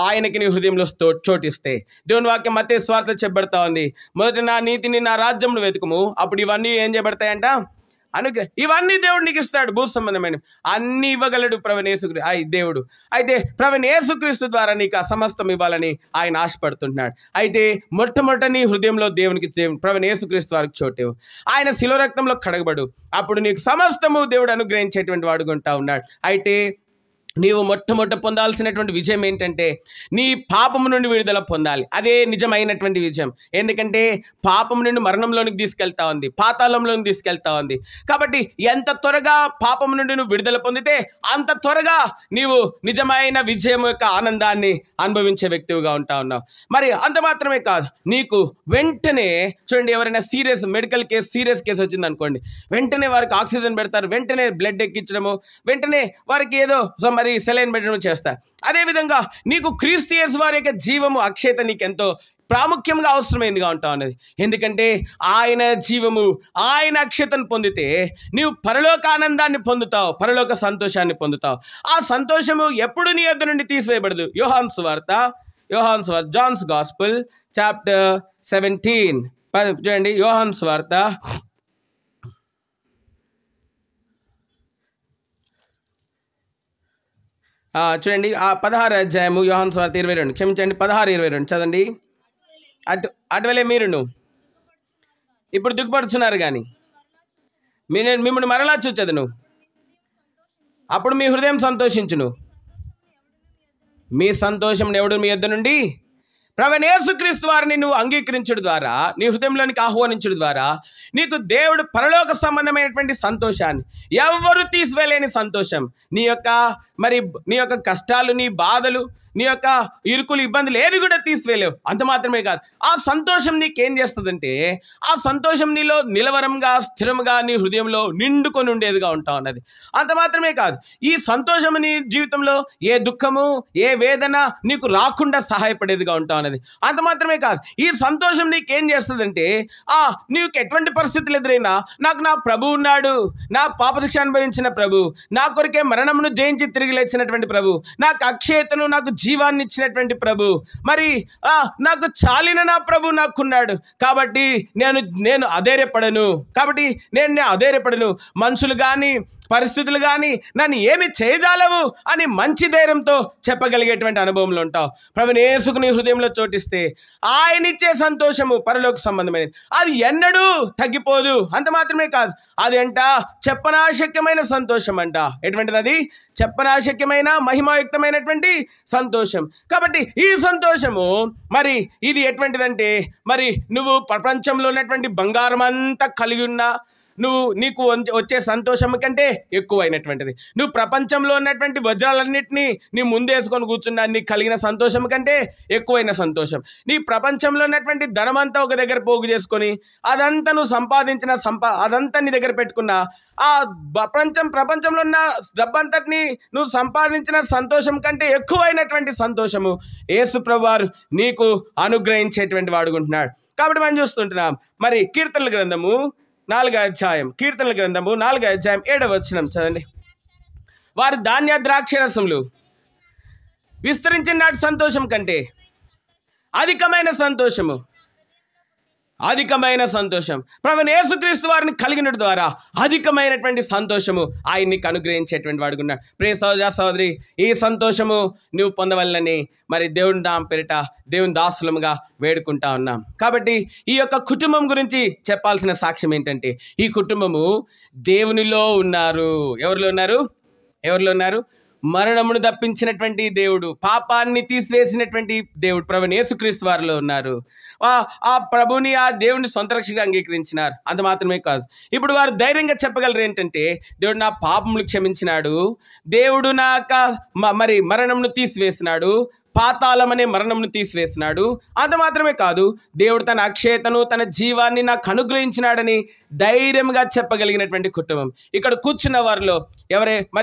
ఆయనకి నీ హృదయంలో చోటిస్తే, దేవుని వాక్యం మత్తయి సువార్తలో చెప్పబడతా ఉంది, మొదట నా నీతిని నా రాజ్యంను వెతుకుము, అప్పుడు ఇవన్నీ ఏం చేయబడతాయంట? ఇవన్నీ దేవుడు నీకు ఇస్తాడు. భూ సంబంధమైన అన్ని ఇవ్వగలడు ప్రభువైన యేసుక్రీస్తు దేవుడు. అయితే ప్రభువైన యేసుక్రీస్తు ద్వారా నీకు ఆ సమస్తం ఇవ్వాలని ఆయన ఆశపడుతుంటున్నాడు. అయితే మొట్టమొదట నీ హృదయంలో ప్రభువైన యేసుక్రీస్తు వారికి చోటు. ఆయన శిలువ రక్తంలో కడగబడు, అప్పుడు నీకు సమస్తము దేవుడు అనుగ్రహించేటువంటి వాడుకుంటా ఉన్నాడు. అయితే నీవు మొట్టమొదట పొందాల్సినటువంటి విజయం ఏంటంటే, నీ పాపము నుండి విడుదల పొందాలి. అదే నిజమైనటువంటి విజయం. ఎందుకంటే పాపము నుండి మరణంలోనికి తీసుకెళ్తా ఉంది, పాతాళంలోనికి తీసుకెళ్తా ఉంది. కాబట్టి ఎంత త్వరగా పాపము నుండి నువ్వు విడుదల పొందితే అంత త్వరగా నీవు నిజమైన విజయం యొక్క ఆనందాన్ని అనుభవించే వ్యక్తిగా ఉంటా ఉన్నావు. మరి అంత మాత్రమే కాదు, నీకు వెంటనే చూడండి, ఎవరైనా మెడికల్ కేసు సీరియస్ కేసు వచ్చింది అనుకోండి, వెంటనే వారికి ఆక్సిజన్ పెడతారు, వెంటనే బ్లడ్ ఎక్కించడము, వెంటనే వారికి ఏదో మరి సెలైన్ పెట్టడం చేస్తారు. అదేవిధంగా నీకు క్రీస్తు యేసు వారి యొక్క జీవము, అక్షయత నీకెంతో ప్రాముఖ్యంగా అవసరమైందిగా ఉంటావు అన్నది. ఎందుకంటే ఆయన జీవము, ఆయన అక్షయతను పొందితే నీవు పరలోక ఆనందాన్ని పొందుతావు, పరలోక సంతోషాన్ని పొందుతావు. ఆ సంతోషము ఎప్పుడు నీ యొద్ద నుండి తీసివేయబడదు. యోహాను సువార్త జాన్స్ గాస్పుల్ చాప్టర్ 17 చూడండి. యోహాను సువార్త చూడండి, 16వ అధ్యాయము యోహాను సువార్త 22, క్షమించండి 16:22 చదండి. అటువలే మీరును ఇప్పుడు దుఃఖపడుచున్నారు కానీ మిమ్మల్ని మరలా చూచెదను, అప్పుడు మీ హృదయం సంతోషించును, మీ సంతోషం ఎవడు మీ యొద్ద నుండి ప్రభువైన యేసుక్రీస్తు వారిని నువ్వు అంగీకరించడం ద్వారా, నీ హృదయంలోనికి ఆహ్వానించడం ద్వారా నీకు దేవుడు పరలోక సంబంధమైనటువంటి సంతోషాన్ని, ఎవరు తీసివేయలేని సంతోషం, నీ యొక్క కష్టాలు, నీ బాధలు, నీ యొక్క ఇరుకులు, ఇబ్బందులు ఏవి కూడా తీసివేయలేవు. అంత మాత్రమే కాదు, ఆ సంతోషం నీకేం చేస్తుందంటే, ఆ సంతోషం నీలో నిలవరంగా, స్థిరంగా నీ హృదయంలో నిండుకొని ఉండేదిగా ఉంటా ఉన్నది. అంత మాత్రమే కాదు, ఈ సంతోషం నీ జీవితంలో ఏ దుఃఖము, ఏ వేదన నీకు రాకుండా సహాయపడేదిగా ఉంటా ఉన్నది. అంత మాత్రమే కాదు, ఈ సంతోషం నీకేం చేస్తుందంటే, నీకు ఎటువంటి పరిస్థితులు ఎదురైనా నాకు నా ప్రభు ఉన్నాడు, నా పాపశిక్ష అనుభవించిన ప్రభు, నా కొరకే మరణమును జయించి తిరిగి లేచినటువంటి ప్రభు, నాకు అక్షయతను, నాకు జీవాన్ని ఇచ్చినటువంటి ప్రభు, మరి నాకు చాలిన నా ప్రభు నాకున్నాడు కాబట్టి నేను అధైర్యపడను, కాబట్టి నేను అధైర్యపడను, మనుషులు కానీ పరిస్థితులు కానీ నన్ను ఏమి చేయజాలవు అని మంచి ధైర్యంతో చెప్పగలిగేటువంటి అనుభవంలో ఉంటావు. ప్రభుని యేసుకు నీ హృదయంలో చోటిస్తే ఆయన ఇచ్చే సంతోషము పరలోక సంబంధమైనది, అది ఎన్నడూ తగ్గిపోదు. అంత మాత్రమే కాదు, అది చెప్పనాశక్యమైన సంతోషం అంట. ఎటువంటిది అది? చెప్పనాశక్యమైన మహిమాయుక్తమైనటువంటి సంతోషం. కాబట్టి ఈ సంతోషము మరి ఇది ఎటువంటిదంటే, మరి నువ్వు ప్రపంచంలో ఉన్నటువంటి బంగారం అంతా కలిగి ఉన్నా నీకు వచ్చే సంతోషం కంటే ఎక్కువైనటువంటిది. నువ్వు ప్రపంచంలో ఉన్నటువంటి వజ్రాలన్నింటినీ నీ ముందేసుకొని కూర్చున్నా నీకు కలిగిన సంతోషం కంటే ఎక్కువైన సంతోషం. నీ ప్రపంచంలో ఉన్నటువంటి ధనమంతా ఒక దగ్గర పోగు చేసుకొని అదంతా నువ్వు సంపాదించిన అదంతా నీ దగ్గర పెట్టుకున్నా ఆ ప్రపంచంలో ఉన్న డబ్బంతటిని నువ్వు సంపాదించిన సంతోషం కంటే ఎక్కువైనటువంటి సంతోషము యేసు ప్రభువారు నీకు అనుగ్రహించేటువంటి వాడుకుంటున్నాడు. కాబట్టి మనం చూస్తుంటున్నాం మరి కీర్తనల గ్రంథము 4వ అధ్యాయం, కీర్తనల గ్రంథము 4వ అధ్యాయం 7వ వచనం చదండి. వారి ధాన్య ద్రాక్షరసములు విస్తరించిన నాటి సంతోషం కంటే అధికమైన సంతోషం ప్రభువైన యేసుక్రీస్తు వారిని కలిగిన ద్వారా అధికమైనటువంటి సంతోషము ఆయన నీకు అనుగ్రహించేటువంటి వాడుకున్నాడు. ప్రియ సహోదర సహోదరి, ఈ సంతోషము నువ్వు పొందవల్లని మరి దేవుని నామం పేరిట దేవుని దాసులముగా వేడుకుంటా ఉన్నాం. కాబట్టి ఈ యొక్క కుటుంబం గురించి చెప్పాల్సిన సాక్ష్యం ఏంటంటే, ఈ కుటుంబము దేవునిలో ఉన్నారు. ఎవరిలో ఉన్నారు? మరణమును తప్పించినటువంటి దేవుడు, పాపాన్ని తీసివేసినటువంటి దేవుడు ప్రభువైన యేసుక్రీస్తు వారిలో ఉన్నారు. ఆ ప్రభుని, ఆ దేవుని సొంత రక్షకుడిగా అంగీకరించినారు. అంత మాత్రమే కాదు, ఇప్పుడు వారు ధైర్యంగా చెప్పగలరు ఏంటంటే, దేవుడు నా పాపములు క్షమించినాడు, దేవుడు మరి మరణమును తీసివేసినాడు, పాతాళం అనే మరణమును తీసివేసినాడు. అంత మాత్రమే కాదు, దేవుడు తన అక్షయతను, తన జీవాన్ని నాకు అనుగ్రహించినాడని ధైర్యంగా చెప్పగలిగినటువంటి కుటుంబం. ఇక్కడ కూర్చున్న వారిలో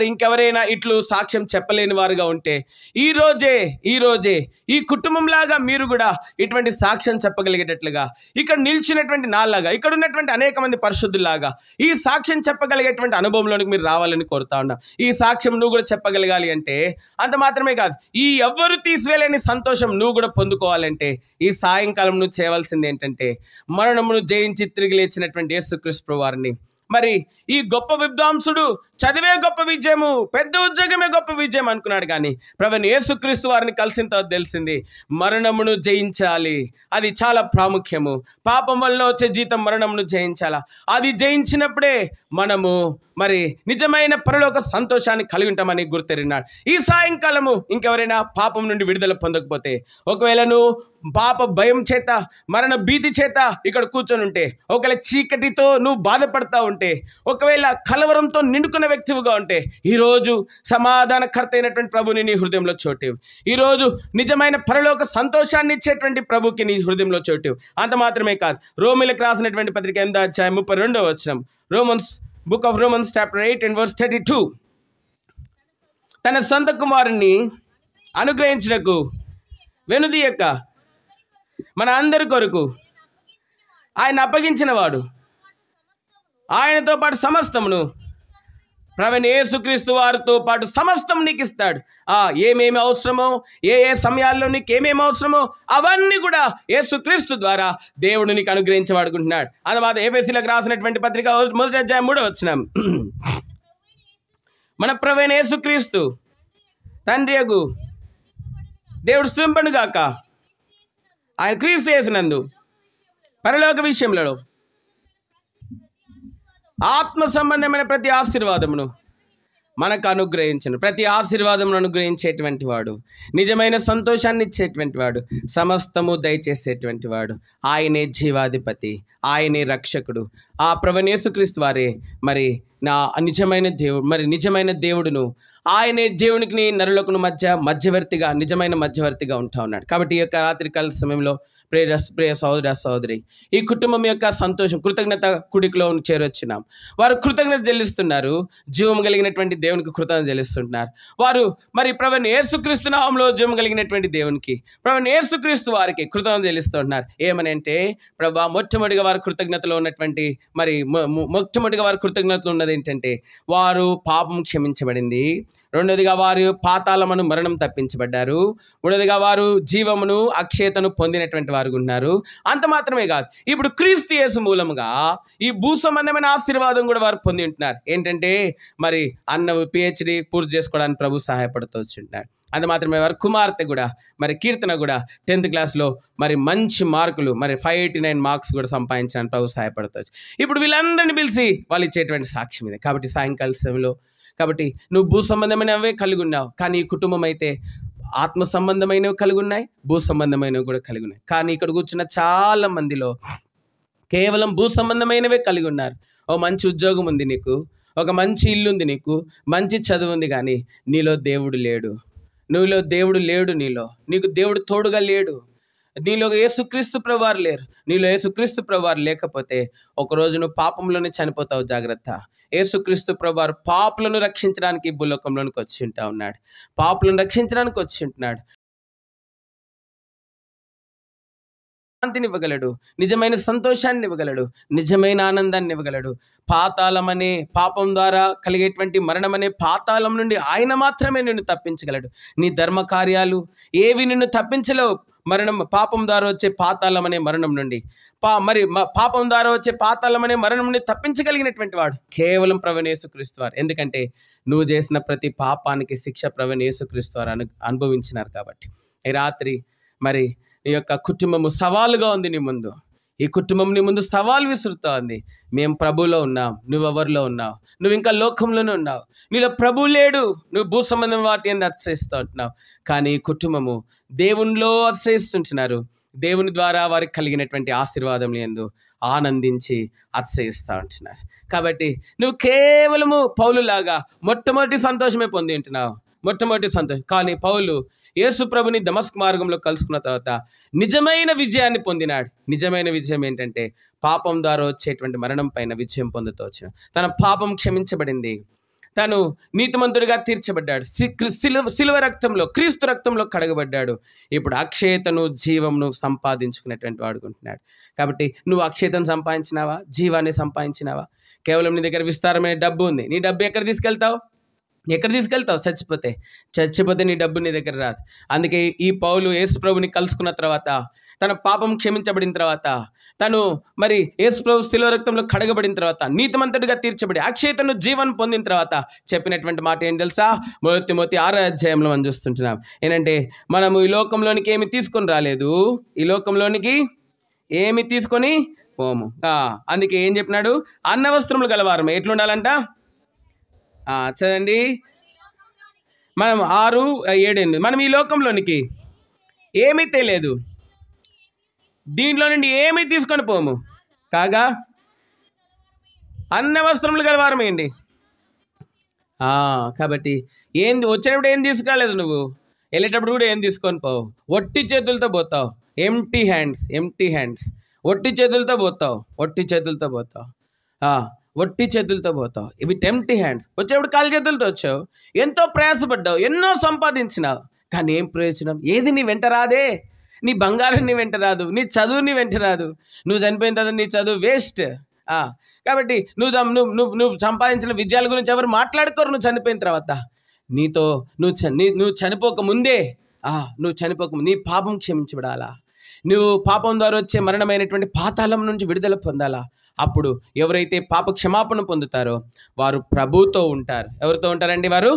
ఇంకెవరైనా ఇట్లు సాక్ష్యం చెప్పలేని వారుగా ఉంటే ఈ రోజే ఈ కుటుంబంలాగా మీరు కూడా ఇటువంటి సాక్ష్యం చెప్పగలిగేటట్లుగా, ఇక్కడ నిలిచినటువంటి నాలాగా, ఇక్కడ ఉన్నటువంటి అనేక మంది పరిశుద్ధులాగా ఈ సాక్ష్యం చెప్పగలిగేటువంటి అనుభవంలోనికి మీరు రావాలని కోరుతా ఉన్నాం. ఈ సాక్ష్యం నువ్వు కూడా చెప్పగలగాలి అంటే, అంత మాత్రమే కాదు, ఈ ఎవ్వరు తీసివేలేని సంతోషం నువ్వు కూడా పొందుకోవాలంటే ఈ సాయంకాలం నువ్వు చేయవలసింది ఏంటంటే, మరణమును జయించి తిరిగి లేచినటువంటి యేసుక్రీస్తు వారిని, మరి ఈ గొప్ప విద్వాంసుడు చదివే గొప్ప విజయము, పెద్ద ఉద్యోగమే గొప్ప విజయం అనుకున్నాడు. కానీ ప్రభువైన యేసుక్రీస్తు వారిని కలిసిన తర్వాత తెలిసింది, మరణమును జయించాలి, అది చాలా ప్రాముఖ్యము. పాపం వల్ల వచ్చే జీతం మరణమును జయించాలా, అది జయించినప్పుడే మనము మరి నిజమైన పరలోక సంతోషాన్ని కలిగి ఉంటామని గుర్తెరిగినాడు. ఈ సాయంకాలము ఇంకెవరైనా పాపం నుండి విడుదల పొందకపోతే, ఒకవేళ నువ్వు పాప భయం చేత, మరణ భీతి చేత ఇక్కడ కూర్చొని ఉంటే, ఒకవేళ చీకటితో నువ్వు బాధపడతా ఉంటే, ఒకవేళ కలవరంతో నిండుకున్న వ్యక్తివిగా ఉంటే, ఈరోజు సమాధానకర్త అయినటువంటి ప్రభుని నీ హృదయంలో చోటు. ఈరోజు నిజమైన పరలోక సంతోషాన్ని ఇచ్చేటువంటి ప్రభుకి నీ హృదయంలో చోటు. అంత మాత్రమే కాదు, రోమీలకు రాసినటువంటి పత్రిక 8వ అధ్యాయం 32వ వచనం, book of Romans chapter 8 and verse 32, తన సొంత కుమారుని అనుగ్రహించుటకు వెనుదీయక మన అందరి కొరకు ఆయన అప్పగించిన వాడు, ఆయనతో పాటు సమస్తమును, ప్రభువైన యేసుక్రీస్తు వారితో పాటు సమస్తం నీకు ఇస్తాడు. ఏమేమి అవసరమో, ఏ సమయాల్లో నీకు ఏమేమి అవసరమో అవన్నీ కూడా యేసుక్రీస్తు ద్వారా దేవుడు నీకు అనుగ్రహించబడుకుంటున్నాడు. అన్నమాట ఎఫెసీయులకు రాసినటువంటి పత్రిక 1వ అధ్యాయం 3వ వచనం, మన ప్రభువైన యేసుక్రీస్తు తండ్రియగు దేవుడు స్తుతింపబడును గాక, ఆయన క్రీస్తు యేసునందు పరలోక విషయంలో ఆత్మ సంబంధమైన ప్రతి ఆశీర్వాదమును మనకు అనుగ్రహించను. ప్రతి ఆశీర్వాదమును అనుగ్రహించేటువంటి వాడు, నిజమైన సంతోషాన్ని ఇచ్చేటువంటి వాడు, సమస్తము దయచేసేటువంటి వాడు, ఆయనే జీవాధిపతి, ఆయనే రక్షకుడు. ఆ ప్రభువైన యేసుక్రీస్తు వారే మరి నిజమైన దేవుడును, ఆయనే దేవునికి నరులకు మధ్యవర్తిగా, నిజమైన మధ్యవర్తిగా ఉంటా ఉన్నాడు. కాబట్టి ఈ యొక్క రాత్రికాల సమయంలో ప్రియ సహోదర సహోదరి, ఈ కుటుంబం యొక్క సంతోషం, కృతజ్ఞత కుడికిలో చేరొచ్చినాం. వారు కృతజ్ఞత చెల్లిస్తున్నారు, జీవం కలిగినటువంటి దేవునికి కృతజ్ఞత చెల్లిస్తుంటున్నారు. వారు మరి ప్రభువైన యేసుక్రీస్తు నామములో జీవం కలిగినటువంటి దేవునికి, ప్రభువైన యేసుక్రీస్తు వారికి కృతజ్ఞత చెల్లిస్తుంటున్నారు. ఏమనంటే, ప్రభువా మొట్టమొదటిగా వారు కృతజ్ఞతలో ఉన్నటువంటి మరి మొట్టమొదటిగా వారు కృతజ్ఞతలు ఉన్నది రెండోది ఏంటంటే వారు పాపం క్షమించబడింది. రెండోదిగా వారు పాతాళమును మరణం తప్పించబడ్డారు. మూడోదిగా వారు జీవమును అక్షయతను పొందినటువంటి వారు ఉన్నారు. అంత మాత్రమే కాదు, ఇప్పుడు క్రీస్తు యేసు మూలముగా ఈ భూ సంబంధమైన ఆశీర్వాదం కూడా వారు పొంది ఉంటున్నారు. ఏంటంటే మరి అన్న PhD పూర్తి చేసుకోవడానికి ప్రభు సహాయపడుతూ వచ్చింటున్నాడు. అది మాత్రమే వారి కుమార్తె కూడా మరి కీర్తన కూడా 10th క్లాస్లో మరి మంచి మార్కులు మరి 589 మార్క్స్ కూడా సంపాదించడానికి ప్రభు సహాయపడతారు. ఇప్పుడు వీళ్ళందరినీ పిలిచి వాళ్ళు ఇచ్చేటువంటి సాక్ష్యం ఇది. కాబట్టి సాయంకాల సమయంలో కాబట్టి నువ్వు భూ సంబంధమైనవే కలిగి ఉన్నావు, కానీ ఈ కుటుంబం అయితే ఆత్మ సంబంధమైనవి కలిగి ఉన్నాయి, భూ సంబంధమైనవి కూడా కలిగి ఉన్నాయి. కానీ ఇక్కడ కూర్చున్న చాలా మందిలో కేవలం భూ సంబంధమైనవే కలిగి ఉన్నారు. ఓ మంచి ఉద్యోగం ఉంది నీకు, ఒక మంచి ఇల్లు ఉంది నీకు, మంచి చదువు ఉంది, కానీ నీలో దేవుడు లేడు. నీలో దేవుడు లేడు. నీకు దేవుడు తోడుగా లేడు. నీలో యేసుక్రీస్తు ప్రభువారు లేరు. నీలో యేసుక్రీస్తు ప్రభువారు లేకపోతే ఒకరోజు నువ్వు పాపంలోనే చనిపోతావు. జాగ్రత్త. యేసుక్రీస్తు ప్రభువారు పాపులను రక్షించడానికి భూలోకంలోనికి వచ్చి ఉంటా ఉన్నాడు. పాపులను రక్షించడానికి వచ్చి ఉంటున్నాడు. శాంతిని ఇవ్వగలడు, నిజమైన సంతోషాన్ని ఇవ్వగలడు, నిజమైన ఆనందాన్ని ఇవ్వగలడు. పాతాళం అనే పాపం ద్వారా కలిగేటువంటి మరణం అనే పాతాళం నుండి ఆయన మాత్రమే నిన్ను తప్పించగలడు. నీ ధర్మ కార్యాలు ఏవి నిన్ను తప్పించలేవు. మరణం పాపం ద్వారా వచ్చే పాతాళం అనే మరణం నుండి పాపం ద్వారా వచ్చే పాతాళం అనే మరణం నుండి తప్పించగలిగినటువంటి వాడు కేవలం ప్రభువైన యేసుక్రీస్తు వారు. ఎందుకంటే నువ్వు చేసిన ప్రతి పాపానికి శిక్ష ప్రభువైన యేసుక్రీస్తు వారు అనుభవించినారు. కాబట్టి ఈ రాత్రి మరి ఈ యొక్క కుటుంబము సవాలుగా ఉంది నీ ముందు. ఈ కుటుంబం నీ ముందు సవాలు విసురుతా ఉంది. మేము ప్రభువులో ఉన్నాం, నువ్వెవరిలో ఉన్నావు? నువ్వు ఇంకా లోకంలోనే ఉన్నావు. నీలో ప్రభువు లేడు. నువ్వు భూ సంబంధం వాటి ఏంది ఆశ్రయిస్తూ ఉంటున్నావు. కానీ ఈ కుటుంబము దేవునిలో ఆశ్రయిస్తుంటున్నారు. దేవుని ద్వారా వారికి కలిగినటువంటి ఆశీర్వాదం యందు ఆనందించి ఆశ్రయిస్తూ ఉంటున్నారు. కాబట్టి నువ్వు కేవలము పౌలులాగా మొట్టమొదటి సంతోషమే పొంది ఉంటున్నావు. మొట్టమొదటి సంతోషం. కానీ పౌలు యేసు ప్రభుని దమస్క్ మార్గంలో కలుసుకున్న తర్వాత నిజమైన విజయాన్ని పొందినాడు. నిజమైన విజయం ఏంటంటే పాపం ద్వారా వచ్చేటువంటి మరణం పైన విజయం పొందుతూ వచ్చిన తన పాపం క్షమించబడింది. తను నీతిమంతుడిగా తీర్చబడ్డాడు. శిలువ రక్తంలో, క్రీస్తు రక్తంలో కడగబడ్డాడు. ఇప్పుడు అక్షయతను జీవమును సంపాదించుకునేటువంటి వాడుకుంటున్నాడు. కాబట్టి నువ్వు అక్షయతను సంపాదించినావా? జీవాన్ని సంపాదించినావా? కేవలం నీ దగ్గర విస్తారమైన డబ్బు ఉంది. నీ డబ్బు ఎక్కడ తీసుకెళ్తావు? చచ్చిపోతే నీ డబ్బు నీ దగ్గర రాదు. అందుకే ఈ పౌలు యేసు ప్రభుని కలుసుకున్న తర్వాత, తన పాపం క్షమించబడిన తర్వాత, తను మరి యేసు ప్రభు శిలువ రక్తంలో కడగబడిన తర్వాత, నీతిమంతుడిగా తీర్చబడి అక్షయతను జీవనం పొందిన తర్వాత చెప్పినటువంటి మాట ఏం తెలుసా? మొదటి 6వ అధ్యాయంలో మనం చూస్తుంటున్నాం. ఏంటంటే మనము ఈ లోకంలోనికి ఏమి తీసుకొని రాలేదు, ఈ లోకంలోనికి ఏమి తీసుకొని పోము. అందుకే ఏం చెప్పినాడు? అన్న వస్త్రములు గలవారమే ఎట్లుండాలంట? చదండి. మనం 6, 7, 8 మనం ఈ లోకంలోనికి ఏమీ తెలియదు, దీంట్లో నుండి ఏమీ తీసుకొని పోము, కాగా అన్న వస్త్రములు గలవారమేండి. కాబట్టి ఏంది వచ్చేటప్పుడు ఏం తీసుకురాలేదు, నువ్వు వెళ్ళేటప్పుడు కూడా ఏం తీసుకొని పోవు. ఒట్టి చేతులతో పోతావు. ఎంటీ హ్యాండ్స్ ఒట్టి చేతులతో పోతావు. ఇవి ఎంటీ హ్యాండ్స్. వచ్చేప్పుడు కాలు చేతులతో వచ్చావు. ఎంతో ప్రయాసపడ్డావు, ఎన్నో సంపాదించినావు, కానీ ఏం ప్రయోజనం? ఏది నీ వెంట రాదే. నీ బంగారం నీ వెంట రాదు, నీ చదువు నీ వెంట రాదు. నువ్వు చనిపోయిన తర్వాత నీ చదువు వేస్ట్. కాబట్టి నువ్వు సంపాదించిన విజయాల గురించి ఎవరు మాట్లాడుకోరు. నువ్వు చనిపోయిన తర్వాత నువ్వు చనిపోకముందే నీ పాపం క్షమించబడాలా? నువ్వు పాపం ద్వారా వచ్చే మరణమైనటువంటి పాతాళం నుంచి విడుదల పొందాలా? అప్పుడు ఎవరైతే పాప క్షమాపణ పొందుతారో వారు ప్రభుతో ఉంటారు. ఎవరితో ఉంటారండి? వారు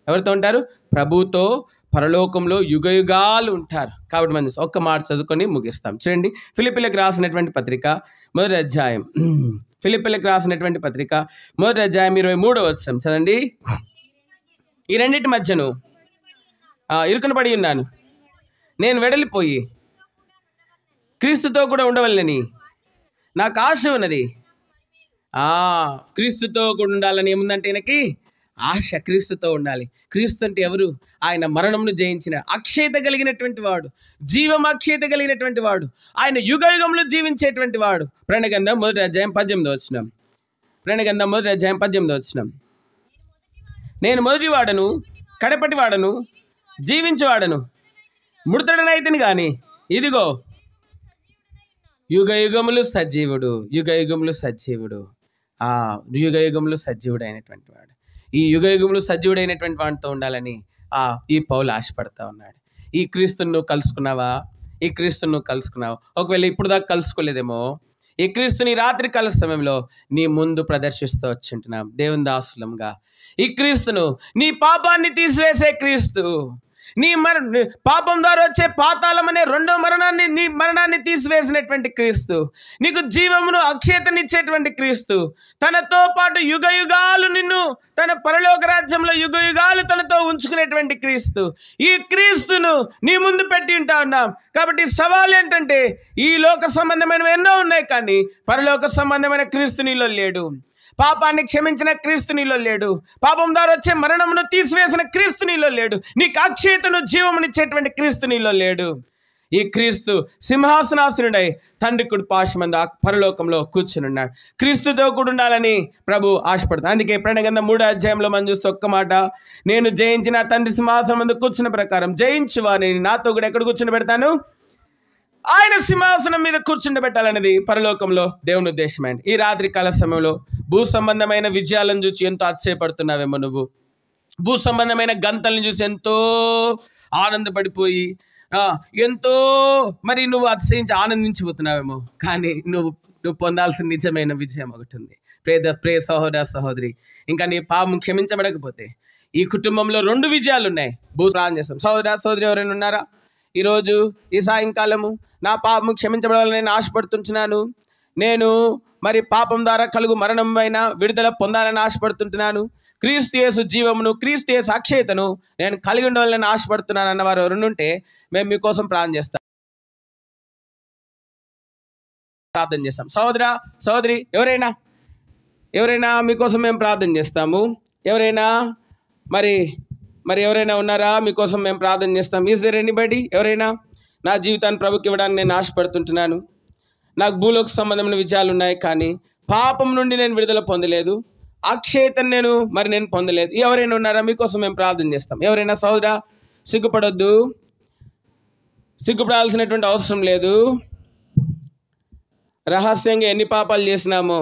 ఎవరితో ఉంటారు? ప్రభుతో పరలోకంలో యుగయుగాలు ఉంటారు. కాబట్టి మనం ఒక్క మాట చదువుకొని ముగిస్తాం. చూడండి, ఫిలిప్పీలకు రాసినటువంటి పత్రిక మొదటి అధ్యాయం 23వ వచనం చదండి. ఈ రెండింటి మధ్యను ఇరుకున పడి ఉన్నాను, నేను వెడలిపోయి క్రీస్తుతో కూడా ఉండవల్లని నాకు ఆశ ఉన్నది. క్రీస్తుతో కూడా ఉండాలని ఏముందంటే ఈయనకి ఆశ. క్రీస్తుతో ఉండాలి. క్రీస్తు అంటే ఎవరు? ఆయన మరణంను జయించిన అక్షయత కలిగినటువంటి వాడు, జీవం అక్షయత కలిగినటువంటి వాడు, ఆయన యుగయుగంలో జీవించేటువంటి వాడు. ప్రణగంధం 1వ అధ్యాయం 18వ వచనం. నేను మొదటివాడను, కడపటివాడను, జీవించేవాడను, మృతుడనైతిని గాని ఇదిగో యుగయుగములు సజీవుడు. యుగ యుగములు సజీవుడైనటువంటి వాడు. ఈ యుగ యుగములు సజీవుడైనటువంటి వాడితో ఉండాలని ఈ పౌలు ఆశపడతా ఉన్నాడు. ఈ క్రీస్తుని నువ్వు కలుసుకున్నావా? ఈ క్రీస్తుని నువ్వు కలుసుకున్నావు. ఒకవేళ ఇప్పుడు దాకా కలుసుకోలేదేమో, ఈ క్రీస్తుని రాత్రి కాల సమయంలో నీ ముందు ప్రదర్శిస్తూ వచ్చింటున్నాం దేవుని దాసులంగా. ఈ క్రీస్తును, నీ పాపాన్ని తీసివేసే క్రీస్తు, నీ పాపం ద్వారా వచ్చే పాతాళం అనే రెండో నీ మరణాన్ని తీసివేసినటువంటి క్రీస్తు, నీకు జీవమును అక్షయతనిచ్చేటువంటి క్రీస్తు, తనతో పాటు యుగ యుగాలు నిన్ను తన పరలోక రాజ్యంలో యుగ యుగాలు తనతో ఉంచుకునేటువంటి క్రీస్తు, ఈ క్రీస్తును నీ ముందు పెట్టి ఉంటా ఉన్నాం. కాబట్టి సవాల్ ఏంటంటే, ఈ లోక సంబంధమైనవి ఎన్నో ఉన్నాయి, కానీ పరలోక సంబంధమైన క్రీస్తు నీలో లేడు. పాపాన్ని క్షమించిన క్రీస్తు నీలో లేడు. పాపం ద్వారా వచ్చే మరణమును తీసివేసిన క్రీస్తు నీలో లేడు. నీకు అక్షయతను జీవమునిచ్చేటువంటి క్రీస్తు నీలో లేడు. ఈ క్రీస్తు సింహాసనాసనుడై తండ్రి కుడి పార్శ్వమందు పరలోకంలో కూర్చునున్నాడు. క్రీస్తుతో కూడా ఉండాలని ప్రభు ఆశపడతాడు. అందుకే ప్రకటన గ్రంథం 3వ అధ్యాయంలో మనం చూస్తే ఒక్క మాట, నేను జయించిన తండ్రి సింహాసనం ముందు కూర్చున్న ప్రకారం జయించు వారిని నాతో కూడా ఎక్కడ కూర్చుని పెడతాను? ఆయన సింహాసనం మీద కూర్చుండబెట్టాలనేది పరలోకంలో దేవుని ఉద్దేశమైంది. ఈ రాత్రి కాల సమయంలో భూ సంబంధమైన విజయాలను చూసి ఎంతో అతిశయపడుతున్నావేమో, నువ్వు భూ సంబంధమైన గంతలను చూసి ఎంతో ఆనందపడిపోయి ఎంతో మరి నువ్వు అతిశయించి ఆనందించిపోతున్నావేమో, కానీ నువ్వు పొందాల్సిన నిజమైన విజయం ఒకటి ఉంది. ప్రియ సహోదర సహోదరి, ఇంకా నీ పాపం క్షమించబడకపోతే ఈ కుటుంబంలో 2 విజయాలు ఉన్నాయి. ప్రార్థన చేస్తాం. సహోదర సహోదరి ఎవరైనా ఉన్నారా? ఈరోజు ఈ సాయంకాలము నా పాపం క్షమించబడాలని నేను ఆశపడుతుంటున్నాను, నేను మరి పాపం ద్వారా కలుగు మరణం పైన విడుదల పొందాలని ఆశపడుతుంటున్నాను, క్రీస్తు యేసు జీవమును, క్రీస్తు యేసు అక్షయతను నేను కలిగి ఉండాలని ఆశపడుతున్నాను అన్నవారు ఎవరైనా ఉంటే మేము మీకోసం ప్రార్థన చేస్తాం. సహోదర సహోదరి ఎవరైనా మీకోసం మేము ప్రార్థన చేస్తాము. ఎవరైనా మరి ఎవరైనా ఉన్నారా? మీకోసం మేము ప్రార్థన చేస్తాం. Is there anybody? ఎవరైనా? నా జీవితాన్ని ప్రభుకి ఇవ్వడానికి నేను ఆశపడుతుంటున్నాను, నాకు భూలోక సంబంధమైన విజయాలు ఉన్నాయి, కానీ పాపం నుండి నేను విడుదల పొందలేదు, అక్షయతను నేను పొందలేదు. ఎవరైనా ఉన్నారా? మీకోసం మేము ప్రార్థన చేస్తాం. ఎవరైనా? సహోదరా, సిగ్గుపడొద్దు, సిగ్గుపడాల్సినటువంటి అవసరం లేదు. రహస్యంగా ఎన్ని పాపాలు చేసినామో,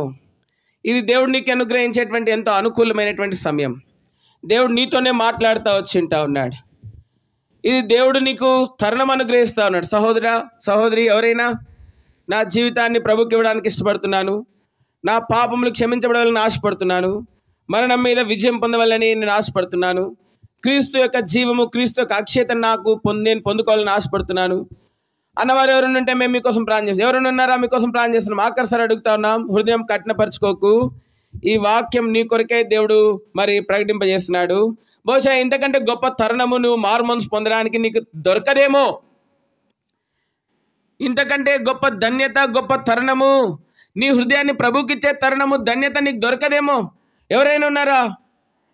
ఇది దేవుడు నీకు అనుగ్రహించేటువంటి ఎంతో అనుకూలమైనటువంటి సమయం. దేవుడు నీతోనే మాట్లాడుతూ వచ్చింటా ఉన్నాడు. ఇది దేవుడు నీకు తరుణం అనుగ్రహిస్తూ ఉన్నాడు. సహోదరా సహోదరి ఎవరైనా? నా జీవితాన్ని ప్రభుకి ఇవ్వడానికి ఇష్టపడుతున్నాను, నా పాపములు క్షమించబడాలని ఆశపడుతున్నాను, మరణం మీద విజయం పొందవాలని నేను ఆశపడుతున్నాను, క్రీస్తు యొక్క జీవము, క్రీస్తు యొక్క అక్షయతను నేను పొందుకోవాలని ఆశపడుతున్నాను అన్నవారు ఎవరైనా ఉంటే మేము మీకోసం ప్రార్థన చేస్తాం. ఎవరైనా ఉన్నారా? మీకోసం ప్రార్థన చేస్తున్నాం. ఆఖరిసారి అడుగుతా ఉన్నాం, హృదయం కఠినపరచుకోకు. ఈ వాక్యం నీ కొరకే దేవుడు మరి ప్రకటింపజేస్తున్నాడు. బహుశా ఇంతకంటే గొప్ప తరుణము నువ్వు మారుమనసు పొందడానికి నీకు దొరకదేమో, ఇంతకంటే గొప్ప ధన్యత, గొప్ప తరుణము, నీ హృదయాన్ని ప్రభుకిచ్చే తరుణము, ధన్యత నీకు దొరకదేమో. ఎవరైనా ఉన్నారా?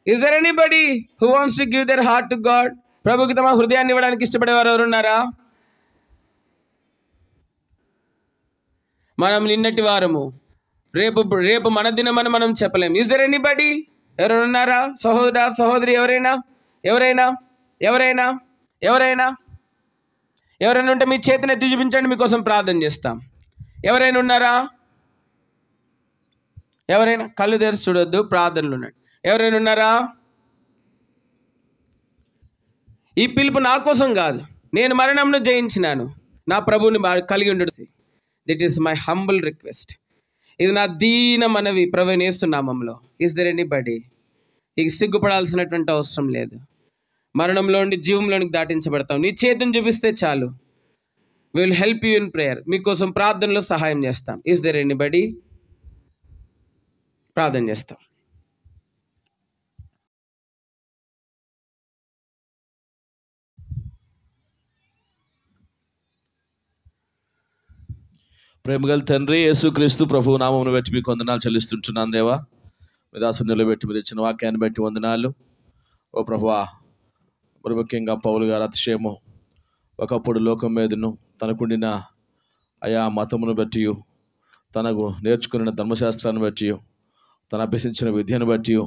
Is there anybody who wants to give their heart to God? ప్రభుకి తమ హృదయాన్ని ఇవ్వడానికి ఇష్టపడేవారు ఎవరున్నారా? మనం నిన్నటి వారము, రేపు మన దినమని మనం చెప్పలేము. Is there anybody? ఎవరైనా ఉన్నారా? సహోదర సహోదరి ఎవరైనా ఉంటే మీ చేతిని ఎత్తి చూపించండి, మీకోసం ప్రార్థన చేస్తాం. ఎవరైనా ఉన్నారా? ఎవరైనా? కళ్ళు తెరిచి చూడొద్దు, ప్రార్థనలు ఉన్నాడు. ఎవరైనా ఉన్నారా? ఈ పిలుపు నా కోసం కాదు, నేను మరణంను జయించినాను, నా ప్రభువుని కలిగి ఉండడు. This is my humble request. ఇది నా దీన మనవి ప్రభువైన యేసు నామములో. Is there anybody? ఇక సిగ్గుపడాల్సినటువంటి అవసరం లేదు. మరణంలో నుండి జీవంలోనికి దాటించబడతాం. నీ చేతిని చూపిస్తే చాలు. We will help you in prayer. మీకోసం ప్రార్థనలో సహాయం చేస్తాం. Is there anybody? ప్రార్థన చేస్తాం. ప్రేమగల తండ్రి యేసుక్రీస్తు ప్రభువు నామమును బట్టి మీకు వందనాలు చెల్లిస్తుంటున్నాను దేవా. మీ దాసుని నిలబెట్టి మీరు ఇచ్చిన వాక్యాన్ని బట్టి వందనాలు. ఓ ప్రభువా, మరి ముఖ్యంగా పౌలు గారు అతిశయము ఒకప్పుడు లోకం మీదను తనకుండిన ఆయా మతమును బట్టి, తనకు నేర్చుకున్న ధర్మశాస్త్రాన్ని బట్టి, తను అభ్యసించిన విద్యను బట్టి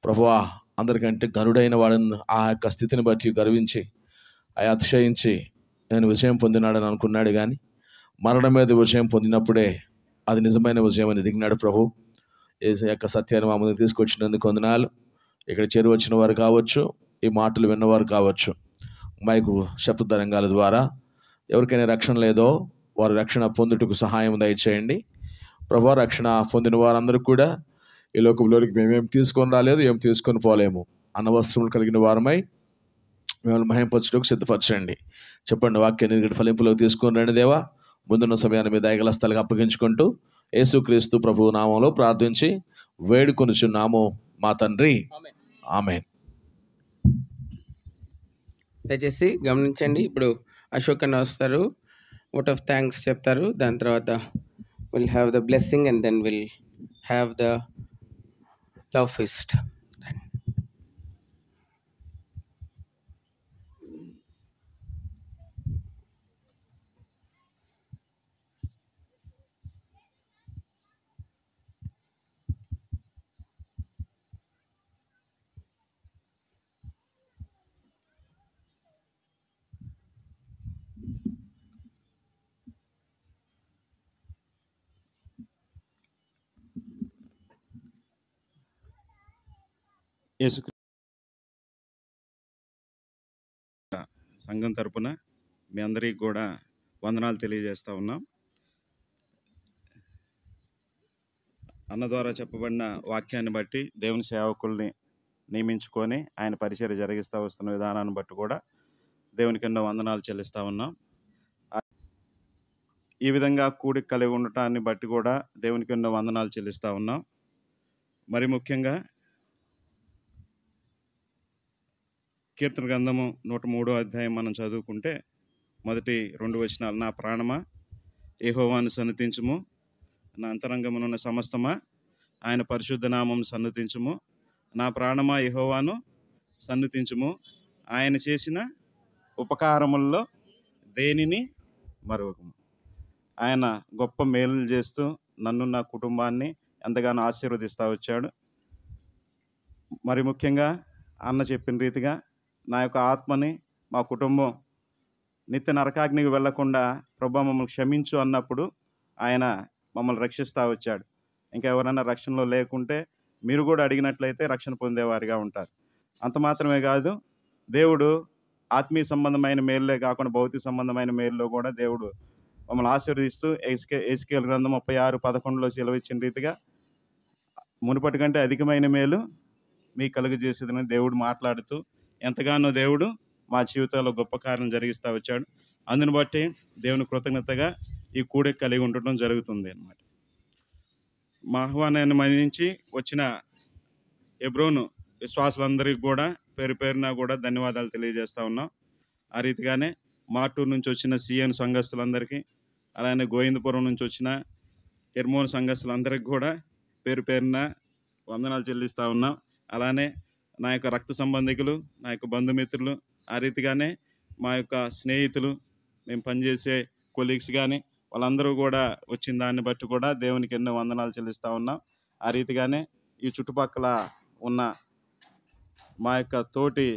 ప్రభువా అందరికంటే గనుడైన వాడిని ఆ యొక్క స్థితిని బట్టి గర్వించి ఆయా అతిశయించి నేను విజయం పొందినాడని అనుకున్నాడు. కానీ మరణం మీద విజయం పొందినప్పుడే అది నిజమైన విజయం అని దిగినాడు ప్రభు. యేసయ్య యొక్క సత్యాన్ని మా ముందుకు తీసుకొచ్చినందుకు వందనాలు. ఇక్కడ చేరి వచ్చిన వారు కావచ్చు, ఈ మాటలు విన్నవారు కావచ్చు, మైకు శబ్ద తరంగాల ద్వారా ఎవరికైనా రక్షణ లేదో వారు రక్షణ పొందుటకు సహాయం దయచేయండి. ప్రభువా, రక్షణ పొందిన వారందరూ కూడా ఈ లోకంలోకి మేమేం తీసుకొని రాలేదు, ఏం తీసుకొని పోలేము అన్న వస్త్రములు కలిగిన వారమై మిమ్మల్ని మహింపరచుటకు సిద్ధపరచండి. చెప్పండి, వాక్యాన్ని ఇక్కడ ఫలింపులోకి తీసుకొని రండి దేవా. ముందున్న సమయాన్ని మీ దయగల స్థలానికి అప్పగించుకుంటూ యేసుక్రీస్తు ప్రభువు నామంలో ప్రార్థించి వేడుకొనుచున్నాము మా తండ్రి, ఆమేన్. దయచేసి గమనించండి. ఇప్పుడు అశోక్ అన్న వస్తారు, ఓట్ ఆఫ్ థ్యాంక్స్ చెప్తారు. దాని తర్వాత will have the blessing and then will have the love feast. యేసు సంఘం తరపున మీ అందరికీ కూడా వందనాలు తెలియజేస్తూ ఉన్నాం. అన్న ద్వారా చెప్పబడిన వాక్యాన్ని బట్టి దేవుని సేవకుల్ని నియమించుకొని ఆయన పరిచర్య జరిగిస్తూ వస్తున్న విధానాన్ని బట్టి కూడా దేవునికి ఎన్నో వందనాలు చెల్లిస్తూ ఉన్నాం. ఈ విధంగా కూడిక కలిగి ఉండటాన్ని బట్టి కూడా దేవునికి ఎన్నో వందనాలు చెల్లిస్తూ ఉన్నాం. మరి ముఖ్యంగా కీర్తన గ్రంథము 103వ అధ్యాయం మనం చదువుకుంటే మొదటి 2 వచనాలు, నా ప్రాణమా యెహోవాను సన్నుతించుము, నా అంతరంగమునున్న సమస్తమా ఆయన పరిశుద్ధ నామం సన్నుతించుము, నా ప్రాణమా యెహోవాను సన్నుతించుము, ఆయన చేసిన ఉపకారముల్లో దేనిని మరువకము. ఆయన గొప్ప మేలులు చేస్తూ నన్ను నా కుటుంబాన్ని ఎంతగానో ఆశీర్వదిస్తూ వచ్చాడు. మరి ముఖ్యంగా అన్న చెప్పిన రీతిగా నా యొక్క ఆత్మని, మా కుటుంబం నిత్య నరకాగ్నికి వెళ్లకుండా ప్రభువా మమ్మల్ని క్షమించు అన్నప్పుడు ఆయన మమ్మల్ని రక్షిస్తూ వచ్చాడు. ఇంకా ఎవరైనా రక్షణలో లేకుంటే మీరు కూడా అడిగినట్లయితే రక్షణ పొందేవారిగా ఉంటారు. అంత మాత్రమే కాదు, దేవుడు ఆత్మీయ సంబంధమైన మేలులే కాకుండా భౌతిక సంబంధమైన మేలులో కూడా దేవుడు మమ్మల్ని ఆశీర్వదిస్తూ ఎస్కేల్ గ్రంథం 36:11 సెలవిచ్చిన రీతిగా మునుపటి కంటే అధికమైన మేలు మీకు కలుగజేసేదని దేవుడు మాట్లాడుతూ ఎంతగానో దేవుడు మా జీవితంలో గొప్ప కార్యం జరిగిస్తూ వచ్చాడు. అందుని బట్టి దేవుని కృతజ్ఞతగా ఈ కూడిక కలిగి ఉండటం జరుగుతుంది అన్నమాట. మా ఆహ్వానాన్ని మన్నించి వచ్చిన హెబ్రోను విశ్వాసులందరికీ కూడా పేరు పేరున కూడా ధన్యవాదాలు తెలియజేస్తూ ఉన్నాం. ఆ రీతిగానే మార్టూరు నుంచి వచ్చిన సిఎన్ సంఘస్థులందరికీ, అలానే గోవిందపురం నుంచి వచ్చిన హెర్మోన్ సంఘస్థులందరికీ కూడా పేరు పేరున వందనాలు చెల్లిస్తూ ఉన్నాం. అలానే నా యొక్క రక్త సంబంధికులు, నా యొక్క బంధుమిత్రులు, ఆ రీతిగానే మా యొక్క స్నేహితులు, మేము పనిచేసే కొలీగ్స్ కానీ వాళ్ళందరూ కూడా వచ్చిన దాన్ని బట్టి కూడా దేవునికి ఎన్నో వందనాలు చెల్లిస్తూ ఉన్నాం. ఆ రీతిగానే ఈ చుట్టుపక్కల ఉన్న మా యొక్క తోటి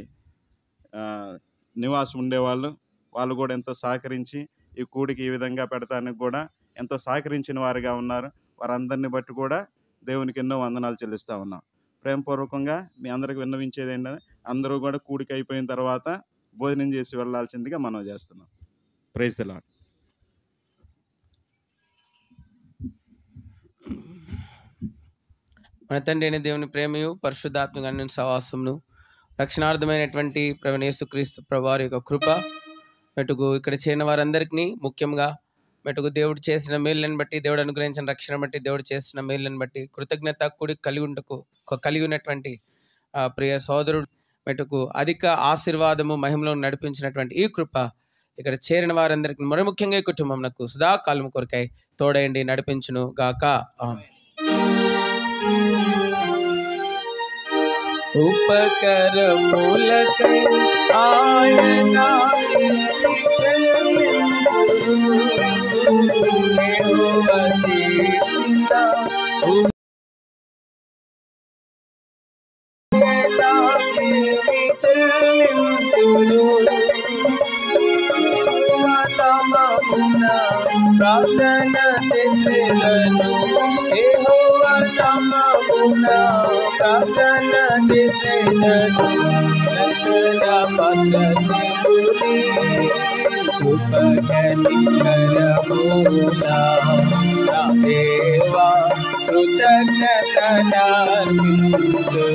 నివాసం ఉండేవాళ్ళు, వాళ్ళు కూడా ఎంతో సహకరించి ఈ కూడికి ఈ విధంగా పెడతానికి కూడా ఎంతో సహకరించిన వారిగా ఉన్నారు. వారందరిని బట్టి కూడా దేవునికి ఎన్నో వందనాలు చెల్లిస్తూ ఉన్నాం. ప్రేమపూర్వకంగా మీ అందరికి విన్నవించేది ఏంటంటే అందరూ కూడా కూడిక అయిపోయిన తర్వాత భోజనం చేసి వెళ్ళాల్సిందిగా మనం చేస్తున్నాం. Praise the Lord. మన తండ్రి అయిన దేవుని ప్రేమయు పరిశుద్ధాత్మక సహవాసమును రక్షణార్థమైనటువంటి ప్రభువైన యేసుక్రీస్తు ప్రభువారి యొక్క కృప మెటుకు ఇక్కడ చేరిన వారందరికీ, ముఖ్యంగా మెటుకు దేవుడు చేసిన మేలులను బట్టి, దేవుడు అనుగ్రహించిన రక్షణ బట్టి, దేవుడు చేసిన మేలులను బట్టి కృతజ్ఞత కూడి కలిగి ఉన్నటువంటి ప్రియ సోదరుడు మెటుకు అధిక ఆశీర్వాదము మహిమలో నడిపించినటువంటి ఈ కృప ఇక్కడ చేరిన వారందరికీ, మరి ముఖ్యంగా ఈ కుటుంబంకు సదాకాలం కొరకై తోడయండి నడిపించును గాక. ఆమేన్. ఉపకరములకై ఆయన ప్రార్థన చేసేదను యెహోవా నామమున ప్రార్థన చేసేదను రక్షణ పద్ధతి కృపకనికరమూలా నా దేవా కృతజ్ఞతనార్పించు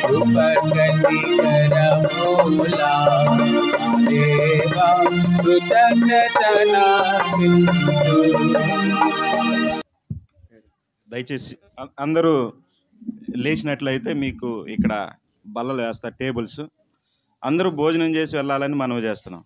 కృపకనికరమూలా నా దేవా కృతజ్ఞతనార్పించు. దయచేసి అందరూ లేచినట్లయితే మీకు ఇక్కడ బల్లలు వేస్తారు, టేబుల్స్. అందరూ భోజనం చేసి వెళ్ళాలని మనవి చేస్తున్నాం.